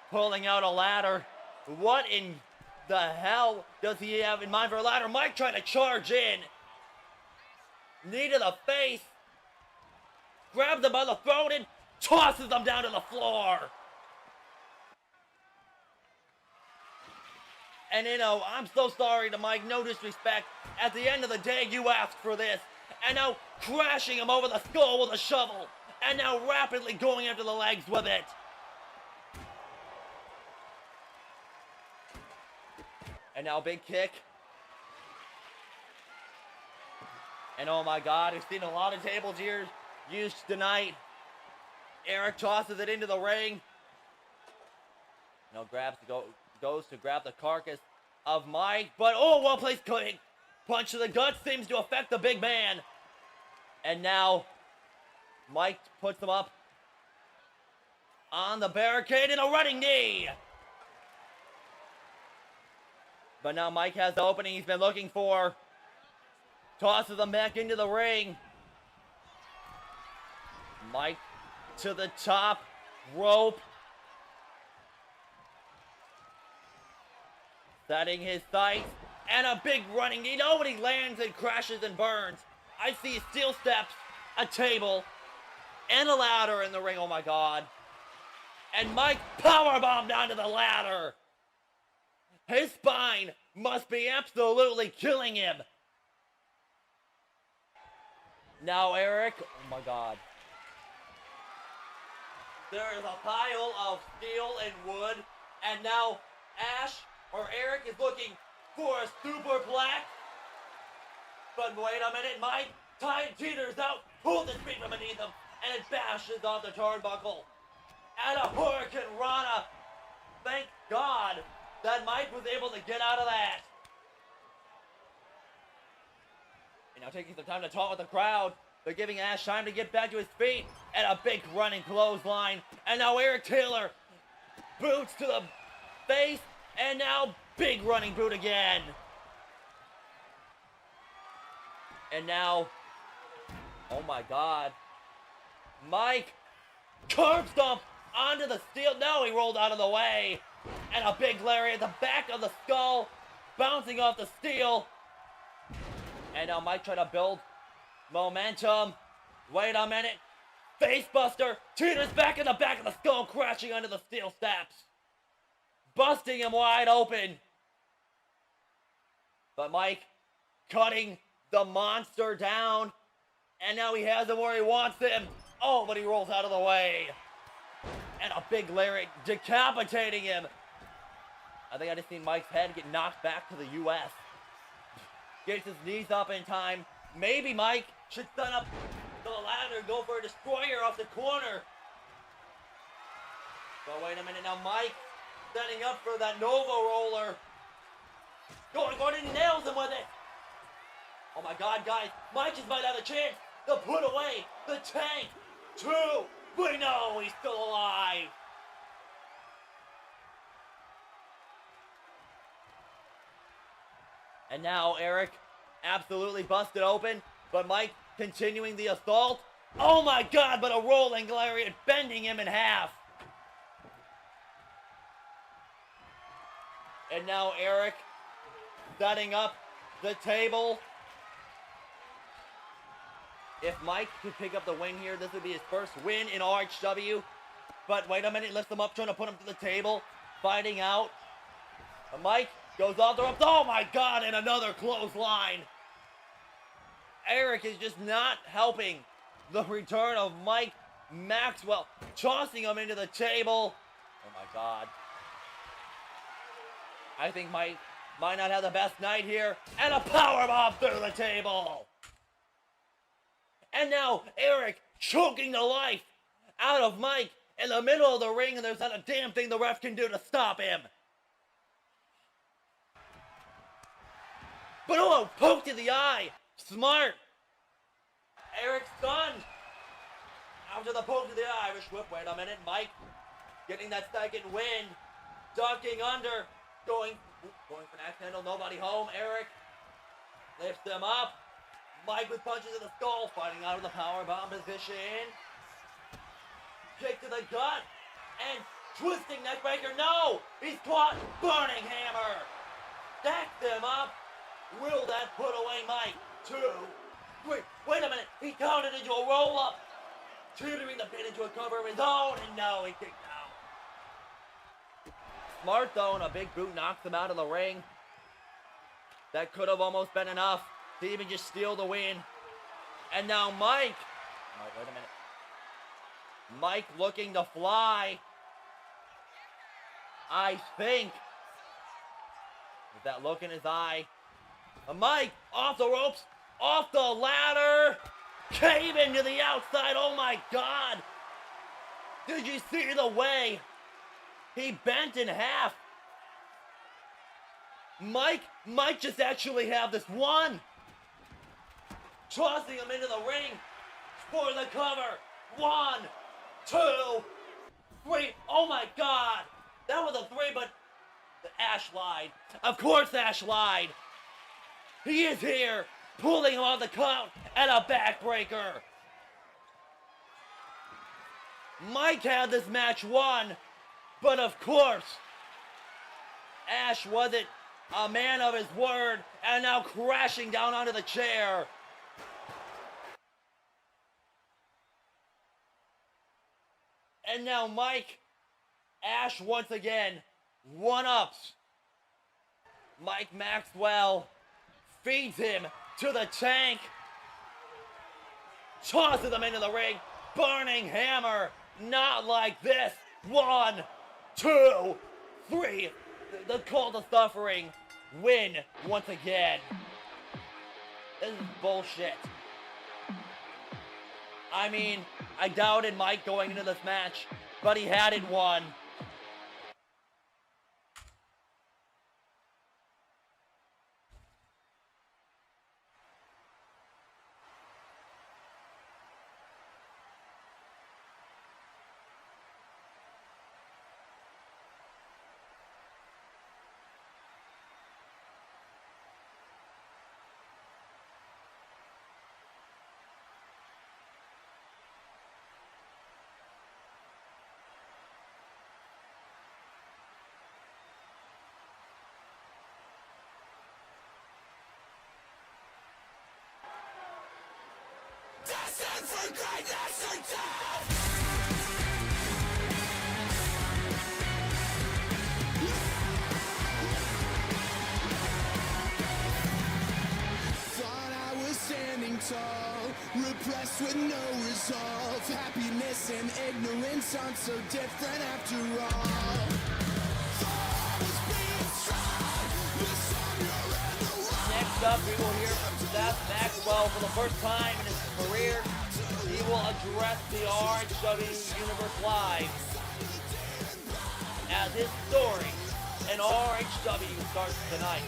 Pulling out a ladder. What in the hell does he have in mind for a ladder? Mike trying to charge in. Knee to the face. Grabs him by the throat and tosses him down to the floor. And you know, I'm so sorry to Mike, no disrespect. At the end of the day, you asked for this. And now crashing him over the skull with a shovel. And now rapidly going after the legs with it. And now big kick. And oh my God, we've seen a lot of tables here used tonight. Erik tosses it into the ring. Now goes to grab the carcass of Mike. But oh, well placed kick. Punch to the gut seems to affect the big man. And now Mike puts him up on the barricade in a running knee. But now Mike has the opening he's been looking for. Tosses him back into the ring. Mike to the top rope. Setting his sights. And a big running knee. Nobody lands and crashes and burns. I see steel steps, a table, and a ladder in the ring. Oh my God. And Mike powerbombed onto the ladder. His spine must be absolutely killing him. Now Erik, oh my God. There is a pile of steel and wood. And now Ash or Erik is looking for a superplex. But But wait a minute, Mike. Time teeters out. Pulls his feet from beneath him. And it bashes off the turnbuckle. And a Hurricane Rana. Thank God that Mike was able to get out of that. And now taking some time to talk with the crowd. They're giving Ash time to get back to his feet. And a big running clothesline. And now Eric Taylor. Boots to the face. And now big running boot again. And now, oh my God. Mike, curb stomp onto the steel. No, he rolled out of the way. And a big lariat at the back of the skull, bouncing off the steel. And now Mike trying to build momentum. Wait a minute. Facebuster teeters back in the back of the skull, crashing under the steel steps. Busting him wide open. But Mike cutting the monster down. And now he has him where he wants him. Oh, but he rolls out of the way. And a big lariat decapitating him. I think I just seen Mike's head get knocked back to the U.S. Gets his knees up in time. Maybe Mike should stun up the ladder and go for a destroyer off the corner. But wait a minute now, Mike setting up for that Nova roller. Gordon nails him with it. Oh my God, guys. Mike just might have a chance to put away the tank. 2. We know he's still alive. And now Eric absolutely busted open. But Mike continuing the assault. Oh my God, but a rolling lariat bending him in half. And now Eric setting up the table. If Mike could pick up the win here, this would be his first win in RHW. But wait a minute, lifts him up, trying to put him to the table. Fighting out. Mike goes off the ropes. Oh my God, and another clothesline. Eric is just not helping the return of Mike Maxwell. Tossing him into the table. Oh my God. I think Mike might not have the best night here. And a powerbomb through the table. And now Eric choking the life out of Mike in the middle of the ring, and there's not a damn thing the ref can do to stop him. But oh, poke to the eye. Smart. Eric stunned. After the poke to the eye, Irish whip. Wait a minute, Mike getting that second win. Ducking under. Going for an axe handle. Nobody home. Eric lifts him up. Mike with punches in the skull, fighting out of the powerbomb position. Kick to the gut, and twisting neckbreaker. No! He's caught. Burning hammer. Stacked him up. Will that put away Mike? 2, 3. Wait a minute. He counted into a roll-up. Teetering the pin into a cover of his own, and no, he kicked out. Smart though, and a big boot knocks him out of the ring. That could have almost been enough to even just steal the win. And now Mike. Oh, wait a minute. Mike looking to fly. I think. With that look in his eye. Mike off the ropes. Off the ladder. Cave into the outside. Oh my God. Did you see the way he bent in half? Mike might just actually have this one. Tossing him into the ring for the cover. 1, 2, 3. Oh my God. That was a 3, but Ash lied. Of course Ash lied. He is here, pulling him off the count and a backbreaker. Mike had this match won, but of course, Ash wasn't a man of his word, and now crashing down onto the chair. And now Mike, Ash once again, one-ups. Mike Maxwell feeds him to the tank. Tosses him into the ring. Burning hammer. Not like this. 1, 2, 3. The cult of suffering win once again. This is bullshit. I mean, I doubted Mike going into this match, but he had it won. Destined for greatness or death. Thought I was standing tall, repressed with no resolve. Happiness and ignorance aren't so different after all. Thought I was being strong, but some you're in the wrong. Next up, we will hear from Seth Maxwell for the first time in his career. He will address the RHW Universe Live as his story in RHW starts tonight.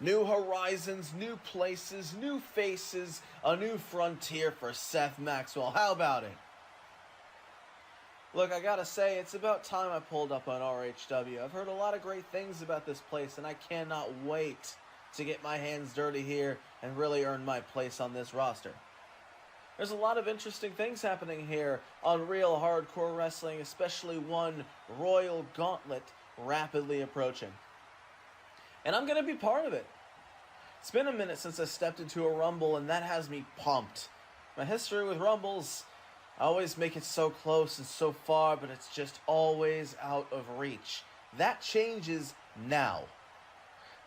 New horizons, new places, new faces, a new frontier for Seth Maxwell. How about it? Look, I gotta say, it's about time I pulled up on RHW. I've heard a lot of great things about this place, and I cannot wait to get my hands dirty here and really earn my place on this roster. There's a lot of interesting things happening here on Real Hardcore Wrestling, especially one Royal Gauntlet rapidly approaching. And I'm going to be part of it. It's been a minute since I stepped into a Rumble, and that has me pumped. My history with Rumbles, I always make it so close and so far, but it's just always out of reach. That changes now.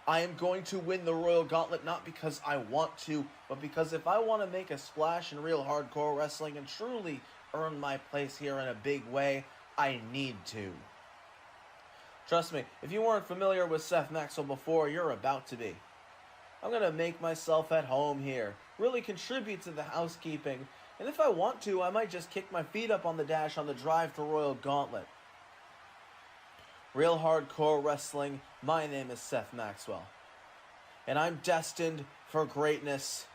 I am going to win the Royal Gauntlet not because I want to, but because if I want to make a splash in Real Hardcore Wrestling and truly earn my place here in a big way, I need to. Trust me, if you weren't familiar with Seth Maxwell before, you're about to be. I'm going to make myself at home here, really contribute to the housekeeping, and if I want to, I might just kick my feet up on the dash on the drive to Royal Gauntlet. Real Hardcore Wrestling, my name is Seth Maxwell, and I'm destined for greatness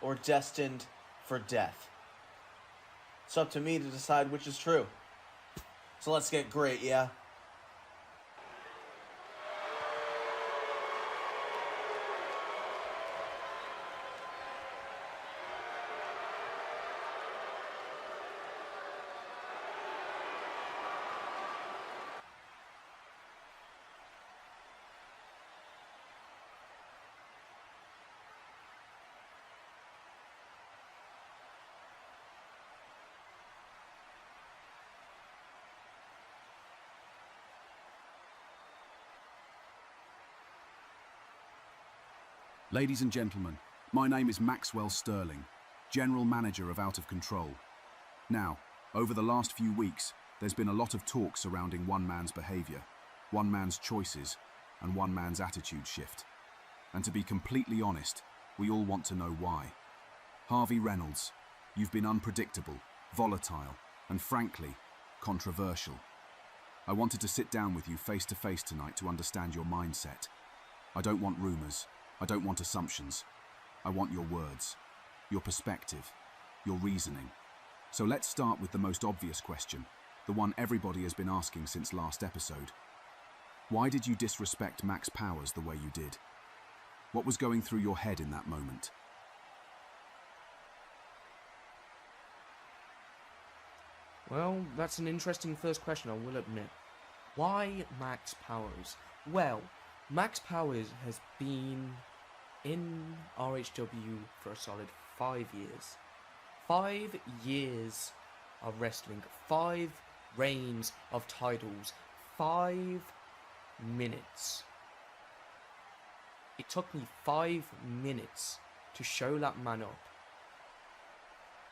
or destined for death. It's up to me to decide which is true. So let's get great, yeah? Ladies and gentlemen, my name is Maxwell Sterling, General Manager of Out of Control. Now, over the last few weeks, there's been a lot of talk surrounding one man's behavior, one man's choices, and one man's attitude shift. And to be completely honest, we all want to know why. Harvey Reynolds, you've been unpredictable, volatile, and frankly, controversial. I wanted to sit down with you face to face tonight to understand your mindset. I don't want rumors. I don't want assumptions. I want your words, your perspective, your reasoning. So let's start with the most obvious question, the one everybody has been asking since last episode. Why did you disrespect Max Powers the way you did? What was going through your head in that moment? Well, that's an interesting first question, I will admit. Why Max Powers? Well, Max Powers has been in RHW for a solid 5 years. 5 years of wrestling, 5 reigns of titles, 5 minutes. It took me 5 minutes to show that man up.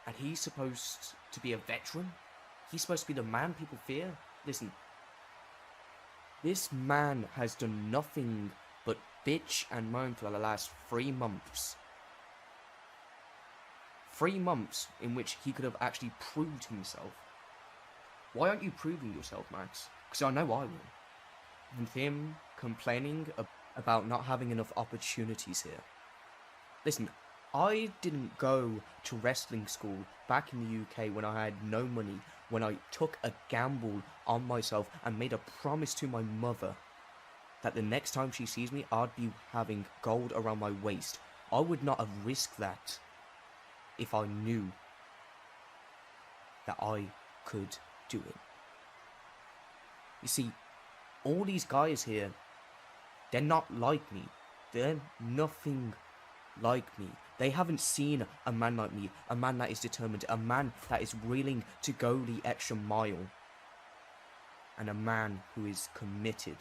And he's supposed to be a veteran? He's supposed to be the man people fear? Listen, this man has done nothing but bitch and moan for the last 3 months. 3 months in which he could have actually proved himself. Why aren't you proving yourself, Max? Because I know I will. And him complaining about not having enough opportunities here. Listen, I didn't go to wrestling school back in the UK when I had no money, when I took a gamble on myself and made a promise to my mother that the next time she sees me, I'd be having gold around my waist. I would not have risked that if I knew that I could do it. You see, all these guys here, they're not like me. They're nothing like me. They haven't seen a man like me, a man that is determined, a man that is willing to go the extra mile, and a man who is committed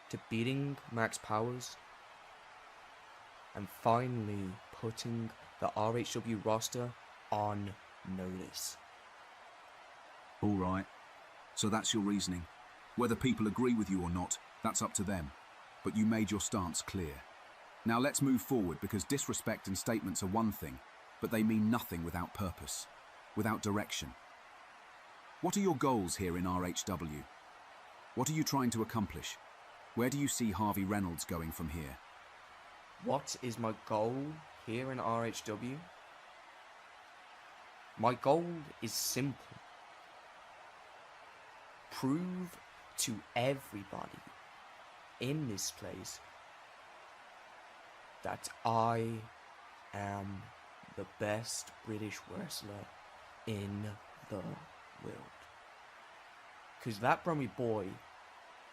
to beating Max Powers and finally putting the RHW roster on notice. All right. So that's your reasoning. Whether people agree with you or not, that's up to them. But you made your stance clear. Now let's move forward, because disrespect and statements are one thing, but they mean nothing without purpose, without direction. What are your goals here in RHW? What are you trying to accomplish? Where do you see Harvey Reynolds going from here? What is my goal here in RHW? My goal is simple. Prove to everybody in this place that I am the best British wrestler in the world. Because that Brummy boy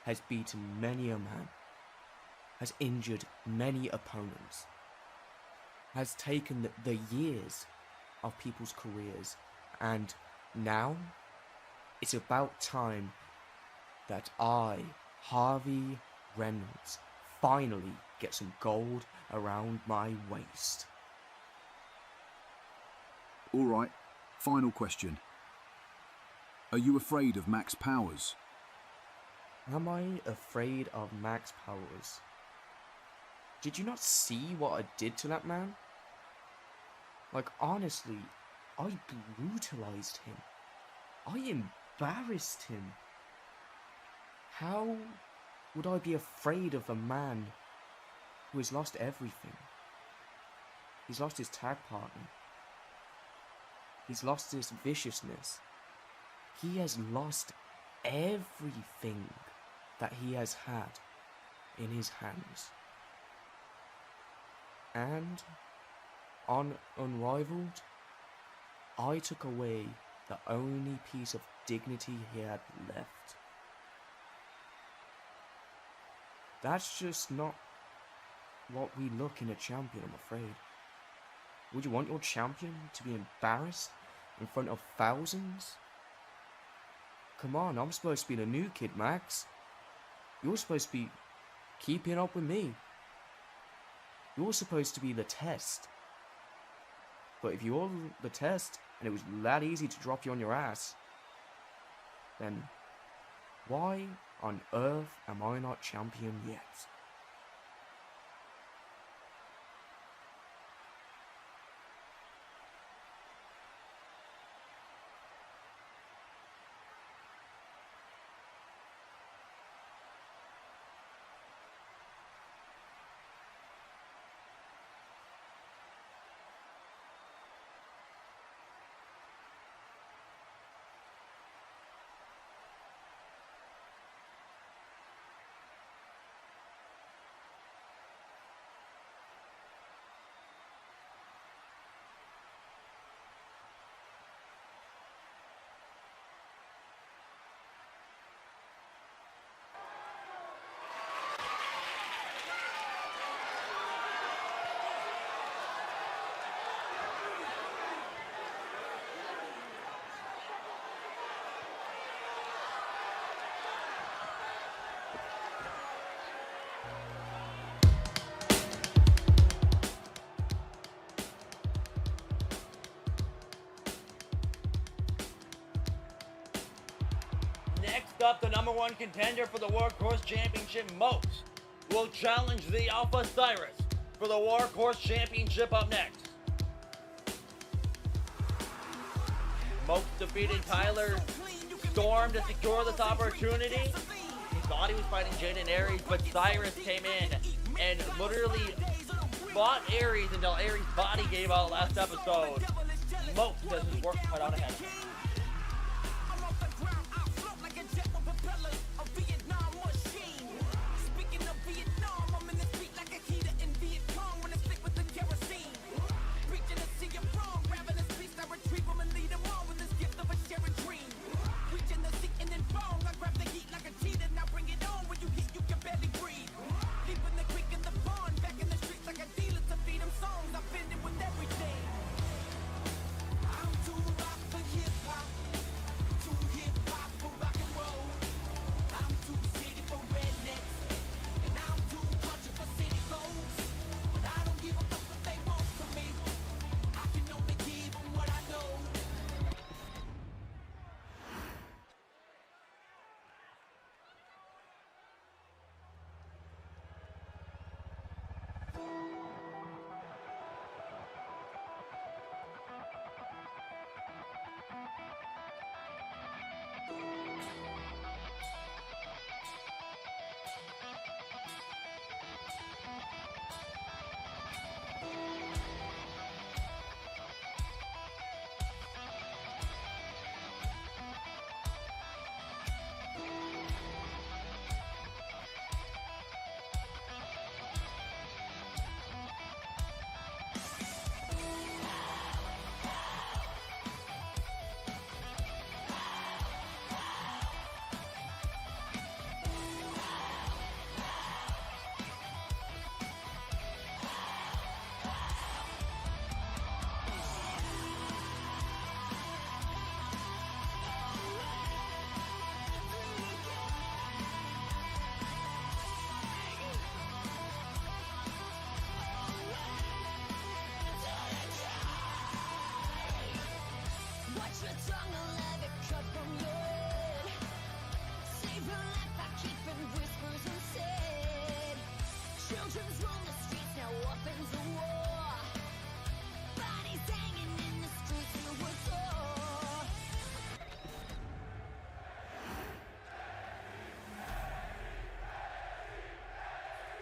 has beaten many a man, has injured many opponents, has taken the years of people's careers, and now it's about time that I, Harvey Reynolds, finally get some gold around my waist. All right, final question. Are you afraid of Max Powers? Am I afraid of Max Powers? Did you not see what I did to that man? Like, honestly, I brutalized him. I embarrassed him. How would I be afraid of a man who has lost everything? He's lost his tag partner. He's lost his viciousness. He has lost everything that he has had in his hands. And on Unrivaled, I took away the only piece of dignity he had left. That's just not what we look in a champion, I'm afraid. Would you want your champion to be embarrassed in front of thousands? Come on, I'm supposed to be the new kid, Max. You're supposed to be keeping up with me. You're supposed to be the test. But if you're the test, and it was that easy to drop you on your ass, then why on earth am I not champion yet? Next up, the #1 contender for the Workhorse Championship, MOKES, will challenge the Alpha Cyris for the Workhorse Championship up next. MOKES defeated Tyler Storm to secure this opportunity. He thought he was fighting Jaden Aries, but Cyris came in and literally fought Aries until Aries' body gave out last episode. MOKES has his work cut out ahead of him.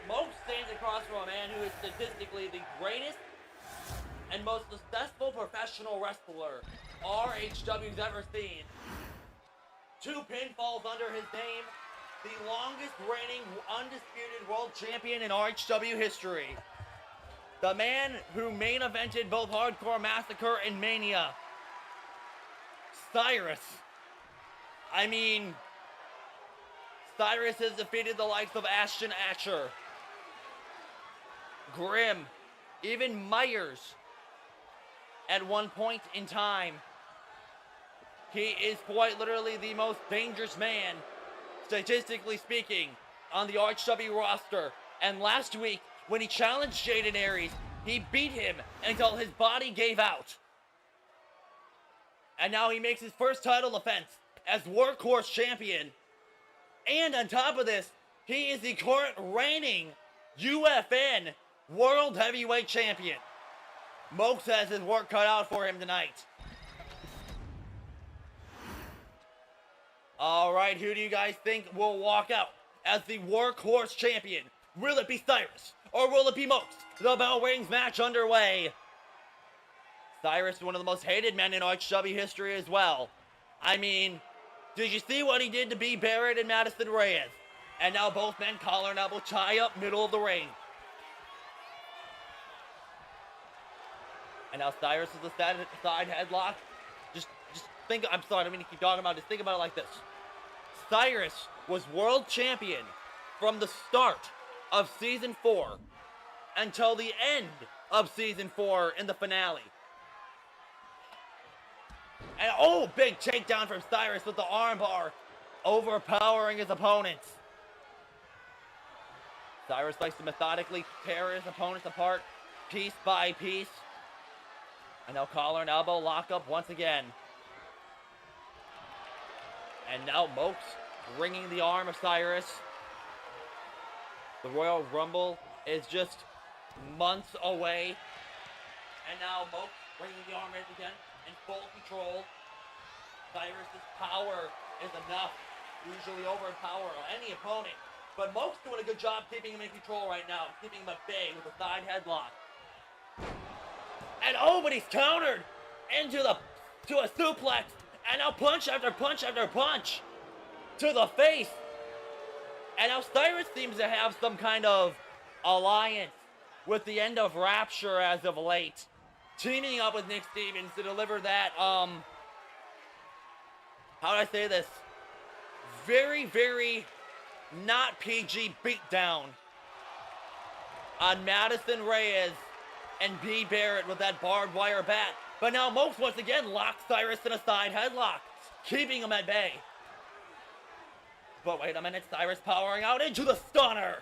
MOKES stands across from a man who is statistically the greatest and most successful professional wrestler RHW's ever seen. 2 pinfalls under his name, the longest reigning undisputed world champion in RHW history. The man who main evented both Hardcore Massacre and Mania. Cyris. I mean, Cyris has defeated the likes of Ashton Asher, Grim, even Meyers at one point in time. He is quite literally the most dangerous man, statistically speaking, on the RHW roster. And last week, when he challenged Jaden Aries, he beat him until his body gave out. And now he makes his first title defense as Workhorse Champion. And on top of this, he is the current reigning UFN World Heavyweight Champion. MOKES has his work cut out for him tonight. Alright, who do you guys think will walk out as the Workhorse Champion? Will it be Cyris or will it be MOKES? The bell rings, match underway. Cyris, one of the most hated men in RHW history as well. I mean, did you see what he did to B. Barrett and Madison Reyes? And now both men collar and elbow tie up middle of the ring. And now Cyris is a side headlock. Just think, I'm sorry, I don't mean to keep talking about it. Just think about it like this. Cyris was world champion from the start of Season 4 until the end of Season 4 in the finale. And oh, big takedown from Cyris with the armbar, overpowering his opponents. Cyris likes to methodically tear his opponents apart, piece by piece. And now collar and elbow lock up once again. And now Mokes ringing the arm of Cyris. The Royal Rumble is just months away. And now Mokes bringing the arm in again in full control. Cyrus's power is enough to usually overpower any opponent. But Mokes doing a good job keeping him in control right now, keeping him at bay with a side headlock. And oh, but he's countered into to a suplex. And now punch after punch after punch to the face. And now Cyris seems to have some kind of alliance with the End of Rapture as of late. Teaming up with Nick Stevens to deliver that, how do I say this? Very, very not PG beatdown on Madison Reyes and B. Barrett with that barbed wire bat. But now Mokes once again locks Cyris in a side headlock, keeping him at bay. But wait a minute, Cyris powering out into the stunner.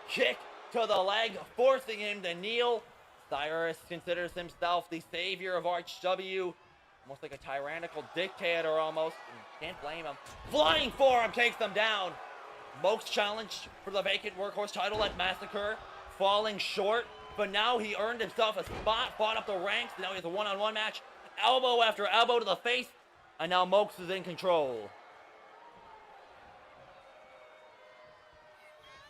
Kick to the leg, forcing him to kneel. Cyris considers himself the savior of RHW. Almost like a tyrannical dictator almost. Can't blame him. Flying forearm takes him down. Mokes challenged for the vacant workhorse title at Massacre, falling short. But now he earned himself a spot, fought up the ranks. Now he has a one-on-one match. Elbow after elbow to the face. And now Mokes is in control.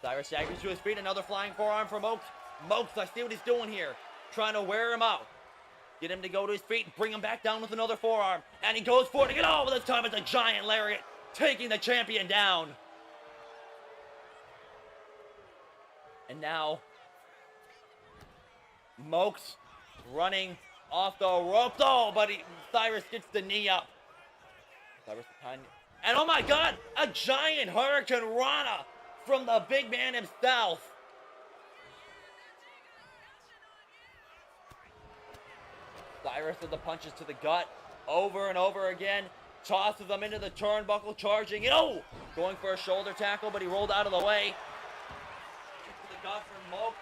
Cyris staggers to his feet. Another flying forearm for Mokes. Mokes, I see what he's doing here. Trying to wear him out. Get him to go to his feet. Bring him back down with another forearm. And he goes for it again. Oh, this time it's a giant lariat. Taking the champion down. And now Mokes running off the ropes. Oh, but Cyris gets the knee up. Cyris behind. And oh my God, a giant Hurricane Rana from the big man himself. Cyris with the punches to the gut over and over again. Tosses them into the turnbuckle, charging it. Oh! Going for a shoulder tackle, but he rolled out of the way. Kick to the gut from Mokes.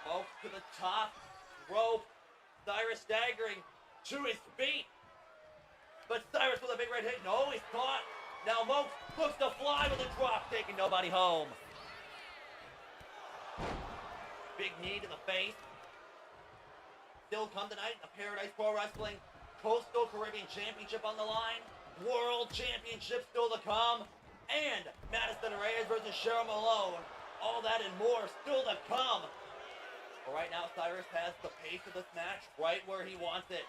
Mokes to the top rope. Cyris staggering to his feet. But Cyris with a big red hit. No, he's caught. Now Mokes looks to fly with a drop, taking nobody home. Big knee to the face. Still come tonight, the Paradise Pro Wrestling Coastal Caribbean Championship on the line. World Championship still to come. And Madison Reyes versus CHERYL MALONE. All that and more still to come. But right now, Cyris has the pace of this match right where he wants it.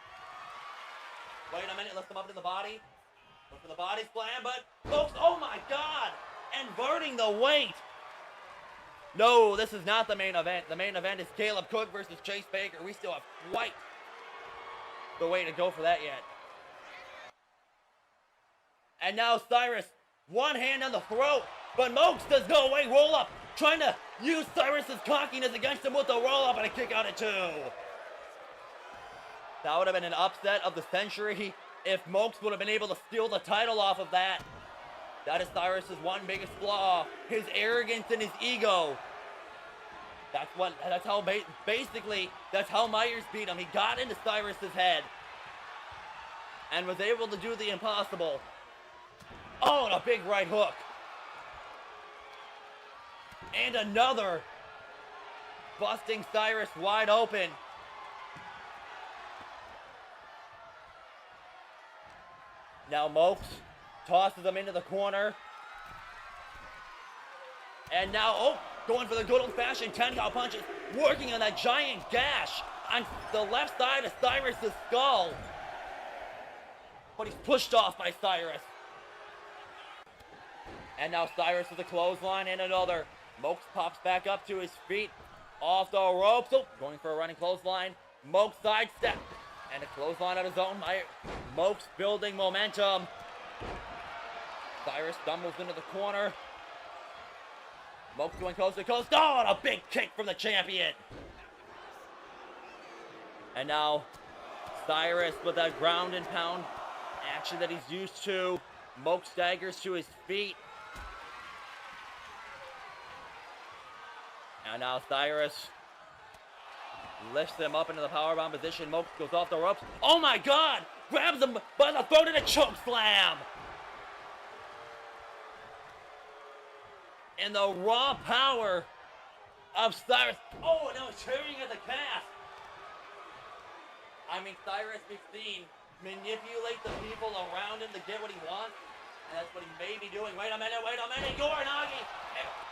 Wait a minute, lifts him up to the body. Look for the body slam, but folks, oh my God! Inverting the weight. No, this is not the main event. The main event is Caleb Cook versus Chase Baker. We still have quite the way to go for that yet. And now Cyris, one hand on the throat, but Mokes does no way roll up, trying to use Cyrus's cockiness against him with the roll up and a kick out at 2. That would have been an upset of the century if Mokes would have been able to steal the title off of that. That is Cyrus's one biggest flaw, his arrogance and his ego. That's how basically, that's how Meyers beat him. He got into Cyrus's head and was able to do the impossible. Oh, and a big right hook. And another, busting Cyris wide open. Now Mokes tosses him into the corner. And now, oh, going for the good old-fashioned 10-count punches, working on that giant gash on the left side of Cyrus's skull. But he's pushed off by Cyris. And now Cyris with a clothesline and another. Mokes pops back up to his feet, off the ropes. Oh, going for a running clothesline. Mokes sidestep. And a clothesline of his own. Mokes building momentum. Cyris stumbles into the corner. Mokes going coast to coast. Oh, and a big kick from the champion. And now Cyris with that ground and pound action that he's used to. Mokes staggers to his feet. And now Cyris Lifts him up into the powerbomb position. Mokes goes off the ropes. Oh my God! Grabs him by the throat and a choke slam! And the raw power of Cyris. Oh, and now he's tearing at the calf. I mean, Cyris, we've seen manipulate the people around him to get what he wants. And that's what he may be doing. Wait a minute. Uranagi!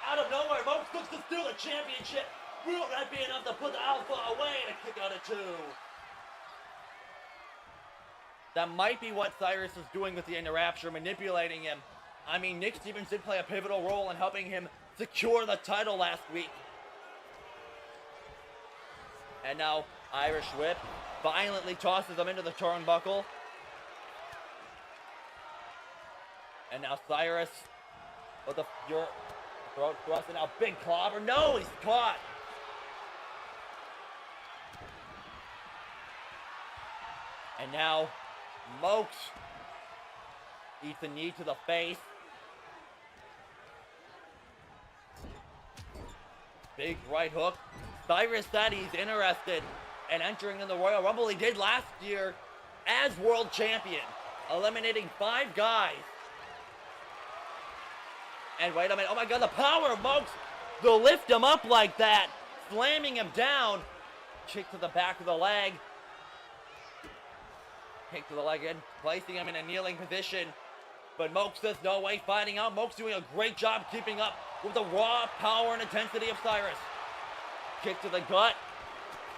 Out of nowhere, Mokes looks to steal the championship. Will that be enough to put the Alpha away and a kick out of 2? That might be what Cyris is doing with the Interrupture, manipulating him. I mean, Nick Stevens did play a pivotal role in helping him secure the title last week. And now, Irish Whip violently tosses him into the turnbuckle. And now Cyris with the throat thrust, and now big clobber. No, he's caught. And now Mokes eats a knee to the face. Big right hook. Cyris said he's interested in entering in the Royal Rumble. He did last year as world champion, eliminating 5 guys. And wait a minute, oh my God, the power of Mokes to lift him up like that, slamming him down. Kick to the back of the leg. Kick to the leg and placing him in a kneeling position. But Mokes says no way, fighting out. Mokes doing a great job keeping up with the raw power and intensity of Cyris. Kick to the gut.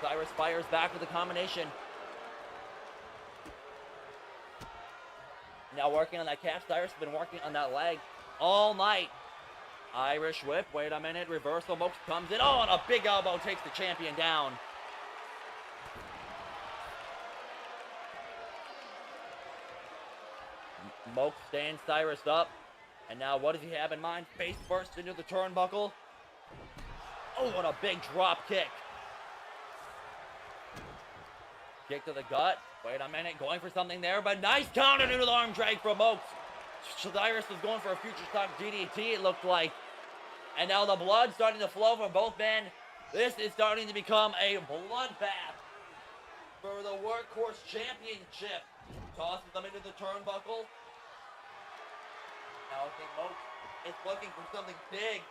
Cyris fires back with a combination. Now working on that calf. Cyris has been working on that leg all night. Irish whip. Wait a minute. Reversal. Mokes comes in. Oh, and a big elbow takes the champion down. Mokes stands Cyris up. And now what does he have in mind? Face first into the turnbuckle. Oh, and a big drop kick. Kick to the gut. Wait a minute. Going for something there. But nice counter into the arm drag from Mokes. Cyris was going for a future stock DDT, it looked like. And now the blood starting to flow from both men. This is starting to become a bloodbath for the Workhorse Championship. Tosses them into the turnbuckle. Now I think Mokes is looking for something big.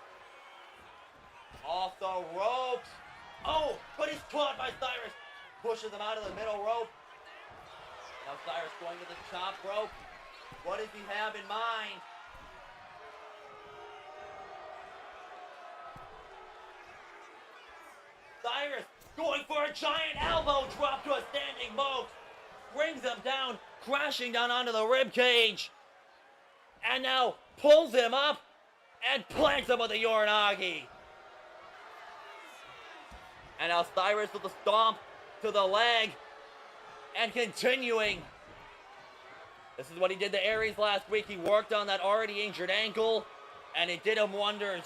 Off the ropes. Oh, but he's caught by Cyris. Pushes him out of the middle rope. Now Cyris going to the top rope. What does he have in mind? Cyris going for a giant elbow drop to a standing Mokes. Brings him down, crashing down onto the rib cage. And now pulls him up and plants him with a Uranagi. And now Cyris with the stomp to the leg. And continuing. This is what he did to Aries last week. He worked on that already injured ankle. And it did him wonders.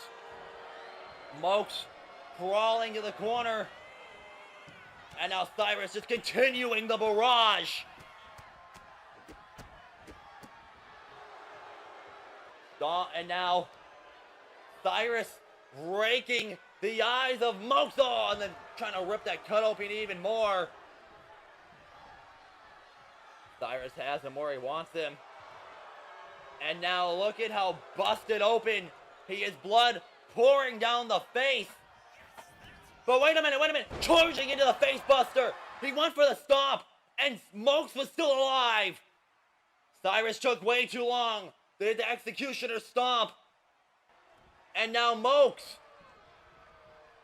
Mokes crawling to the corner. And now Cyris just continuing the barrage. And now Cyris breaking the eyes of Mokes. Oh, and then trying to rip that cut open even more. Cyris has him where he wants him. And now look at how busted open he is. Blood pouring down the face. But wait a minute. Charging into the face buster. He went for the stomp. And Mokes was still alive. Cyris took way too long. They did the executioner stomp. And now Mokes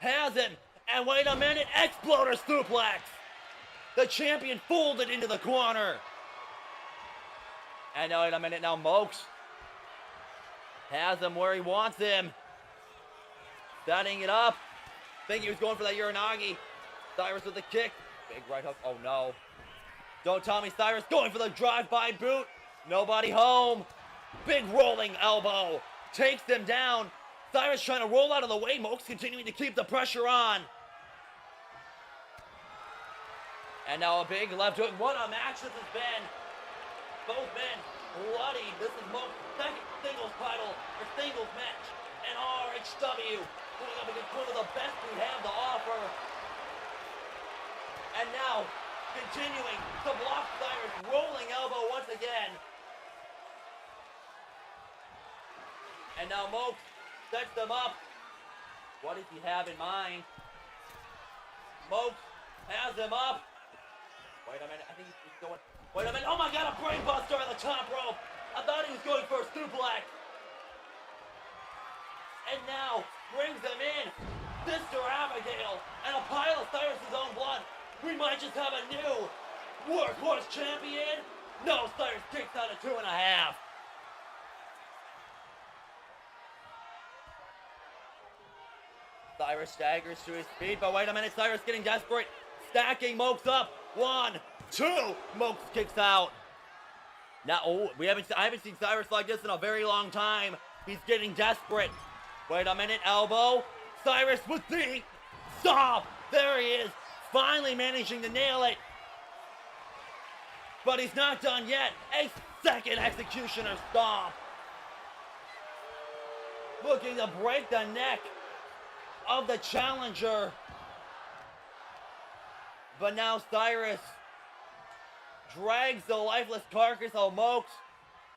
has him. And wait a minute. Exploder suplex. The champion folded into the corner. And now wait a minute. Now Mokes has him where he wants him. Setting it up. Think he was going for that Uranagi. Cyris with the kick. Big right hook. Oh no. Don't tell me Cyris going for the drive-by boot. Nobody home. Big rolling elbow. Takes them down. Cyris trying to roll out of the way. Mokes continuing to keep the pressure on. And now a big left hook. What a match this has been. Both men bloody. This is Mokes' second singles title or singles match in RHW. Going up against one of the best we have to offer. And now, continuing to block Cyris, rolling elbow once again. And now Mokes sets them up. What does he have in mind? Mokes has him up. Wait a minute, I think he's going. Wait a minute, oh my god, a brain buster on the top rope. I thought he was going for a suplex. And now brings him in. Sister Abigail and a pile of Cyrus' own blood. We might just have a new workhorse champion. No, Cyris kicks out at 2.5. Cyris staggers to his feet, but wait a minute, Cyris getting desperate. Stacking Mokes up. 1, 2. Mokes kicks out. Now, I haven't seen Cyris like this in a very long time. He's getting desperate. Wait a minute, elbow. Cyris with the stop. There he is, finally managing to nail it. But he's not done yet. A second executioner stomp. Looking to break the neck of the challenger. But now Cyris drags the lifeless carcass of Mokes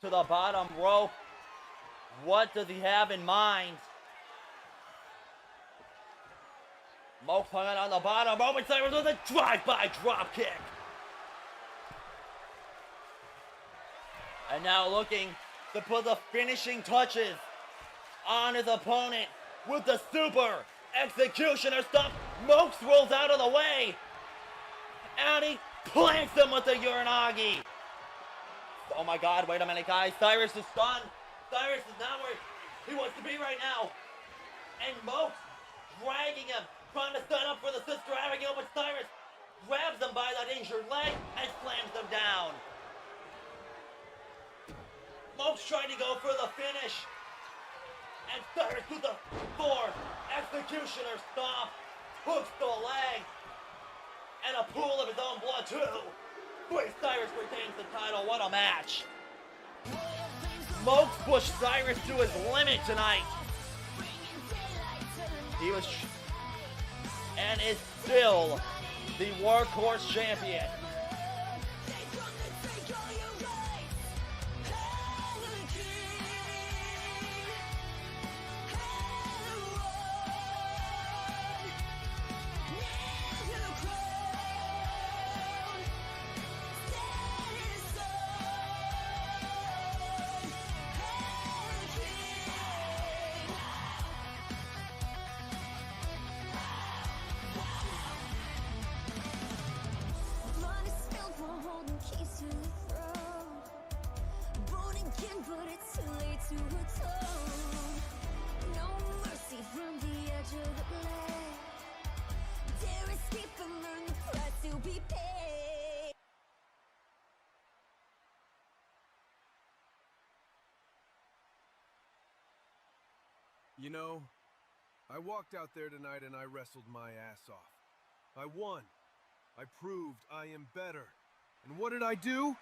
to the bottom rope. What does he have in mind? Mokes hung on the bottom rope, and Cyris with a drive-by drop kick. And now looking to put the finishing touches on his opponent with the super executioner stomp. Mokes rolls out of the way. And he plants him with the Uranagi. Oh my god, wait a minute, guys. Cyris is stunned. Cyris is not where he wants to be right now. And Mokes dragging him, trying to set up for the Sister Abigail, but Cyris grabs him by that injured leg and slams him down. Mokes trying to go for the finish. And Cyris with the 4th executioner stomp. Hooks the leg. And a pool of his own blood too. Wait, Cyris retains the title. What a match. Mokes pushed Cyris to his limit tonight. He was and is still the workhorse champion. You know, I walked out there tonight and I wrestled my ass off. I won. I proved I am better. And what did I do?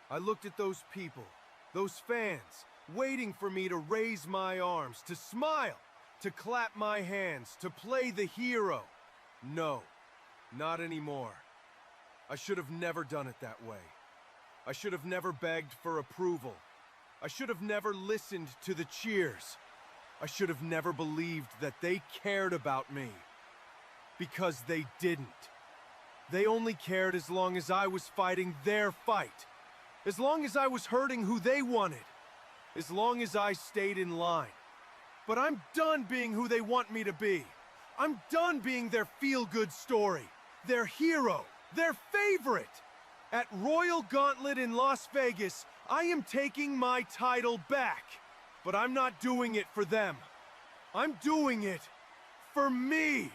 I looked at those people, those fans, waiting for me to raise my arms, to smile, to clap my hands, to play the hero. No, not anymore. I should have never done it that way. I should have never begged for approval. I should have never listened to the cheers. I should have never believed that they cared about me. Because they didn't. They only cared as long as I was fighting their fight. As long as I was hurting who they wanted. As long as I stayed in line. But I'm done being who they want me to be. I'm done being their feel-good story. Their hero. Their favorite. At Royal Gauntlet in Las Vegas, I am taking my title back. But I'm not doing it for them. I'm doing it for me.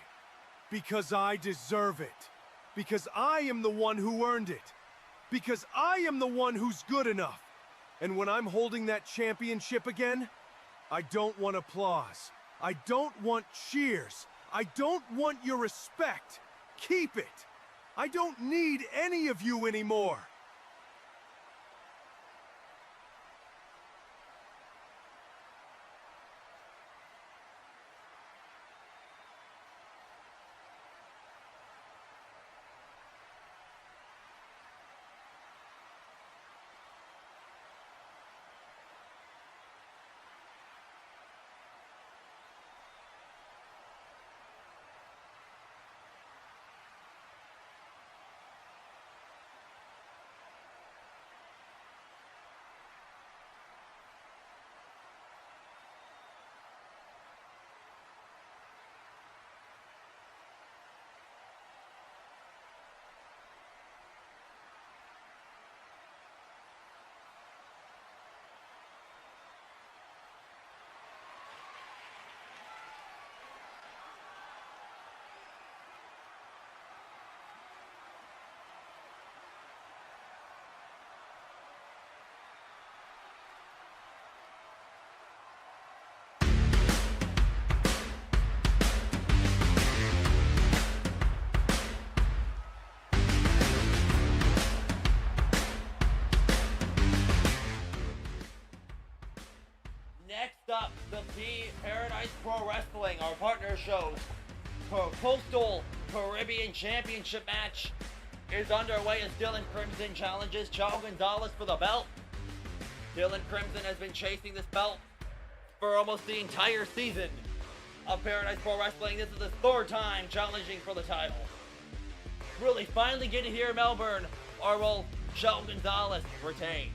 Because I deserve it. Because I am the one who earned it. Because I am the one who's good enough. And when I'm holding that championship again, I don't want applause. I don't want cheers. I don't want your respect. Keep it. I don't need any of you anymore. Pro Wrestling, our partner shows, Coastal Caribbean Championship match is underway as Dylan Crimson challenges Chao Gonzalez for the belt. Dylan Crimson has been chasing this belt for almost the entire season of Paradise Pro Wrestling. This is his third time challenging for the title. Will he finally get it here in Melbourne, or will Chao Gonzalez retain?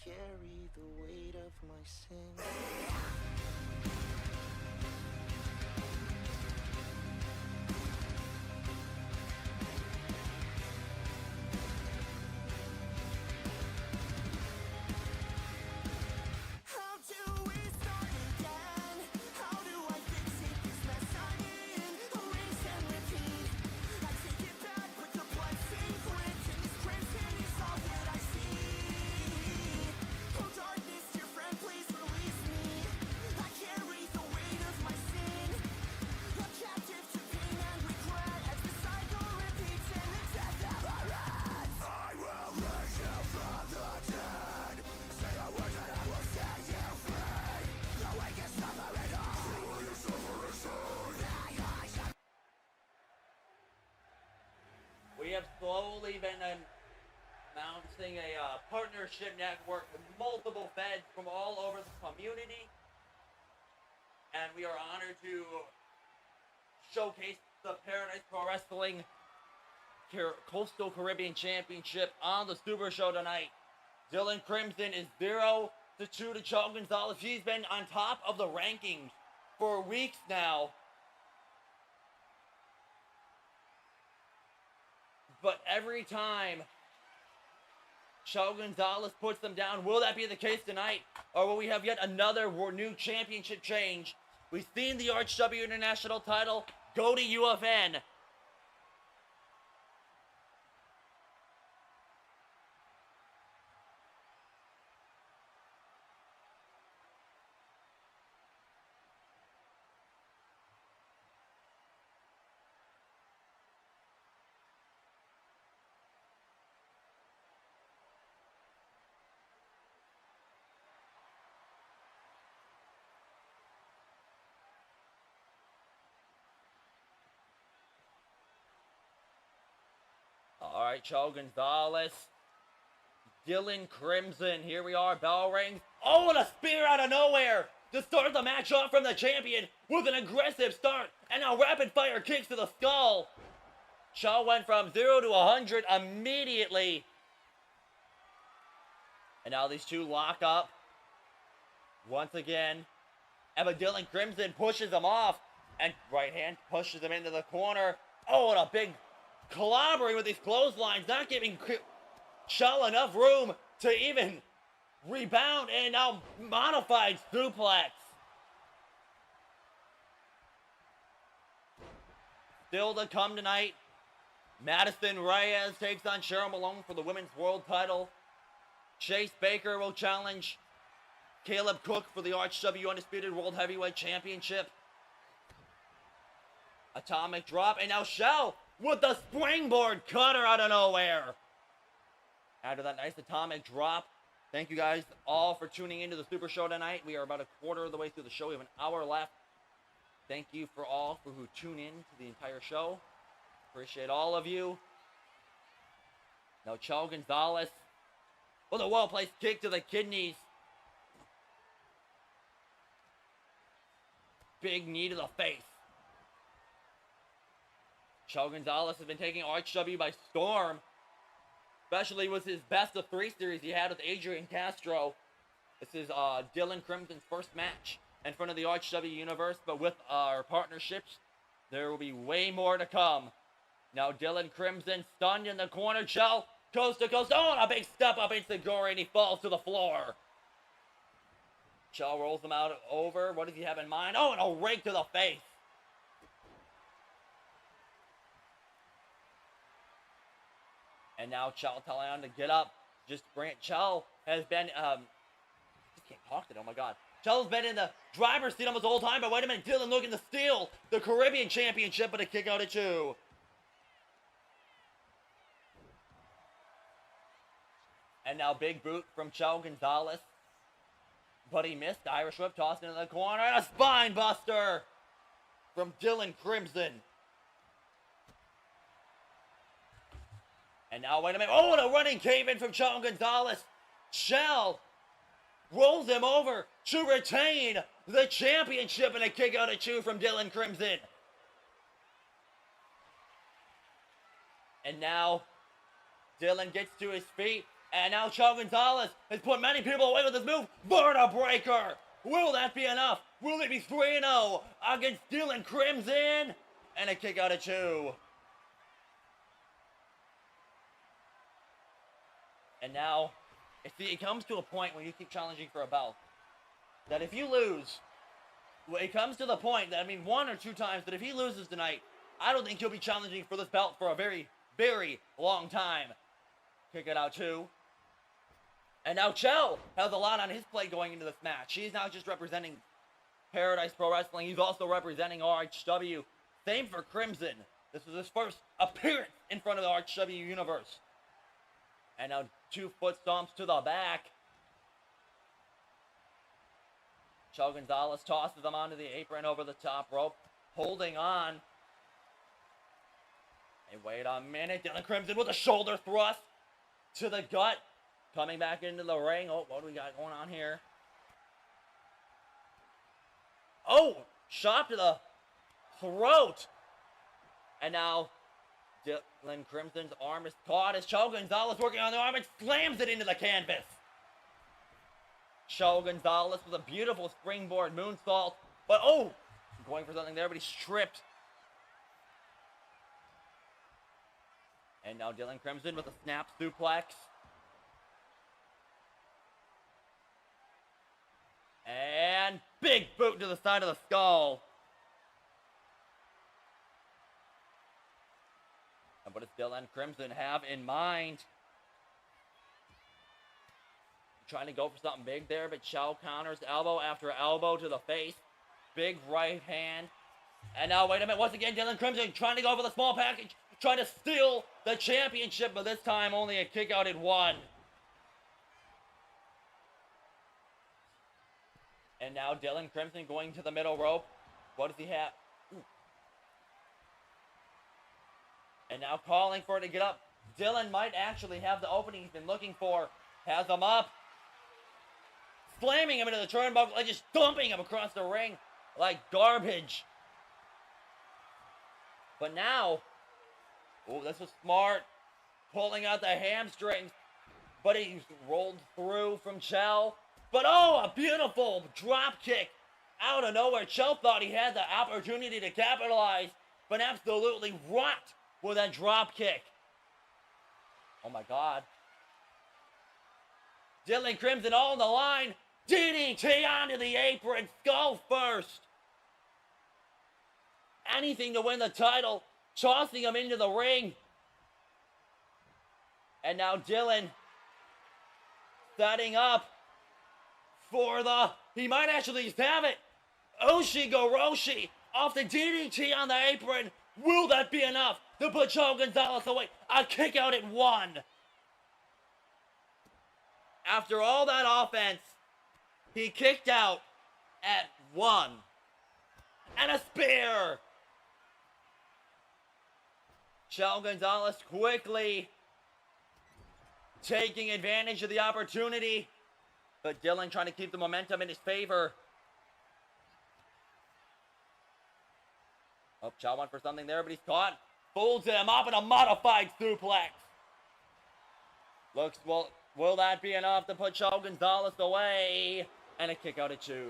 Carry the weight of my sin. How do we start again? How do I fix it? This mess I'm in. Erase and repeat. I take it back, but the blood stains red. And this crimson is all that I see. Oh darkness, dear friend, please release me. I carry the weight of my sin. I'm captive to pain and regret as the cycle repeats and the death never ends. I will raise you from the dead. Say a word and I will set you free. The way you suffer it all. The way you suffer it all. We have slowly been announcing a partnership network with multiple feds from all over the community, and we are honored to showcase the Paradise Pro Wrestling Coastal Caribbean Championship on the Super Show tonight. Dylan Crimson is 0-2 to Chao Gonzalez. He's been on top of the rankings for weeks now. But every time Chao Gonzalez puts them down, will that be the case tonight? Or will we have yet another new championship change? We've seen the RHW International title go to UFN. Alright, Chao Gonzalez. Dylan Crimson. Here we are. Bell rings. Oh, and a spear out of nowhere to start the match off from the champion with an aggressive start. And now rapid fire kicks to the skull. Chao went from 0 to 100 immediately. And now these two lock up. Once again. But Dylan Crimson pushes him off. And right hand pushes him into the corner. Oh, and a big clobbering with these clotheslines, not giving Chao enough room to even rebound, and now modified suplex. Still to come tonight, Madison Reyes takes on CHERYL MALONE for the Women's World title. Chase Baker will challenge Caleb Cook for the RHW Undisputed World Heavyweight Championship. Atomic drop, and now Chao with the springboard cutter out of nowhere. After that nice atomic drop. Thank you guys all for tuning into the Super Show tonight. We are about a quarter of the way through the show. We have an hour left. Thank you for all who tune in to the entire show. Appreciate all of you. Now Chao Gonzalez with a well-placed kick to the kidneys. Big knee to the face. Chao Gonzalez has been taking RHW by storm, especially with his best of 3 series he had with Adrian Castro. This is Dylan Crimson's first match in front of the RHW Universe, but with our partnerships, there will be way more to come. Now Dylan Crimson stunned in the corner. CHERYL coast to coast. Oh, and a big step up into Gory, and he falls to the floor. CHERYL rolls him out over. What does he have in mind? Oh, and a rake to the face. And now CHERYL telling him to get up. Just bring it. CHERYL has been, just can't talk today, oh my god. CHERYL's been in the driver's seat almost the whole time, but wait a minute, Dylan looking to steal the Caribbean Championship, but a kick out at 2. And now big boot from CHERYL Gonzalez. But he missed. Irish whip tossed into the corner, and a spine buster from Dylan Crimson. And now, wait a minute. Oh, and a running cave-in from CHERYL Gonzalez. CHERYL rolls him over to retain the championship, and a kick out at 2 from Dylan Crimson. And now, Dylan gets to his feet. And now CHERYL Gonzalez has put many people away with this move. Verta Breaker. Will that be enough? Will it be 3-0 against Dylan Crimson? And a kick out at 2. And now, it comes to a point when you keep challenging for a belt, that if you lose, it comes to the point that, 1 or 2 times, that if he loses tonight, I don't think he'll be challenging for this belt for a very, very long time. Kick it out 2. And now CHERYL has a lot on his plate going into this match. He's not just representing Paradise Pro Wrestling, he's also representing RHW. Same for Crimson. This was his first appearance in front of the RHW Universe. And now 2 foot stomps to the back. CHERYL Gonzalez tosses him onto the apron over the top rope, holding on. And wait a minute, Dylan Crimson with a shoulder thrust to the gut. Coming back into the ring. Oh, what do we got going on here? Oh, shot to the throat. And now Dylan Crimson's arm is caught as CHERYL Gonzalez working on the arm and slams it into the canvas. CHERYL Gonzalez with a beautiful springboard moonsault. But oh, going for something there, but he's stripped. And now Dylan Crimson with a snap suplex. And big boot to the side of the skull. And what does Dylan Crimson have in mind? Trying to go for something big there, but CHERYL counters elbow after elbow to the face. Big right hand. And now, wait a minute, once again, Dylan Crimson trying to go for the small package. Trying to steal the championship, but this time only a kick out at 1. And now Dylan Crimson going to the middle rope. What does he have? Ooh. And now calling for it to get up. Dylan might actually have the opening he's been looking for. Has him up. Slamming him into the turnbuckle and just dumping him across the ring like garbage. But now, oh, this was smart. Pulling out the hamstrings. But he's rolled through from CHERYL. But oh, a beautiful drop kick out of nowhere. CHERYL thought he had the opportunity to capitalize, but absolutely rocked with that drop kick. Oh my god. Dylan Crimson all on the line. DDT onto the apron. Skull first. Anything to win the title. Tossing him into the ring. And now Dylan setting up for the, he might actually just have it. Oshigoroshi off the DDT on the apron. Will that be enough to put CHERYL Gonzalez away? A kick out at 1. After all that offense, he kicked out at 1. And a spear. CHERYL Gonzalez quickly taking advantage of the opportunity. But Dylan trying to keep the momentum in his favor. Oh, CHERYL went for something there, but he's caught. Folds him up in a modified suplex. Looks, well, Will that be enough to put Chel Gonzalez away? And a kick out at 2.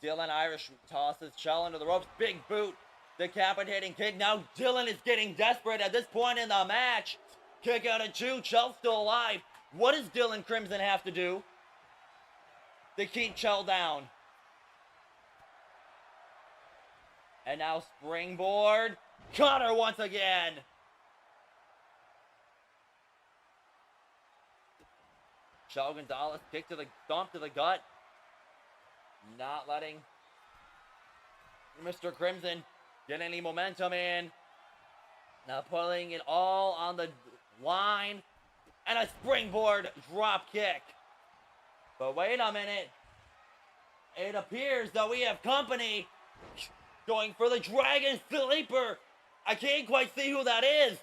Dylan Irish tosses Chel into the ropes. Big boot. Decapitating kick. Now Dylan is getting desperate at this point in the match. Kick out at 2. Chel's still alive. What does Dylan Crimson have to do to keep Chel down? And now springboard. Connor once again. Chel Gonzalez kick to the stomp to the gut. Not letting Mr. Crimson get any momentum in. Now putting it all on the line. And a springboard drop kick. But wait a minute. It appears that we have company. Going for the Dragon Sleeper. I can't quite see who that is.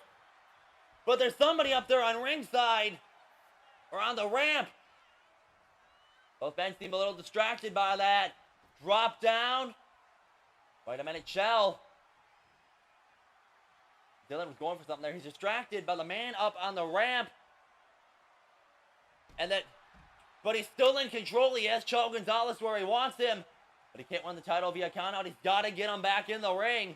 But there's somebody up there on ringside. Or on the ramp. Both men seem a little distracted by that. Drop down. Wait a minute, Chel. Dylan was going for something there. He's distracted by the man up on the ramp. But he's still in control. He has Chel Gonzalez where he wants him. But he can't win the title via countout. He's got to get him back in the ring.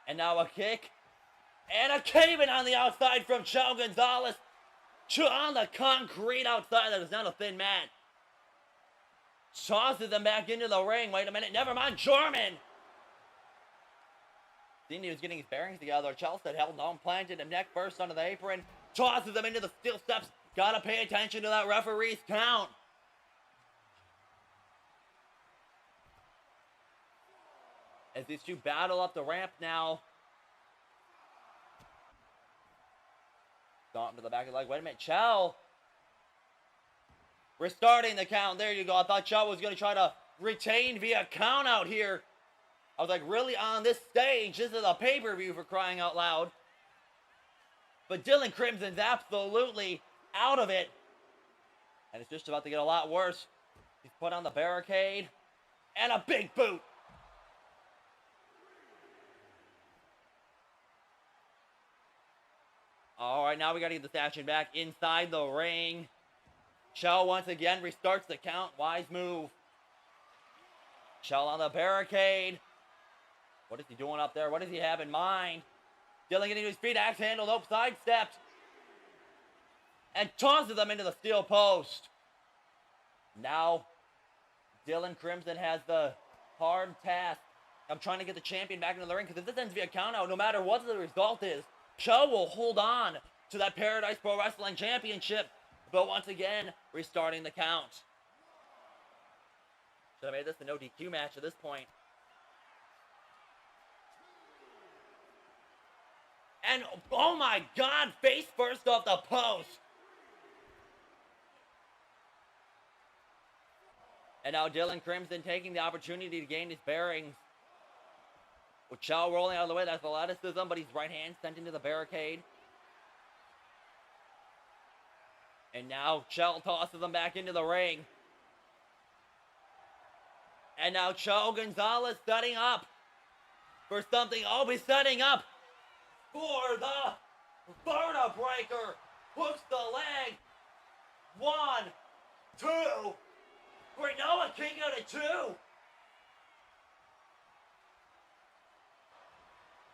And now a kick. And a cave-in on the outside from Chel Gonzalez. On the concrete outside. That is not a thin mat. Tosses him back into the ring. Wait a minute. Never mind. German. Then he was getting his bearings together. Chel said held on. Planted him neck first onto the apron. Tosses him into the steel steps. Gotta pay attention to that referee's count. As these two battle up the ramp now. Stomp to the back of the leg. Wait a minute. Chel. Restarting the count. There you go. I thought Chel was going to try to retain via count out here. I was like, really on this stage? This is a pay-per-view for crying out loud. But Dylan Crimson's absolutely out of it. And it's just about to get a lot worse. He's put on the barricade. And a big boot. Alright, now we gotta get this action back inside the ring. Chel once again restarts the count. Wise move. Chel on the barricade. What is he doing up there? What does he have in mind? Dylan getting to his feet. Axe handle. Nope. Sidestepped. And tosses them into the steel post. Now, Dylan Crimson has the hard task. I'm trying to get the champion back into the ring because if this ends via countout, no matter what the result is, Chel will hold on to that Paradise Pro Wrestling Championship. But once again, restarting the count. Should have made this a no DQ match at this point. And, oh my God, face first off the post. And now Dylan Crimson taking the opportunity to gain his bearings. With Chel rolling out of the way, that's athleticism, but he's right hand sent into the barricade. And now Chel tosses him back into the ring. And now Chel Gonzalez setting up for something. Oh, he's setting up for the vertebraker. Hooks the leg. 1, 2. Wait, no, a kick out at 2.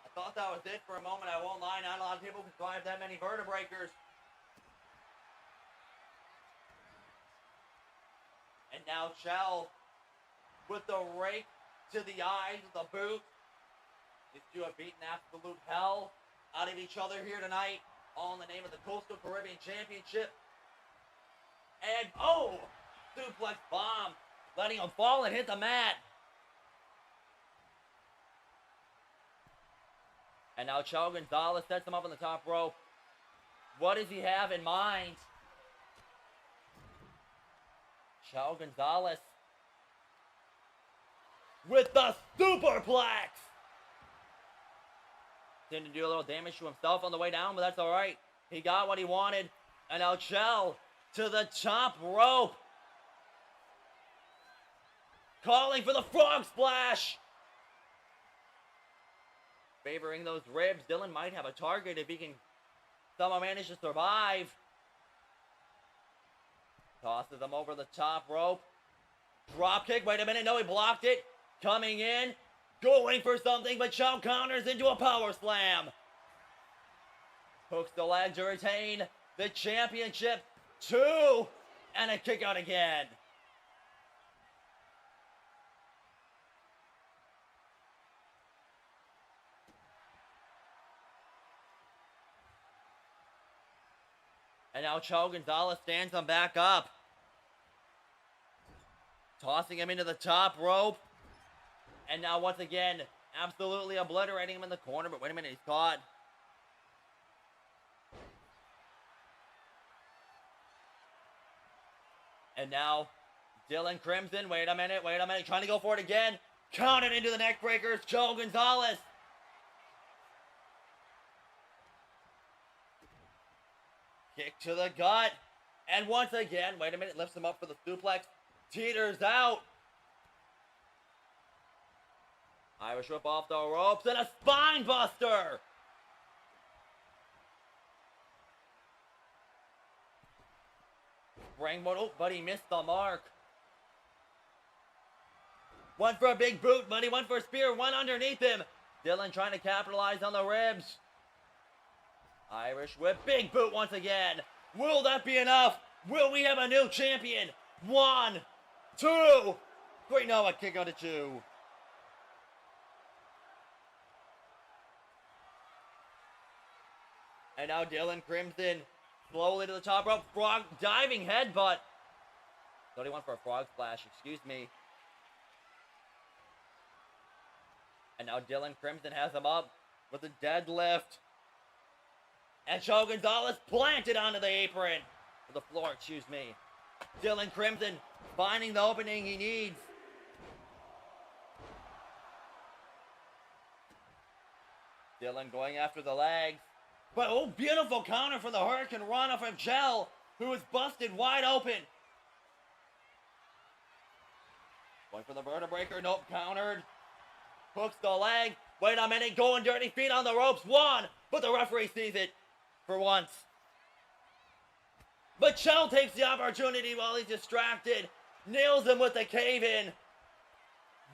I thought that was it for a moment. I won't lie. Not a lot of people can survive that many vertebreakers. And now Chel with the rake to the eyes of the boot. These two have beaten absolute hell out of each other here tonight. All in the name of the Coastal Caribbean Championship. And, oh! Suplex bomb. Letting him fall and hit the mat. And now Chel Gonzalez sets him up on the top rope. What does he have in mind? Chel Gonzalez with the superplex. Didn't do a little damage to himself on the way down, but that's all right. He got what he wanted. And now Chel to the top rope. Calling for the frog splash. favoring those ribs. Dylan might have a target if he can somehow manage to survive. Tosses him over the top rope. Drop kick. Wait a minute. No, he blocked it. Coming in. Going for something, but Chow counters into a power slam. Hooks the leg to retain the championship. 2. And a kick out again. And now Cho Gonzalez stands him back up. Tossing him into the top rope. And now once again, absolutely obliterating him in the corner. But wait a minute, he's caught. And now, Dylan Crimson, wait a minute, trying to go for it again. Counted into the neck breakers, Cho Gonzalez. Kick to the gut. And once again, wait a minute, lifts him up for the suplex. Teeters out. Irish whip off the ropes and a spine buster. Springboard, oh, but he missed the mark. One for a big boot, but he went for a spear, one underneath him. Dylan trying to capitalize on the ribs. Irish whip, big boot once again. Will that be enough? Will we have a new champion? 1, 2, 3, no, a kick out of 2. And now Dylan Crimson slowly to the top rope. Frog diving headbutt. Thought he went for a frog splash, excuse me. And now Dylan Crimson has him up with a deadlift. And Cho Gonzalez planted onto the apron. Or the floor, excuse me. Dylan Crimson finding the opening he needs. Dylan going after the legs. But oh, beautiful counter from the Hurricane Rana from Gel, who was busted wide open. Going for the vertebraker, nope, countered. Hooks the leg. Wait a minute, going dirty feet on the ropes. 1, but the referee sees it for once. But Gel takes the opportunity while he's distracted. Nails him with the cave-in.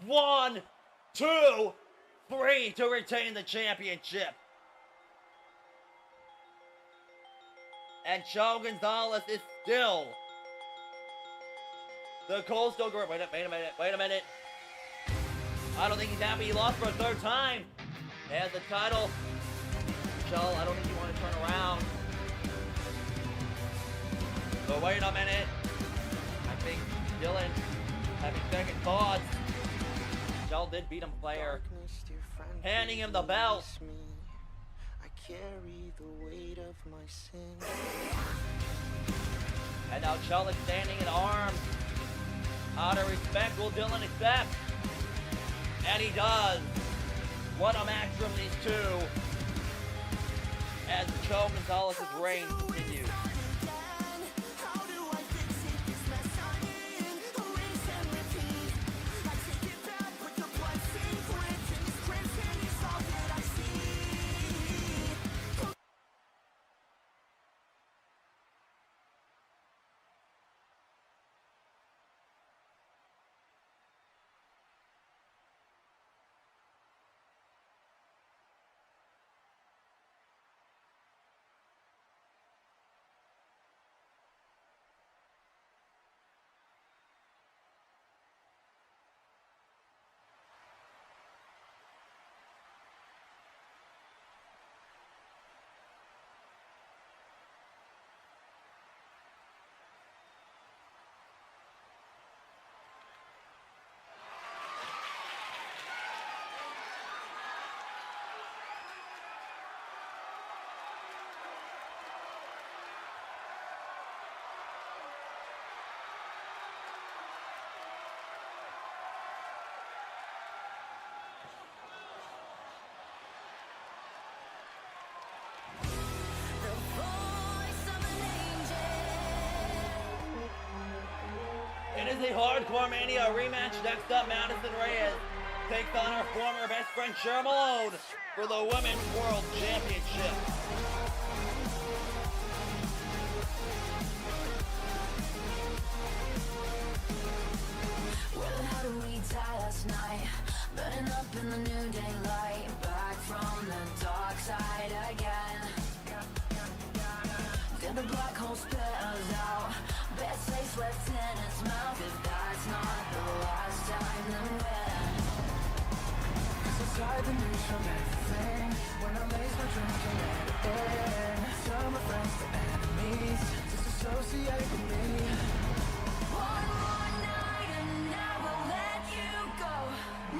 1, 2, 3 to retain the championship. And Cho Gonzalez is still the Coastal Group. Wait a minute. I don't think he's happy he lost for a 3rd time. He has the title. Cho, I don't think you want to turn around. But wait a minute. I think Dylan having second thoughts. Cho did beat him player. Handing him the belt. Carry the weight of my sin. And now Chell extending an arm. Out of respect, will Dylan accept? And he does. What a match from these two. As Cho Gonzalez's reign continues. It is a Hardcore Mania rematch. Next up, Madison Reyes takes on her former best friend CHERYL MALONE for the Women's World Championship. Well, how do we die last night? Burning up in the new daylight, back from the dark side again. Did the black hole spit us out? Best taste left in its mouth. If that's not the last time, then when? Aside the news from everything, when I lace my drink and let it in. Tell my friends to enemies, disassociate with me. One more night and I will let you go.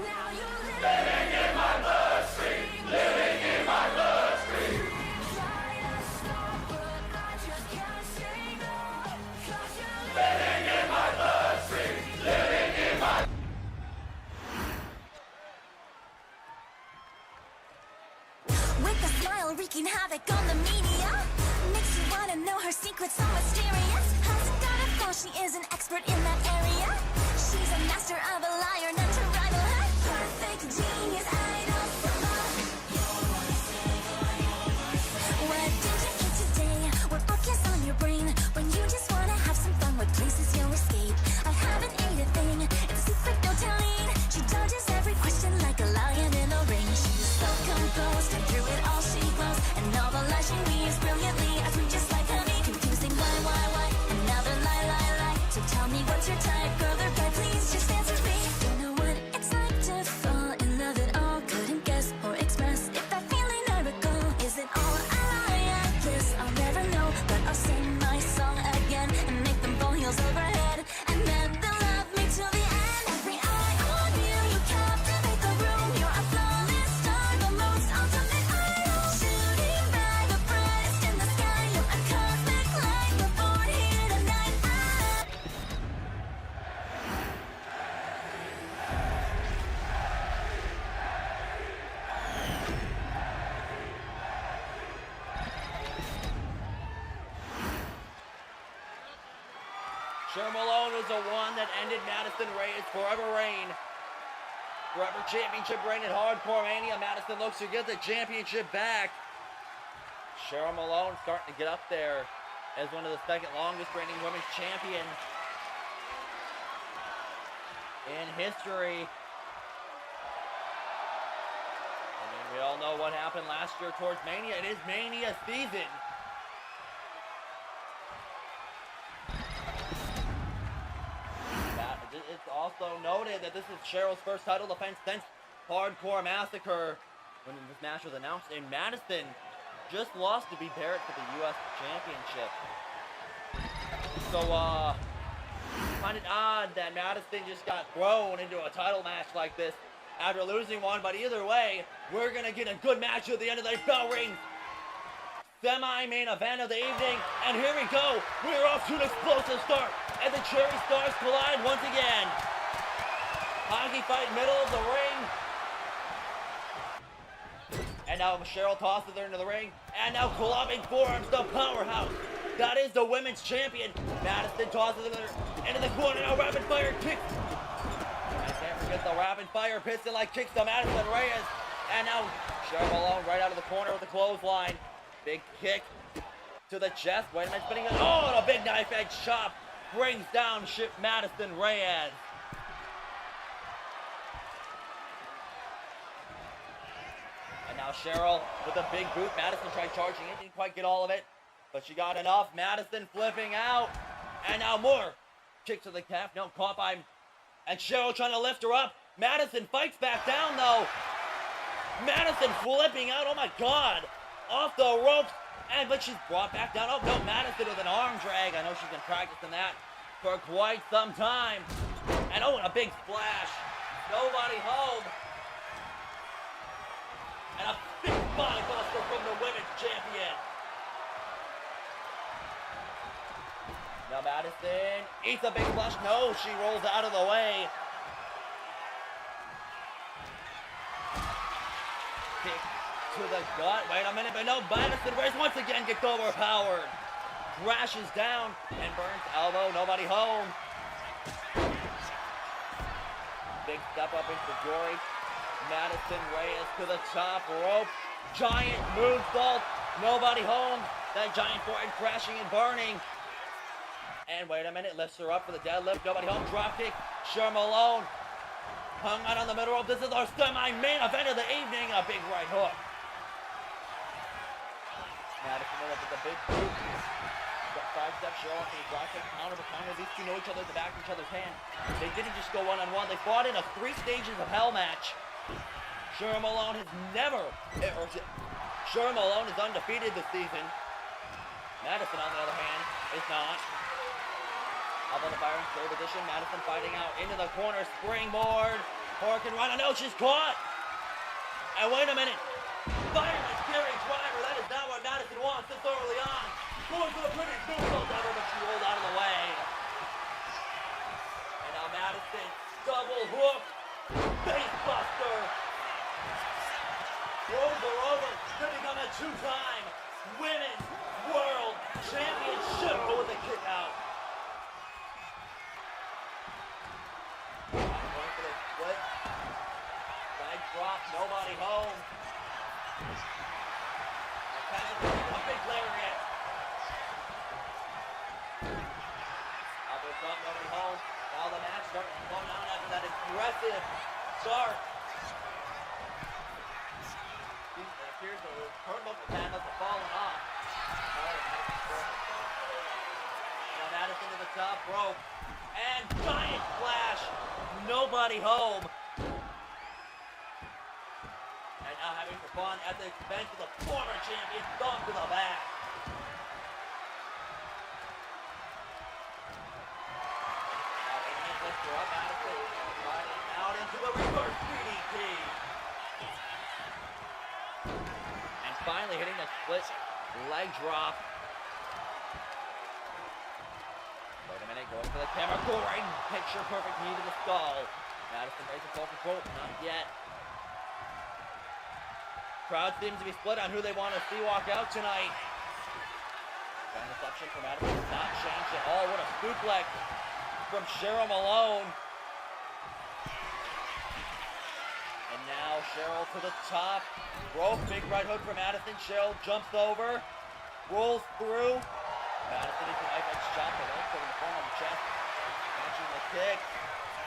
Now you're living in my bloodstream, living in my bloodstream. Try to stop, but I just can't say no. 'Cause you're living in my bloodstream, living in my. With a smile wreaking havoc on the media, makes you wanna know her secrets so mysterious. Hasn't got a phone, she is an expert in that area. She's a master of a liar, not to rival her. Perfect genius, idol for love. What did you eat today? What book is on your brain? When you just wanna have some fun, what place is your escape? I haven't ate a thing, it's a secret, no telling. She dodges every question like a lion in a ring. She's so composed, and through it all she glows. And all the lies she weaves brilliantly, as we just like honey. Confusing why, another lie. So tell me what's your type, girl or guy, please just answer me. Don't know what it's like to fall in love at all. Couldn't guess or express if that feeling I recall. Is it all a lie? I guess I'll never know. But I'll sing my song again and make them fall heels over head. And then they'll love me till the end. Every eye on you, you captivate the room. You're a flawless star, the most ultimate idol. Shooting by the brightest in the sky. You're a cosmic light, we're born here tonight. CHERYL MALONE was the one that ended Madison Reyes' forever reign. Forever championship reign at Hardcore Mania. Madison looks to get the championship back. CHERYL MALONE starting to get up there as one of the second longest reigning women's champion in history. I mean, we all know what happened last year towards Mania. It is Mania season. It's also noted that this is CHERYL's first title defense since Hardcore Massacre, when this match was announced in Madison. Just lost to B. Barrett for the U.S. Championship. So, find it odd that Madison just got thrown into a title match like this after losing one, but either way, we're gonna get a good match at the end of the night. Bell rings. Semi-main event of the evening, and here we go. We're off to an explosive start, and the Cherry Stars collide once again. Hockey fight, middle of the ring. And now CHERYL tosses her into the ring, and now clubbing forearms, the powerhouse. That is the women's champion. Madison tosses her into the corner, now rapid fire kicks. And can't forget the rapid fire piston-like kicks to Madison Reyes. And now CHERYL MALONE right out of the corner with the clothesline. Big kick to the chest. Wait a minute, spinning it. Oh, and a big knife edge chop brings down Madison Reyes. And now CHERYL with a big boot. Madison tried charging it, didn't quite get all of it, but she got enough. Madison flipping out. And now more. Kick to the calf. No, caught by him. And CHERYL trying to lift her up. Madison fights back down though. Madison flipping out. Oh my God. Off the ropes, but she's brought back down. Oh no, Madison with an arm drag. I know she's been practicing that for quite some time. And oh, and a big splash. Nobody home. And a big body buster from the women's champion. Now Madison eats a big splash. No, she rolls out of the way. Kick to the gut. Wait a minute, but no, Madison Reyes once again gets overpowered. Crashes down and burns elbow. Nobody home. Big step up into Jory. Madison Reyes to the top rope. Giant moonsault. Nobody home. That giant forehead crashing and burning. And wait a minute, lifts her up for the deadlift. Nobody home. Dropkick. Malone hung out on the middle rope. This is our semi-main event of the evening. A big right hook. Madison went up with a big boot. Sidestep, Cheryl on the dropkick, counter to counter. These two know each other at the back of each other's hand. They didn't just go one-on-one. They fought in a 3 stages of hell match. Malone has never, Malone is undefeated this season. Madison, on the other hand, is not. Up on the fire in third position. Madison fighting out into the corner. Springboard. Horkin run. Oh no, she's caught. And wait a minute. Fireman carry driver. That is not what Madison wants this early on. Going for the pretty moonsault ever, but she rolled out of the way. And now Madison, double hook, face buster. Rolls her over to become a 2-time Women's World Championship with a kick out. Going for the split. Leg drop, nobody home. A big lariat. Up, nobody home. Now the match starts to slow down after that aggressive start. It appears the turnbuckle panels have fallen off. Now Madison to the top rope. And giant splash. Nobody home. And now having for fun at the expense of the former champion, thumb to the back. Up Madison, riding out into the reverse DDT. And finally hitting the split leg drop. Wait a minute, going for the camera. Great picture, perfect knee to the skull. Madison raising full control, not yet. Crowd seems to be split on who they want to see walk out tonight. Gun reception for Madison has not changed at all. What a suplex from Malone. And now Cheryl to the top rope. Big right hook from Madison. Cheryl jumps over, rolls through. Madison needs an knife edge chop. The legs over the front of the chest. Catching the kick.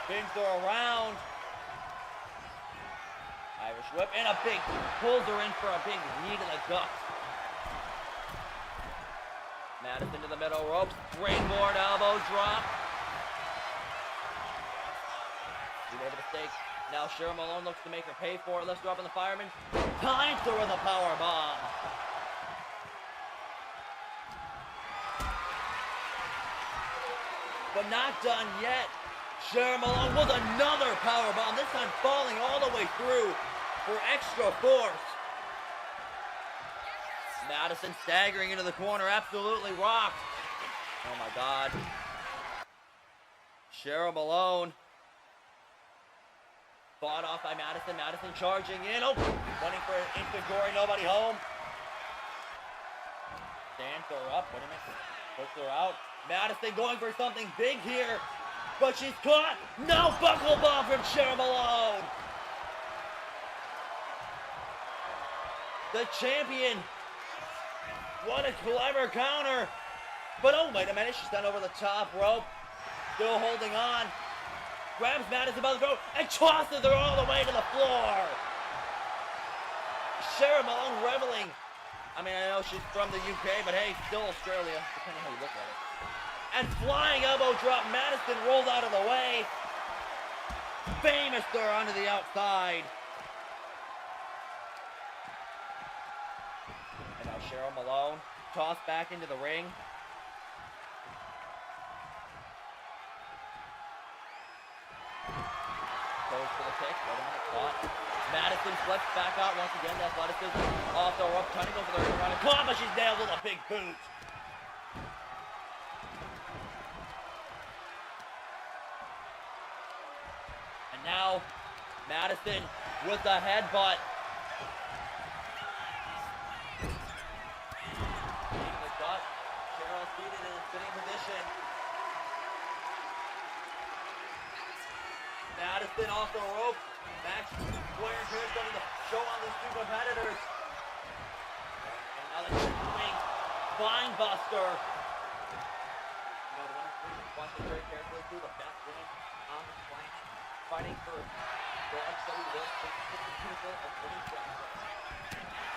Spins her around. Irish whip and a big, pulls her in for a big knee to the gut. Madison to the middle rope. Springboard elbow drop. Over the stakes. Now Malone looks to make her pay for it. Lifts her up in the fireman. Times her with a power bomb. But not done yet. Malone with another power bomb. This time falling all the way through for extra force. Madison staggering into the corner. Absolutely rocked. Oh my God. Malone. Fought off by Madison. Madison charging in. Oh, running for instant glory. Nobody home. Stands her up. Wait a minute. Puts her out. Madison going for something big here. But she's caught. No, buckle bomb from Malone. The champion. What a clever counter. But oh, wait a minute. She's done over the top rope. Still holding on. Grabs Madison by the throat and tosses her all the way to the floor. Malone reveling. I mean, I know she's from the UK, but hey, still Australia, depending on how you look at it. And flying elbow drop. Madison rolled out of the way. Famous her onto the outside. And now Malone tossed back into the ring. Goes for the kick, wait a minute, caught. Madison flips back out once again, the athleticism off the rope, trying to go for the run. Caught, but she's nailed with a big boot. And now, Madison with the headbutt. Taking the gut, Cheryl seated in a sitting position. Madison off the rope. Max wear here starting to show on these two competitors. And now the chicken wing. Spine buster. You know, the one who's watching very carefully through the best women on the planet. Fighting for the XW World Championship, the pinnacle of women's wrestling.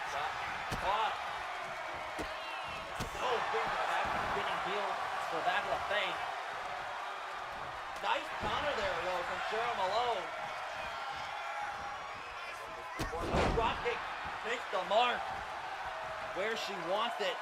Shot. Caught. Oh, big to the back, spinning heel to the back of the face. Nice counter there, though, from CHERYL Malone. Drop kick makes the mark where she wants it.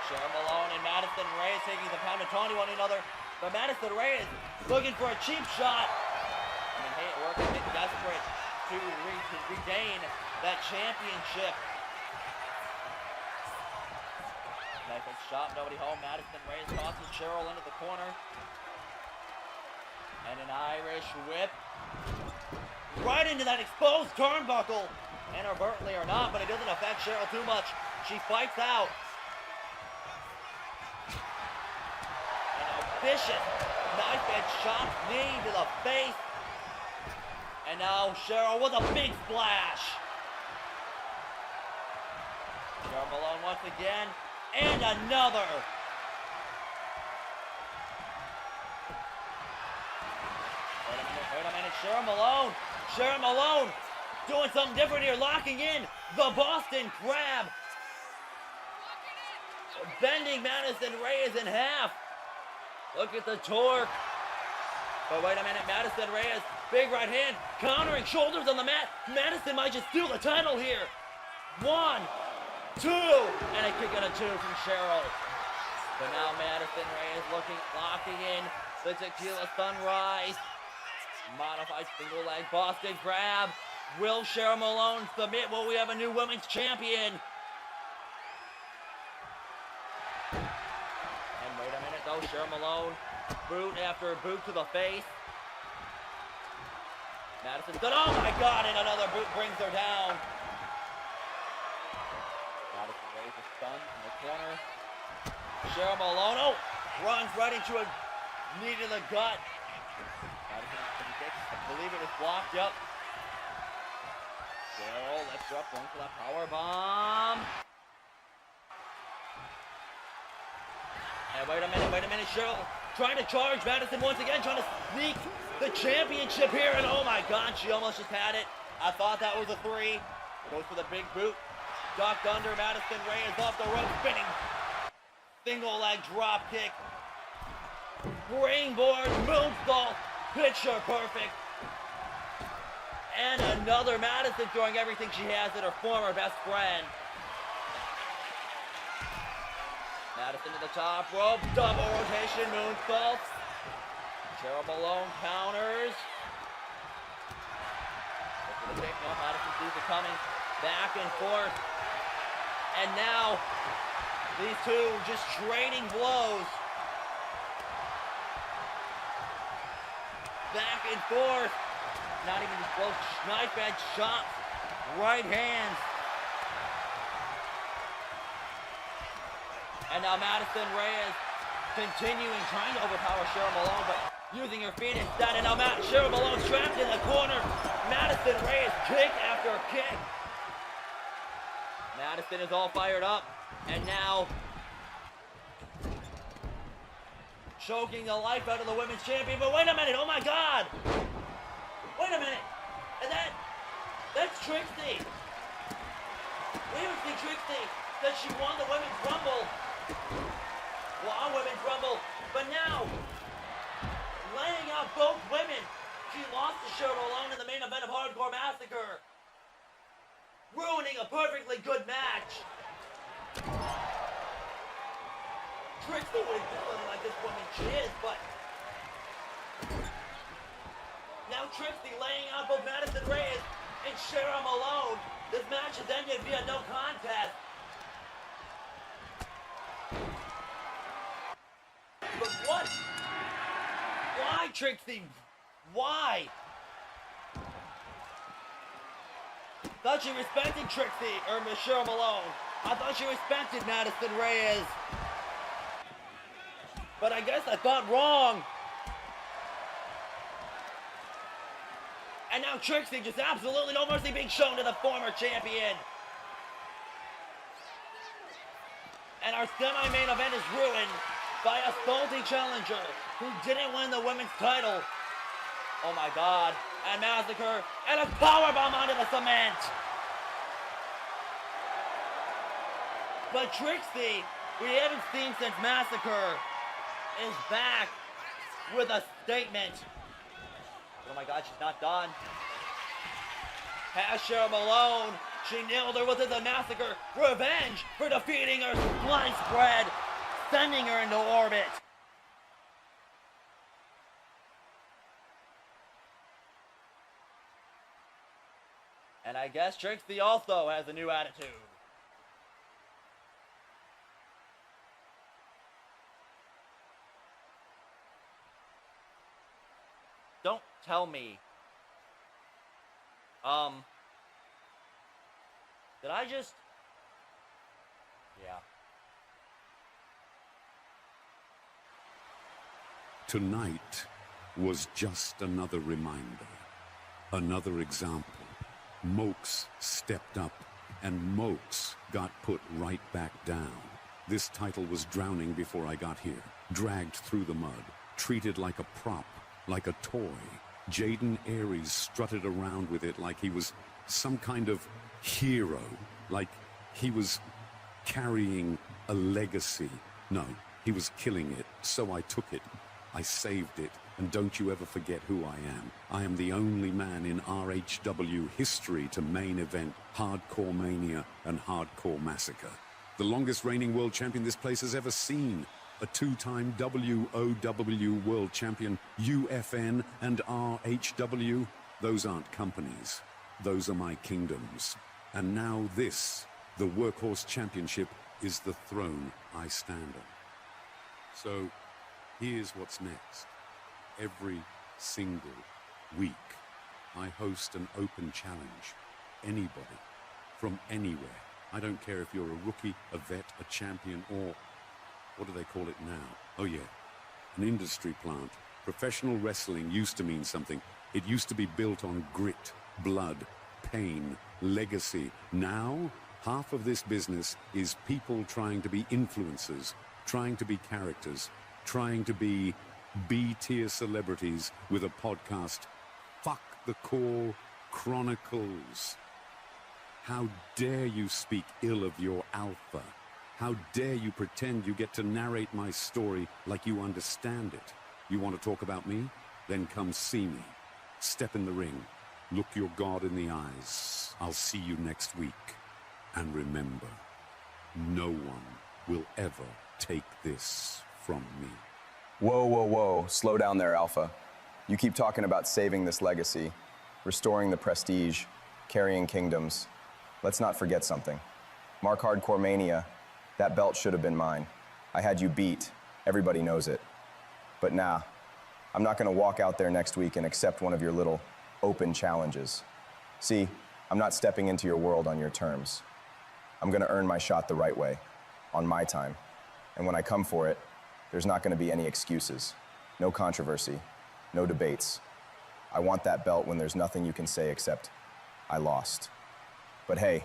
CHERYL Malone and Madison Reyes taking the pound of Tony one another. But Madison Reyes looking for a cheap shot. I mean, hey, it worked. A bit desperate to regain that championship. Nice shot, nobody home. Madison Reyes tosses CHERYL into the corner. And an Irish whip. Right into that exposed turnbuckle. Inadvertently or not, but it doesn't affect CHERYL too much. She fights out. And a vicious knife edge shot, knee to the face. And now CHERYL with a big splash. CHERYL Malone once again. And another. Wait a minute, CHERYL Malone doing something different here, locking in the Boston Crab. Bending Madison Reyes in half. Look at the torque. But wait a minute, Madison Reyes, big right hand, countering, shoulders on the mat. Madison might just steal the title here. 1, 2, and a kick and a 2 from CHERYL. But now Madison Reyes locking in the Tequila Sunrise. Modified single leg Boston Crab. Will CHERYL Malone submit? Will we have a new women's champion? And wait a minute though, CHERYL Malone. Boot after boot to the face. Madison said, oh my God, and another boot brings her down. Madison Reyes is stunned in the corner. CHERYL Malone, oh, runs right into a knee to the gut. I believe it was blocked, yep. CHERYL lifts her up, going for that power bomb. And wait a minute, CHERYL trying to charge Madison once again, trying to sneak the championship here, and oh my God, she almost just had it. I thought that was a 3. Goes for the big boot. Ducked under, Madison Reyes off the rope, spinning. Single leg drop kick. Springboard moonsault, picture perfect. And another Madison throwing everything she has at her former best friend. Madison to the top rope, double rotation moonsault. CHERYL Malone counters. Look for the kick, no, Madison sees it coming. Back and forth. And now, these two just trading blows. Back and forth. Not even just blows, knife edge shots, right hands. And now Madison Reyes continuing, trying to overpower CHERYL Malone, but using her feet instead. And now CHERYL Malone trapped in the corner. Madison Reyes kick after kick. Madison is all fired up. And now choking the life out of the women's champion. But wait a minute, oh my God. Wait a minute. And that's Trixie. We haven't seen Trixie since she won the Women's Rumble. Well, our Women's Rumble. But now, laying out both women. She lost to CHERYL Malone in the main event of Hardcore Massacre. Ruining a perfectly good match. Trixie wouldn't be looking like this woman she is, but now Trixie laying out both Madison Reyes and CHERYL Malone. This match has ended via no contest. But what? Why, Trixie? Why? Thought she respected Trixie, or CHERYL Malone. I thought she respected Madison Reyes. But I guess I thought wrong. And now Trixie just absolutely no mercy being shown to the former champion. And our semi-main event is ruined by a salty challenger who didn't win the women's title. Oh my God. And Massacre, and a powerbomb onto the cement. But Trixie, we haven't seen since Massacre, is back with a statement. Oh my God, she's not done. Has CHERYL MALONE. She nailed her with the Massacre. Revenge for defeating her sliced bread, sending her into orbit. And I guess Trixie also has a new attitude. Don't tell me. Did I just... Yeah. Tonight was just another reminder, another example. MOKES stepped up, and MOKES got put right back down. This title was drowning before I got here, dragged through the mud, treated like a prop, like a toy. Jaden Aries strutted around with it like he was some kind of hero, like he was carrying a legacy. No, he was killing it, so I took it. I saved it, and don't you ever forget who I am. I am the only man in RHW history to main event Hardcore Mania and Hardcore Massacre. The longest reigning world champion this place has ever seen. A two-time WOW world champion, UFN and RHW. Those aren't companies. Those are my kingdoms. And now this, the Workhorse Championship, is the throne I stand on. So, here's what's next. Every single week, I host an open challenge. Anybody, from anywhere. I don't care if you're a rookie, a vet, a champion, or what do they call it now? Oh yeah, an industry plant. Professional wrestling used to mean something. It used to be built on grit, blood, pain, legacy. Now, half of this business is people trying to be influencers, trying to be characters, trying to be B-tier celebrities with a podcast. Fuck the Core Chronicles. How dare you speak ill of your alpha? How dare you pretend you get to narrate my story like you understand it? You want to talk about me? Then come see me. Step in the ring. Look your God in the eyes. I'll see you next week. And remember, no one will ever take this from me. Whoa, whoa, whoa. Slow down there, Alpha. You keep talking about saving this legacy, restoring the prestige, carrying kingdoms. Let's not forget something. Mark Hardcore Mania, that belt should have been mine. I had you beat. Everybody knows it. But nah, I'm not going to walk out there next week and accept one of your little open challenges. See, I'm not stepping into your world on your terms. I'm going to earn my shot the right way, on my time. And when I come for it, there's not going to be any excuses, no controversy, no debates. I want that belt when there's nothing you can say except, I lost. But hey,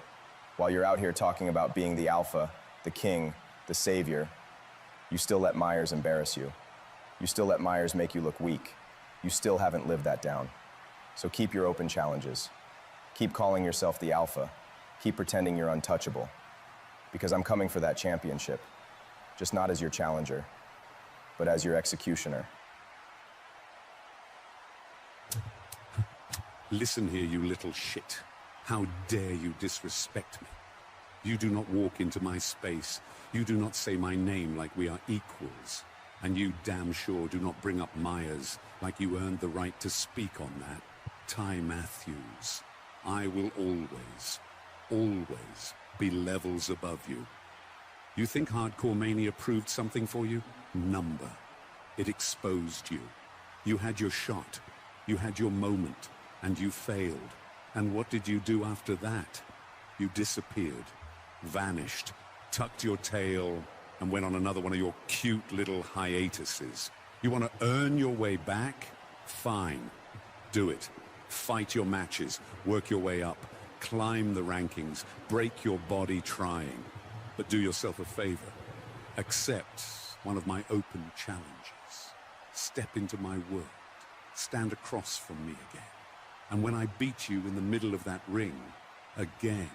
while you're out here talking about being the alpha, the king, the savior, you still let Meyers embarrass you. You still let Meyers make you look weak. You still haven't lived that down. So keep your open challenges. Keep calling yourself the alpha. Keep pretending you're untouchable. Because I'm coming for that championship. Just not as your challenger, but as your executioner. Listen here, you little shit. How dare you disrespect me? You do not walk into my space. You do not say my name like we are equals. And you damn sure do not bring up Meyers like you earned the right to speak on that. Ty Matthews, I will always, always be levels above you. You think Hardcore Mania proved something for you? Number. It exposed you. You had your shot. You had your moment. And you failed. And what did you do after that? You disappeared. Vanished. Tucked your tail and went on another one of your cute little hiatuses. You want to earn your way back? Fine. Do it. Fight your matches, work your way up, climb the rankings, break your body trying. But do yourself a favor. Accept one of my open challenges. Step into my world. Stand across from me again. And when I beat you in the middle of that ring, again,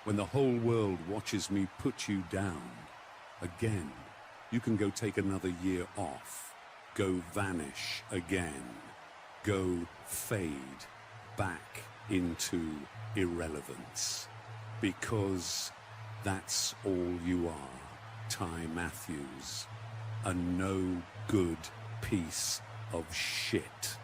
when the whole world watches me put you down, again, you can go take another year off. Go vanish again. Go fade back into irrelevance. Because that's all you are, Ty Matthews. A no good piece of shit.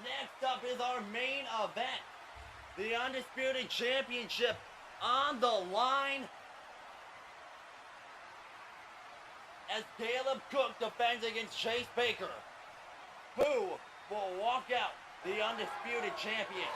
Next up is our main event. The Undisputed Championship on the line as Caleb Cook defends against Chase Baker. Who will walk out the Undisputed Champion?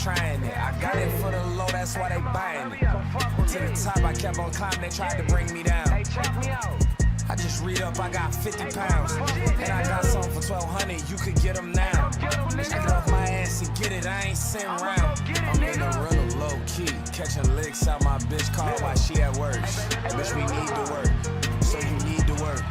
Trying it. I got it for the low, that's why they buying it. To the top, I kept on climbing, they tried to bring me down. I just read up, I got 50 pounds. And I got some for 1,200, you could get them now. Just get off my ass and get it, I ain't sitting around. I'm in the rental low key, catching licks out my bitch car while she at work. Bitch, we need to work, so you need to work.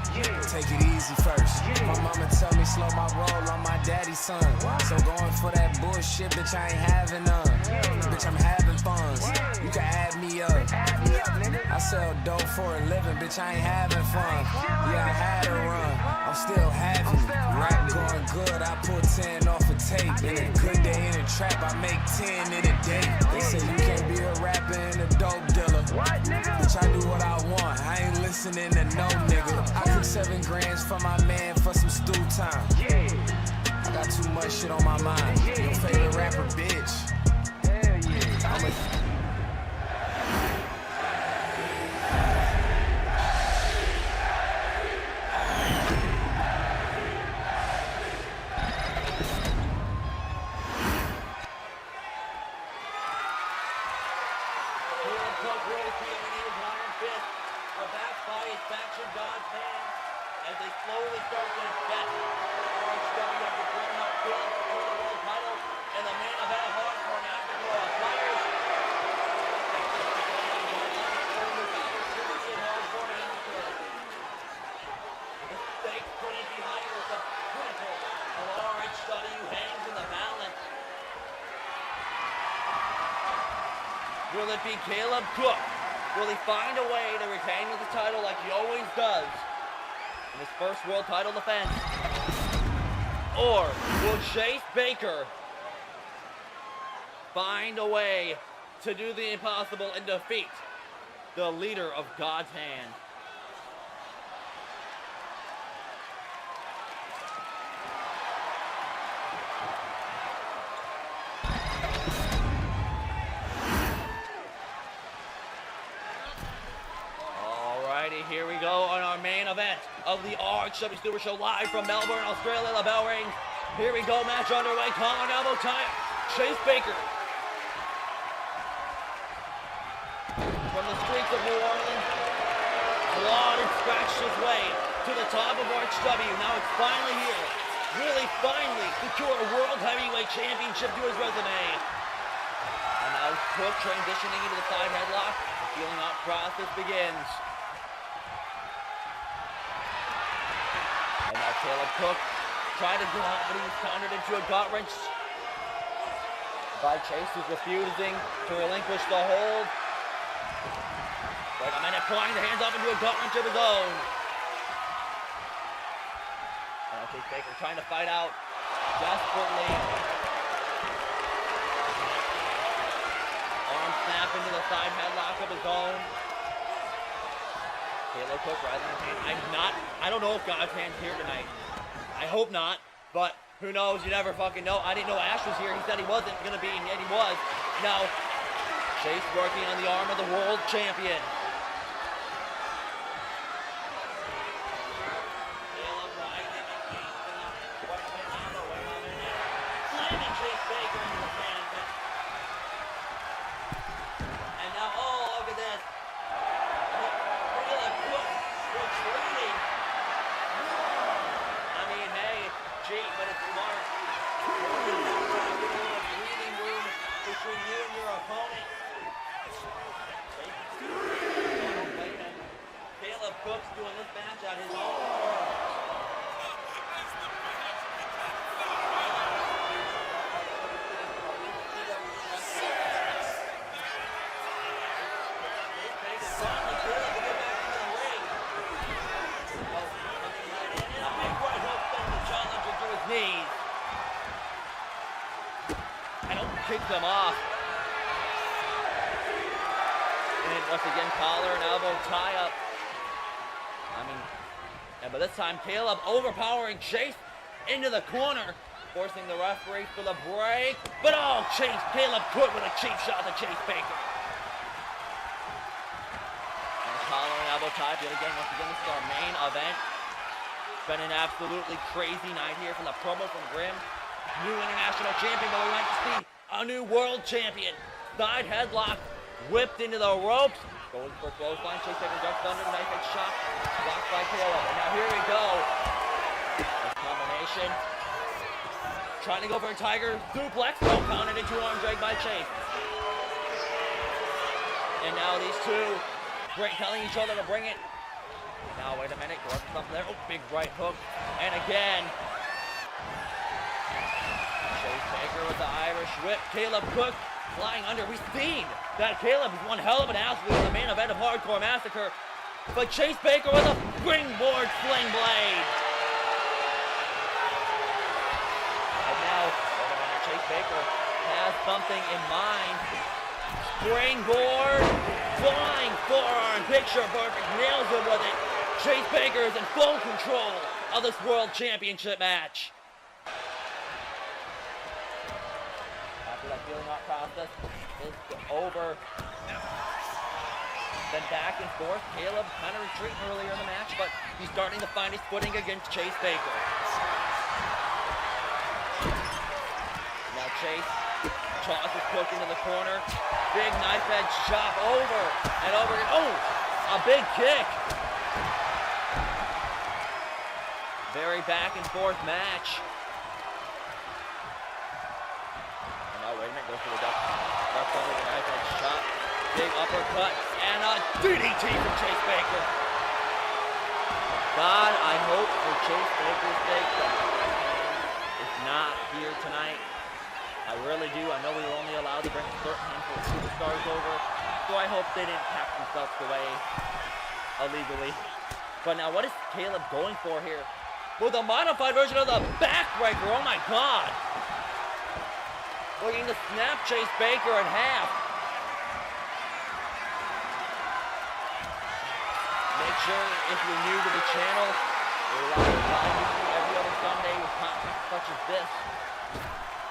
Take it easy first. My mama tell me slow my roll on my daddy's son. So going for that bullshit, bitch, I ain't having none. Bitch, I'm having funds. You can add me up. I sell dope for a living, bitch, I ain't having fun. Yeah, I had a run. I'm still having it. Rap going good, I pull 10 off a tape. In a good day in a trap, I make 10 in a day. They say you can't be a rapper and a dope dealer. Bitch, I do what I want. I ain't listening to no nigga. I cook 7 grands for my man for some stew time. I got too much shit on my mind. Your favorite rapper, bitch. I'm a Will it be Caleb Cook? Will he find a way to retain the title like he always does in his first world title defense? Or will Chase Baker find a way to do the impossible and defeat the leader of God's Hand? Here we go on our main event of the RHW Supershow live from Melbourne, Australia, the bell rings. Here we go, match underway, collar and elbow tie. Chase Baker from the streets of New Orleans clawed and scratched his way to the top of RHW. Now it's finally here. Really finally secure a World Heavyweight Championship to his resume. And now Cook transitioning into the side headlock. The feeling out process begins. And now Caleb Cook tried to get out, but he was countered into a gut wrench by Chase, who's refusing to relinquish the hold. Wait a minute, pulling the hands up into a gut wrench of his own. And now Chase Baker trying to fight out desperately. Arm snap into the side headlock of his own. Caleb Cook rising his hand. I don't know if God's Hand's here tonight. I hope not, but who knows? You never fucking know. I didn't know Ash was here. He said he wasn't gonna be, and yet he was. Now, Chase working on the arm of the world champion. Caleb rising his hand. Slamming Chase Baker into the canvas. And now, oh, look at this. But it's smart. Breathing room between you and your opponent. Caleb Cook's doing this match on his own. Knees. I don't kick them off. And once again, collar and elbow tie up. But this time Caleb overpowering Chase into the corner, forcing the referee for the break. But oh, Caleb Cook with a cheap shot to Chase Baker. And a collar and elbow tie yet again. Once again, this is our main event. Been an absolutely crazy night here from the promo from Grim. New international champion, but we like to see a new world champion. Side headlock, whipped into the ropes. Goes for clothesline, Chase Baker ducks under, knife edge shot, blocked by Caleb. And now here we go. This combination. Trying to go for a tiger suplex, no, counted into an arm drag by Chase. And now these two telling each other to bring it. Now, wait a minute, go up something there. Oh, big right hook. And again. Chase Baker with the Irish whip. Caleb Cook flying under. We've seen that Caleb is one hell of an athlete in the main event of Hardcore Massacre. But Chase Baker with a springboard sling blade. And now, Chase Baker has something in mind. Springboard, flying forearm, picture perfect, nails him with it. Chase Baker is in full control of this World Championship match. After that feeling out process is over. Then back and forth. Caleb kind of retreating earlier in the match, but he's starting to find his footing against Chase Baker. Now Chase tosses Cook into the corner. Big knife edge chop over and over again. Oh, a big kick. Very back and forth match. And now wait a minute, goes for the duck. Duck under the knife edge chop. Big uppercut and a DDT from Chase Baker. God, I hope for Chase Baker's sake that is not here tonight. I really do. I know we were only allowed to bring a certain handful of superstars over, so I hope they didn't pack themselves away illegally. But now what is Caleb going for here? With a modified version of the backbreaker. Oh my God. Looking to snap Chase Baker in half. Make sure if you're new to the channel, we're live every other Sunday with content such as this.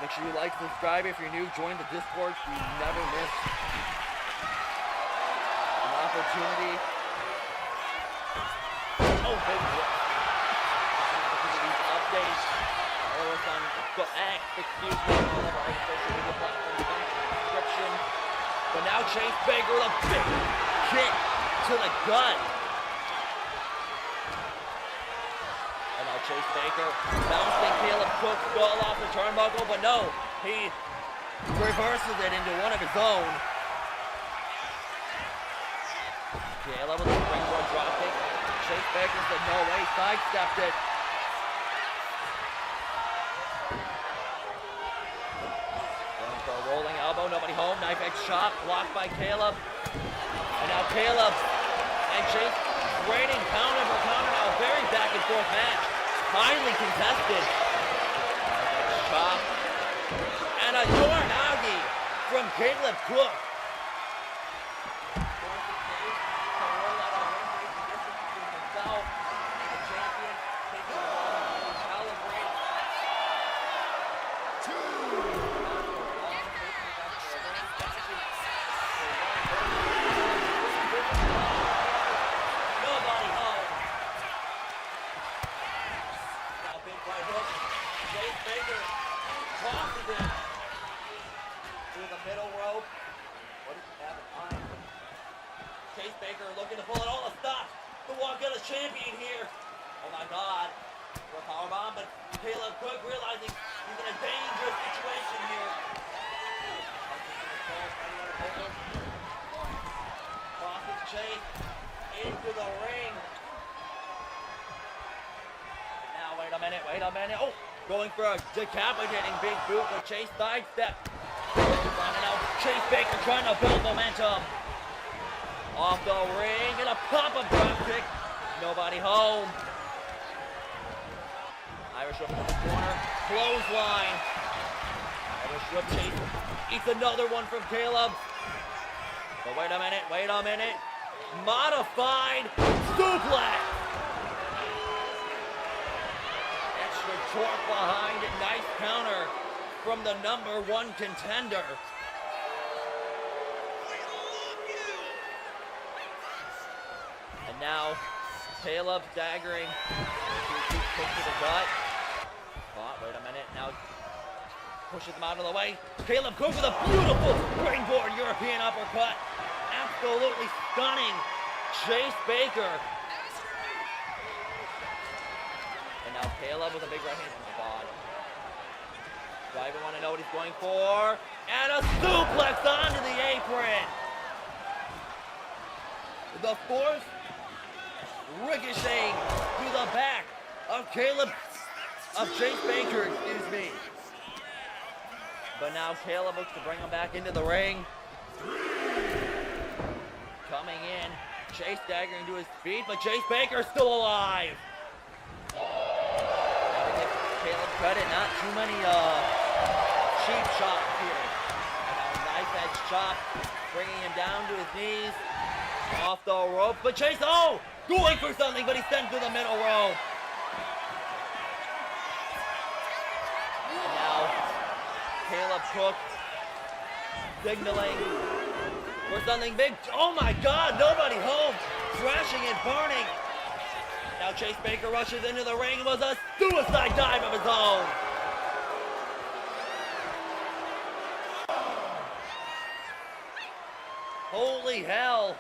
Make sure you like, subscribe if you're new, join the Discord so you never miss an opportunity. Oh, big these updates. Follow us on the X, excuse me, all of our social media platforms in the description. But now Chase Baker with a big kick to the gut. And now Chase Baker bouncing Caleb Cook's skull off the turnbuckle, but no, he reverses it into one of his own. Caleb with a springboard dropkick. Chase Baker said no way, sidestepped it. Going for a rolling elbow, nobody home, knife edge chop, blocked by Caleb. And now Caleb and Chase raining counter for counter now, very back and forth match. Highly contested. Knife edge chop. And a Uranagi from Caleb Cook. Wait a minute. Oh, going for a decapitating big boot, but Chase sidestep. Chase Baker trying to build momentum. Off the ring and a pop-up dropkick. Nobody home. Irish whip in the corner. Clothesline. Irish whip Chase. Eats another one from Caleb. But wait a minute. Modified suplex. Torque behind it, nice counter from the #1 contender. And now Caleb staggering to push to the gut. Oh, wait a minute, now pushes him out of the way. Caleb Cook with a beautiful springboard European uppercut. Absolutely stunning. Chase Baker. Now Caleb with a big right hand. Oh my God. Do I even want to know what he's going for? And a suplex onto the apron. The fourth ricocheting to the back of Chase Baker, excuse me. But now Caleb looks to bring him back into the ring. Coming in, Chase staggering to his feet, but Chase Baker's still alive. Gotta give Caleb credit, not too many cheap shots here. And now knife edge chop, bringing him down to his knees, off the rope. But Chase, oh, going for something, but he's sent to the middle rope. And now Caleb Cook signaling for something big. Oh my God, nobody home. Crashing and burning. Now Chase Baker rushes into the ring. It was a suicide dive of his own. Holy hell.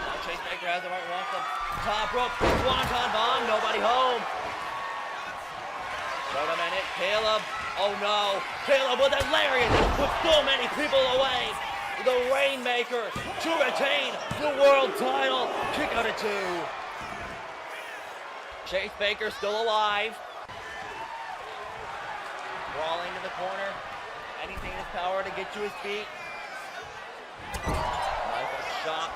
Now Chase Baker has the right one. Top rope, swanton bomb, nobody home. Wait a minute, Caleb. Oh no, Caleb with that lariat that put so many people away. The Rainmaker to retain the world title. Kick out at 2. Chase Baker still alive. Crawling to the corner. Anything in his power to get to his feet. Nice shot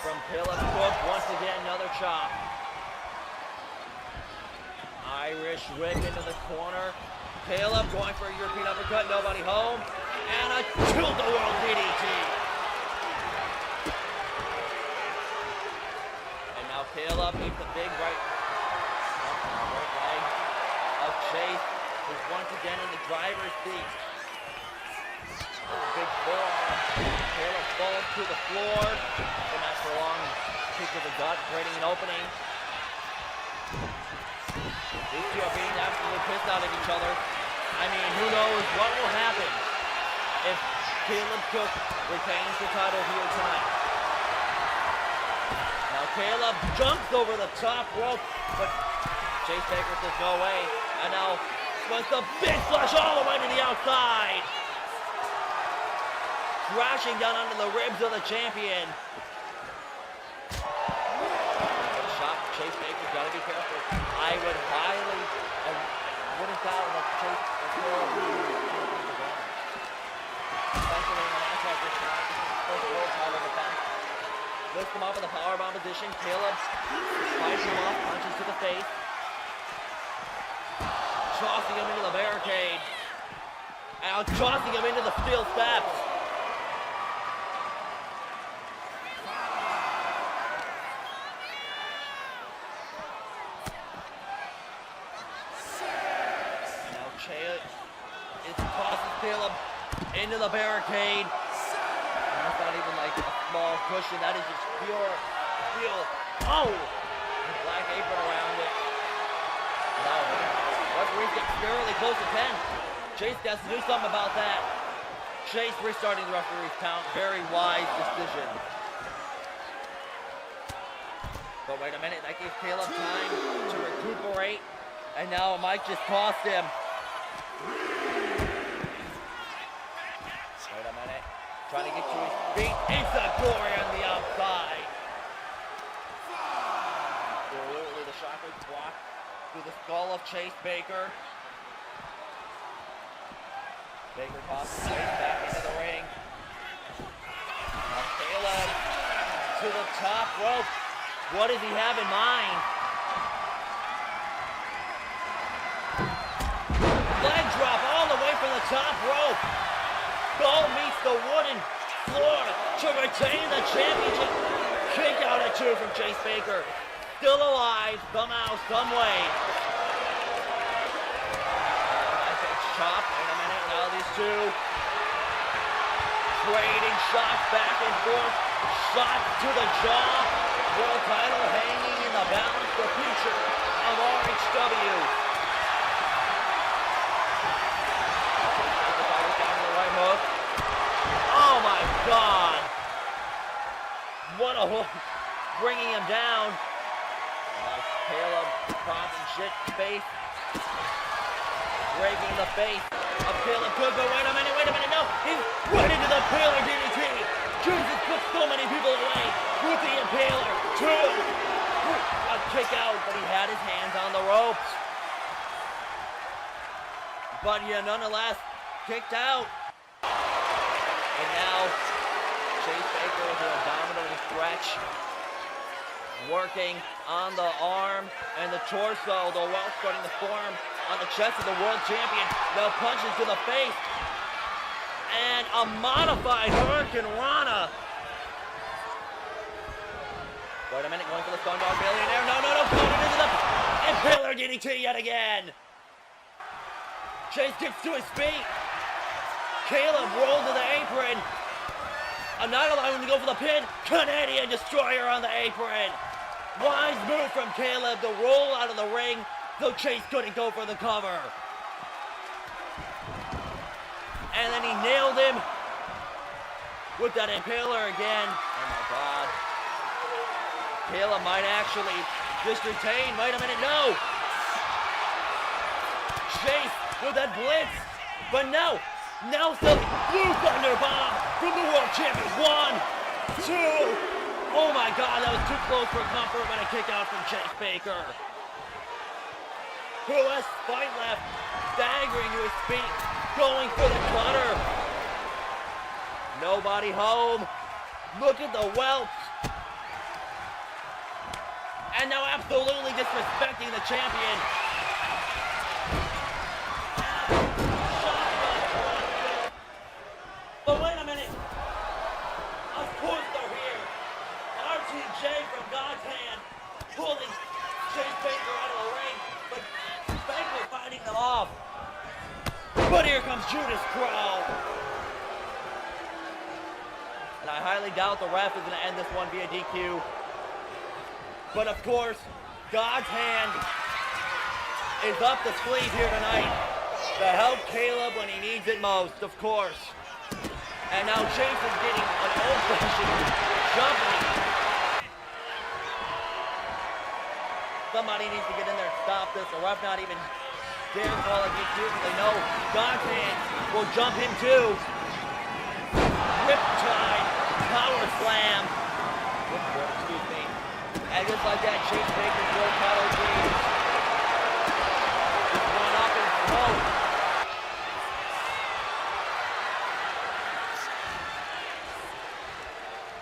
from Caleb Cook. Once again, another chop. Irish whip into the corner. Caleb going for a European uppercut, nobody home. And a tilt-the-world DDT. And now Caleb eats a big right leg of Chase, who's once again in the driver's seat. Big forearm. Caleb falls to the floor. And that's a long kick to the gut, creating an opening. These two are being absolutely pissed out at each other. I mean, who knows what will happen if Caleb Cook retains the title here tonight. Now Caleb jumps over the top rope, but Chase Baker says no way. And now wants the big flush all the way to the outside. Crashing down onto the ribs of the champion. Shot, Chase Baker's got to be careful. I would highly, wouldn't doubt that Chase lifts him up in the powerbomb position. Caleb fights him off, punches to the face. Tossing him into the barricade. And tossing him into the steel steps. Caleb into the barricade. And that's not even like a small cushion. That is just pure steel. Oh! Black apron around it. Now, referees get scarily close to 10. Chase has to do something about that. Chase restarting the referee's count. Very wise decision. But wait a minute. That gives Caleb time to recuperate. And now Mike just tossed him. Trying to get to his feet. Enzuigiri on the outside. Absolutely, the shockwave block through the skull of Chase Baker. Baker tosses Chase back into the ring. Now Caleb to the top rope. What does he have in mind? Leg drop all the way from the top rope. Skull meets the wooden floor to retain the championship. Kick out at 2 from Chase Baker. Still alive, somehow, some way. Nice chop. Wait a minute. Now these two trading shots back and forth. Shots to the jaw. World title hanging in the balance. The future of RHW. Hook. Oh my God! What a hook! Bringing him down. Caleb crossing shit face. Breaking the face of Caleb Cook. But wait a minute, no! He's right into the Impaler DDT. Jesus puts so many people away with the Impaler. 2. A kick out, but he had his hands on the ropes. But he nonetheless kicked out. And now Chase Baker with an abdominal stretch. Working on the arm and the torso. The welt starting to form on the chest of the world champion. Now punches to the face. And a modified Hurricane Rana. Wait a minute, going for the Stundog Billionaire. No, going into the Impaler DDT yet again. Chase gets to his feet. Caleb rolled to the apron. Not allowing him to go for the pin. Canadian Destroyer on the apron. Wise move from Caleb to roll out of the ring, though Chase couldn't go for the cover. And then he nailed him with that Impaler again. Oh my God. Caleb might actually just retain. Wait a minute, no. Chase with that blitz, but no. Now still Blue Thunder Bomb from the world champion. 1, 2. Oh my God, that was too close for comfort, but a kick out from Chase Baker. Who has fight left, staggering to his feet, going for the cutter. Nobody home. Look at the welts. And now absolutely disrespecting the champion. But wait a minute. Of course they're here. RTJ from God's hand pulling Chase Baker out of the ring, but Baker fighting them off. But here comes Judas Crow. And I highly doubt the ref is going to end this one via DQ. But of course, God's hand is up the sleeve here tonight to help Caleb when he needs it most, of course. And now Chase is getting an old-fashioned jumping. Somebody needs to get in there and stop this. The ref not even dare call a DQ because they know God's hand will jump him too. Riptide, power slam. Excuse me. And just like that, Chase Baker's world title dreams just went up in smoke.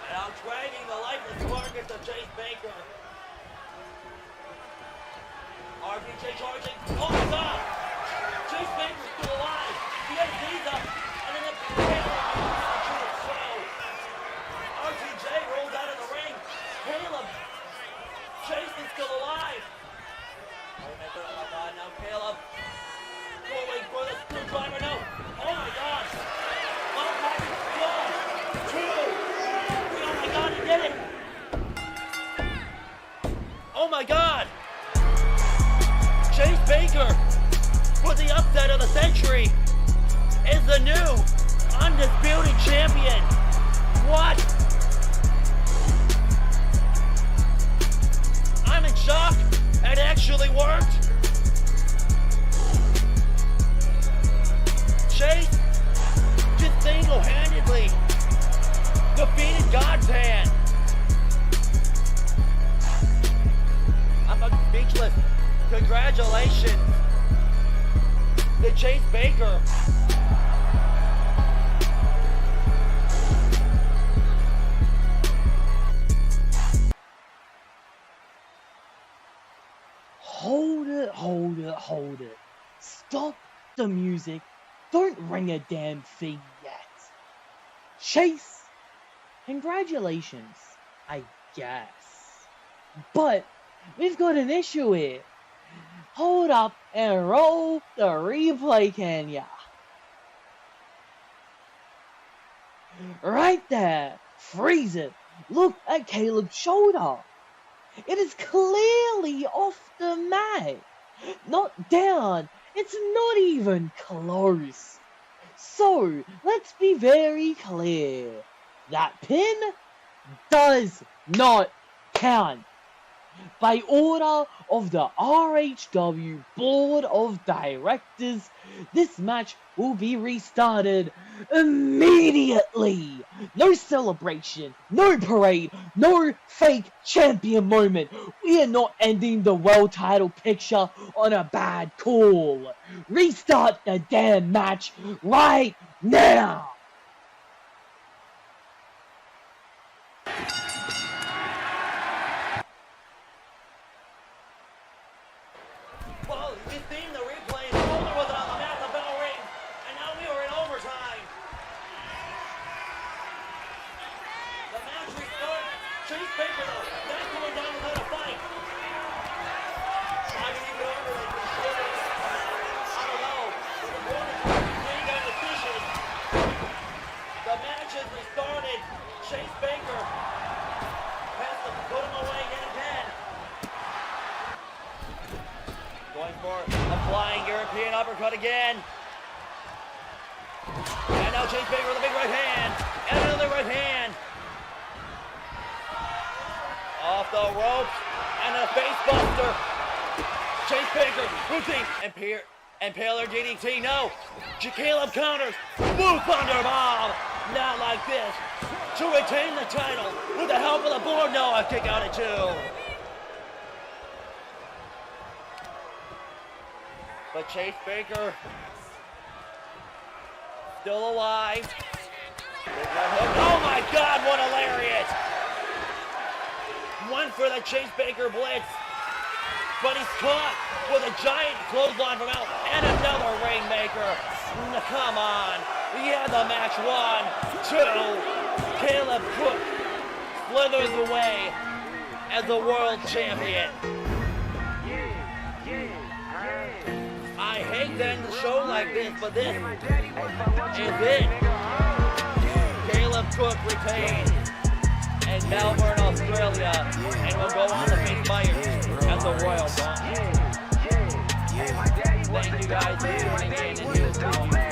And now dragging the lifeless carcass of Chase Baker. RTJ charging. Oh my God! Chase Baker's still alive. He got his knees up, and then the RTJ rolls out of the ring. Caleb. Chase is still alive. Oh my God! Now Caleb going for the screwdriver. No! Oh my God! Oh my God! 2, 3. Oh my God! He did it! Oh my God! Chase Baker, for the upset of the century, is the new undisputed champion. What? I'm in shock. It actually worked. Chase just single-handedly defeated God's hand. I'm fucking speechless. Congratulations to Chase Baker. Hold it. Stop the music. Don't ring a damn thing yet. Chase, congratulations, I guess. But we've got an issue here. Hold up and roll the replay, can ya? Right there. Freeze it. Look at Caleb's shoulder. It is clearly off the mat. Not down. It's not even close. So, let's be very clear. That pin does not count. by order of the RHW Board of Directors, this match will be restarted immediately. No celebration, no parade, no fake champion moment. We are not ending the world title picture on a bad call. Restart the damn match right now. Well, you've seen the replay. Mulder was on the mat, the bell rings, and now we are in overtime. The match restarts. Chase Baker, though, not going down without a fight. I mean, you go over like this shit. I don't know. But the board is getting on the dishes. The match has restarted. Chase Baker has to put him away yet again. Going for a flying European uppercut again. And now Chase Baker with a big right hand. And another right hand. Off the ropes. And a face buster. Chase Baker, routine. Impaler DDT. No. Caleb counters. Blue Thunder Bomb. Not like this. To retain the title with the help of the board. No, I kick out at 2. But Chase Baker still alive. Oh my God, what a lariat! One for the Chase Baker blitz. But he's caught with a giant clothesline from out and another Rainmaker. Come on. Yeah, the match 1, 2. Caleb Cook slithers away as the world champion. I hate to end the show like this, but this is it. Caleb Cook retains in Melbourne, Australia, and will go on to face Meyers as the Royal Rumble. Thank you guys for tuning in.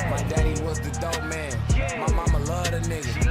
My daddy was the dope man. My mama loved a nigga.